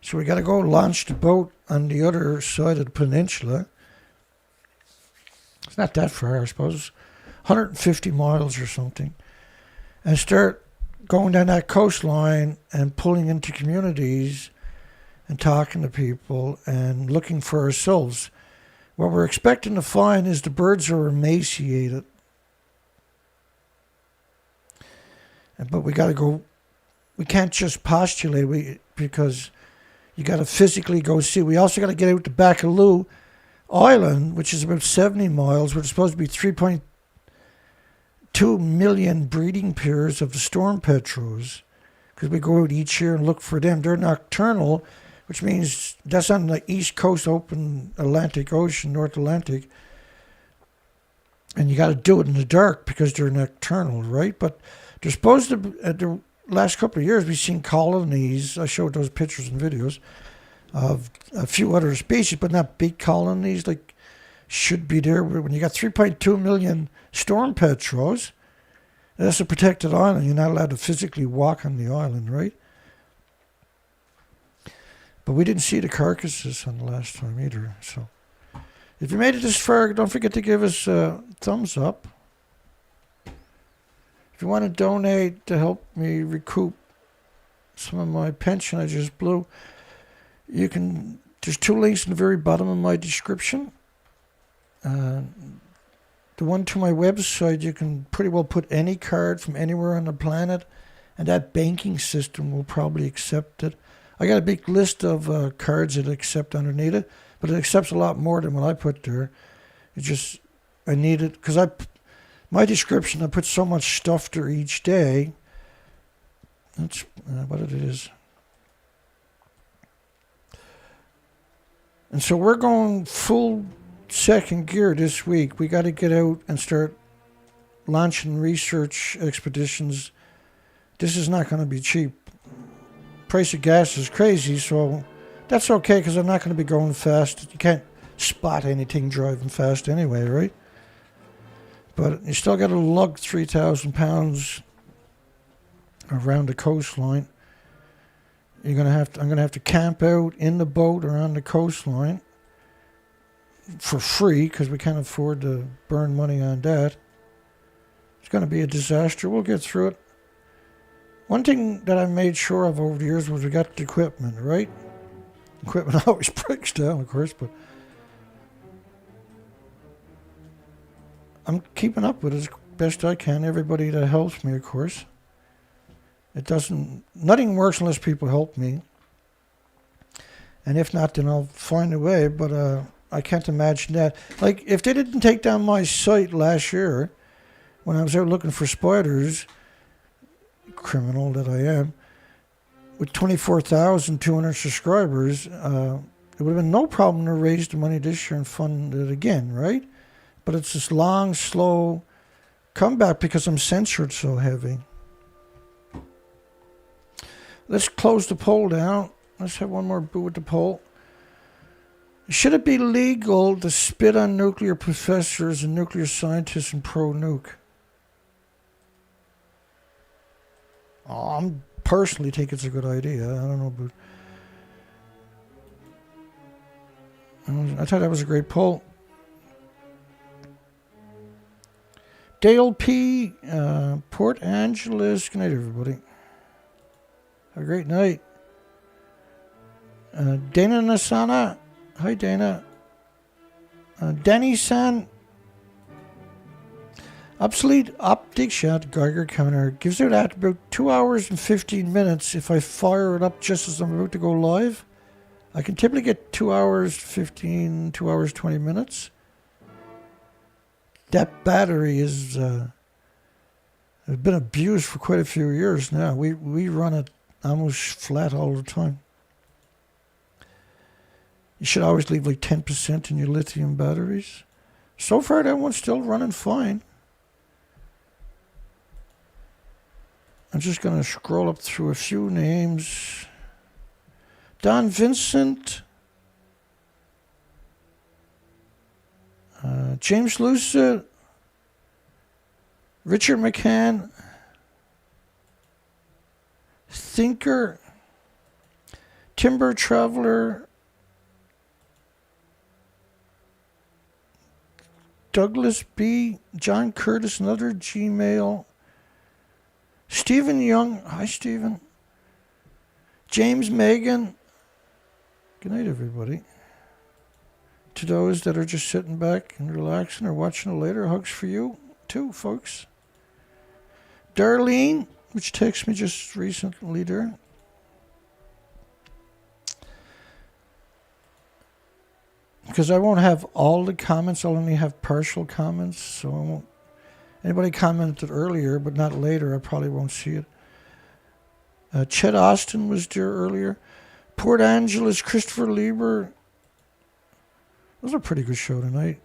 So we got to go launch the boat on the other side of the peninsula. It's not that far, I suppose. 150 miles or something. And start going down that coastline and pulling into communities and talking to people and looking for ourselves. What we're expecting to find is the birds are emaciated. But we got to go, we can't just postulate because you got to physically go see. We also got to get out to Baccaloo Island, which is about 70 miles, where there's supposed to be 3.2 million breeding pairs of the storm petrels, because we go out each year and look for them. They're nocturnal, which means that's on the east coast, open Atlantic Ocean, North Atlantic, and you got to do it in the dark because they're nocturnal, right? But they're supposed to, the last couple of years, we've seen colonies. I showed those pictures and videos of a few other species, but not big colonies like should be there. When you got 3.2 million storm petrels, that's a protected island. You're not allowed to physically walk on the island, right? But we didn't see the carcasses on the last time either. So if you made it this far, don't forget to give us a thumbs up. If you want to donate to help me recoup some of my pension I just blew, you can, there's 2 links in the very bottom of my description. The one to my website, you can pretty well put any card from anywhere on the planet, and that banking system will probably accept it. I got a big list of cards that accept underneath it, but it accepts a lot more than what I put there. It just, I need it, because my description, I put so much stuff there each day. That's what it is. And so we're going full second gear this week. We got to get out and start launching research expeditions. This is not going to be cheap. Price of gas is crazy, so That's okay, because I'm not going to be going fast. You can't spot anything driving fast anyway, right? But you still got to lug 3,000 pounds around the coastline. I'm gonna have to camp out in the boat or on the coastline for free, because we can't afford to burn money on that. It's going to be a disaster. We'll get through it. One thing that I made sure of over the years was we got the equipment, right? Equipment always breaks down, of course, but I'm keeping up with it as best I can. Everybody that helps me, of course. Nothing works unless people help me. And if not, then I'll find a way, but I can't imagine that. Like, if they didn't take down my site last year, when I was out looking for spiders, criminal that I am, with 24,200 subscribers, it would have been no problem to raise the money this year and fund it again, right? But it's this long, slow comeback because I'm censored so heavy. Let's close the poll down. Let's have one more boo with the poll. Should it be legal to spit on nuclear professors and nuclear scientists and pro-nuke? I personally think it's a good idea. I don't know, but I thought that was a great poll. Dale P., Port Angeles. Good night, everybody. Have a great night. Dana Nasana. Hi, Dana. Danny-san. Obsolete optic shot Geiger counter gives out at about 2 hours and 15 minutes if I fire it up just as I'm about to go live. I can typically get 2 hours 15, 2 hours 20 minutes. That battery is has been abused for quite a few years now. We run it almost flat all the time. You should always leave like 10% in your lithium batteries. So far, that one's still running fine. I'm just going to scroll up through a few names. Don Vincent. James Lucid. Richard McCann. Thinker. Timber Traveler. Douglas B. John Curtis, another Gmail. Stephen Young. Hi, Stephen. James Megan. Good night, everybody. To those that are just sitting back and relaxing or watching it later, hugs for you, too, folks. Darlene, which texted me just recently there. Because I won't have all the comments, I'll only have partial comments, so I won't. Anybody commented earlier, but not later, I probably won't see it. Chet Austin was there earlier. Port Angeles, Christopher Lieber. It was a pretty good show tonight.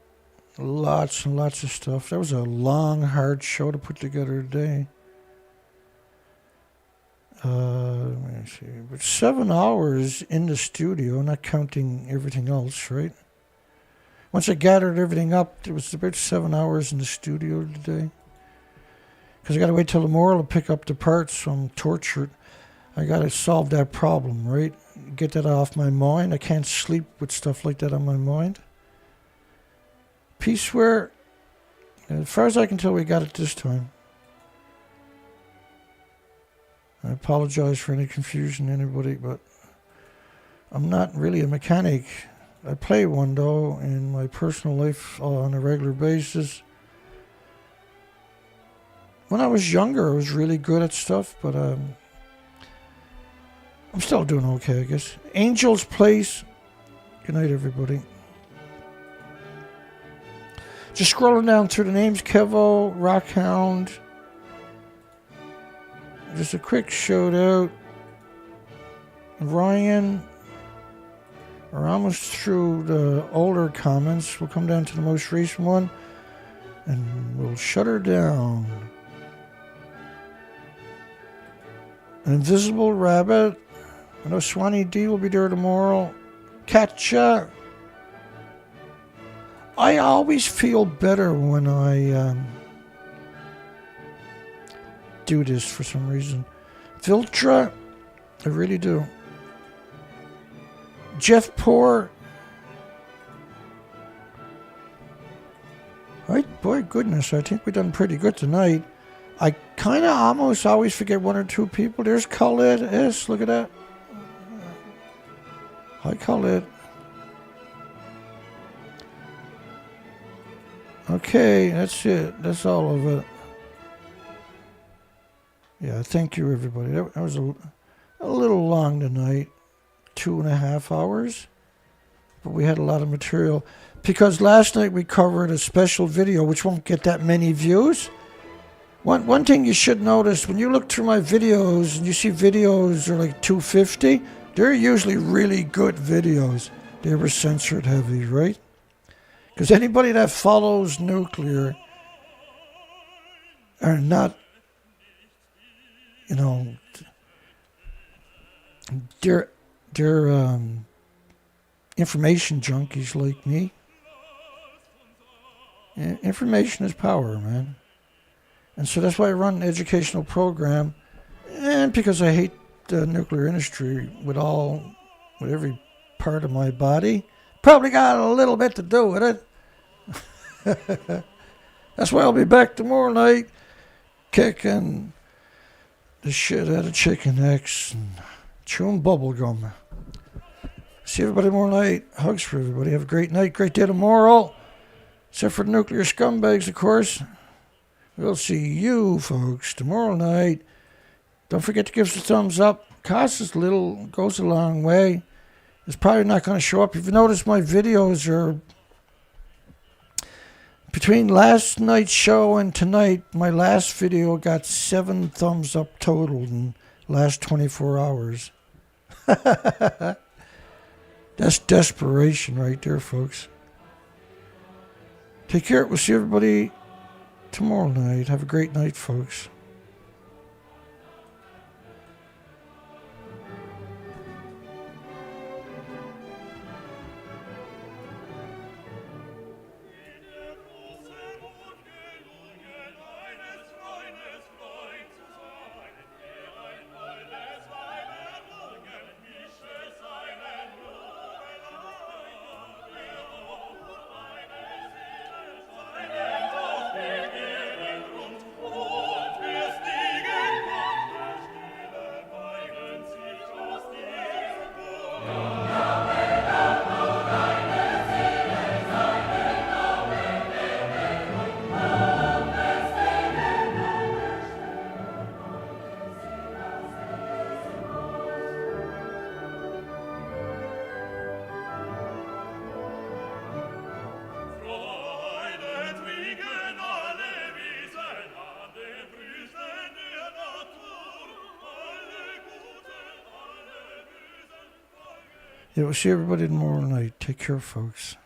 Lots and lots of stuff. That was a long, hard show to put together today. Let me see. But 7 hours in the studio, not counting everything else, right? Once I gathered everything up, it was about 7 hours in the studio today. Because I got to wait till tomorrow to pick up the parts, so I'm tortured. I got to solve that problem, right? Get that off my mind. I can't sleep with stuff like that on my mind. Peaceware, as far as I can tell, we got it this time. I apologize for any confusion, anybody, but I'm not really a mechanic. I play one, though, in my personal life on a regular basis. When I was younger, I was really good at stuff, but I'm still doing okay, I guess. Angel's Place. Good night, everybody. Just scrolling down through the names. Kevo, Rockhound. Just a quick shout out. Ryan. We're almost through the older comments. We'll come down to the most recent one. And we'll shut her down. Invisible Rabbit. I know Swanee D will be there tomorrow. Catch ya. I always feel better when I do this for some reason. Filtra, I really do. Jeff Poor. Right, boy, goodness, I think we've done pretty good tonight. I kind of almost always forget one or two people. There's Khaled S. Look at that. Hi, Khaled. Okay, that's it. That's all of it. Yeah, thank you, everybody. That was a little long tonight. 2.5 hours. But we had a lot of material. Because last night we covered a special video which won't get that many views. One thing you should notice, when you look through my videos and you see videos are like 250, they're usually really good videos. They were censored heavy, right? Because anybody that follows nuclear are not, you know, they're information junkies like me. Information is power, man. And so that's why I run an educational program. And because I hate the nuclear industry with every part of my body. Probably got a little bit to do with it. That's why I'll be back tomorrow night kicking the shit out of chicken necks and chewing bubble gum. See everybody tomorrow night. Hugs for everybody. Have a great night. Great day tomorrow. Except for the nuclear scumbags, of course. We'll see you, folks, tomorrow night. Don't forget to give us a thumbs up. Costs us little, goes a long way. It's probably not going to show up. If you notice, my videos are... Between last night's show and tonight, my last video got 7 thumbs up total in the last 24 hours. That's desperation right there, folks. Take care. We'll see everybody tomorrow night. Have a great night, folks. Yeah, we'll see everybody tomorrow night. Take care, folks.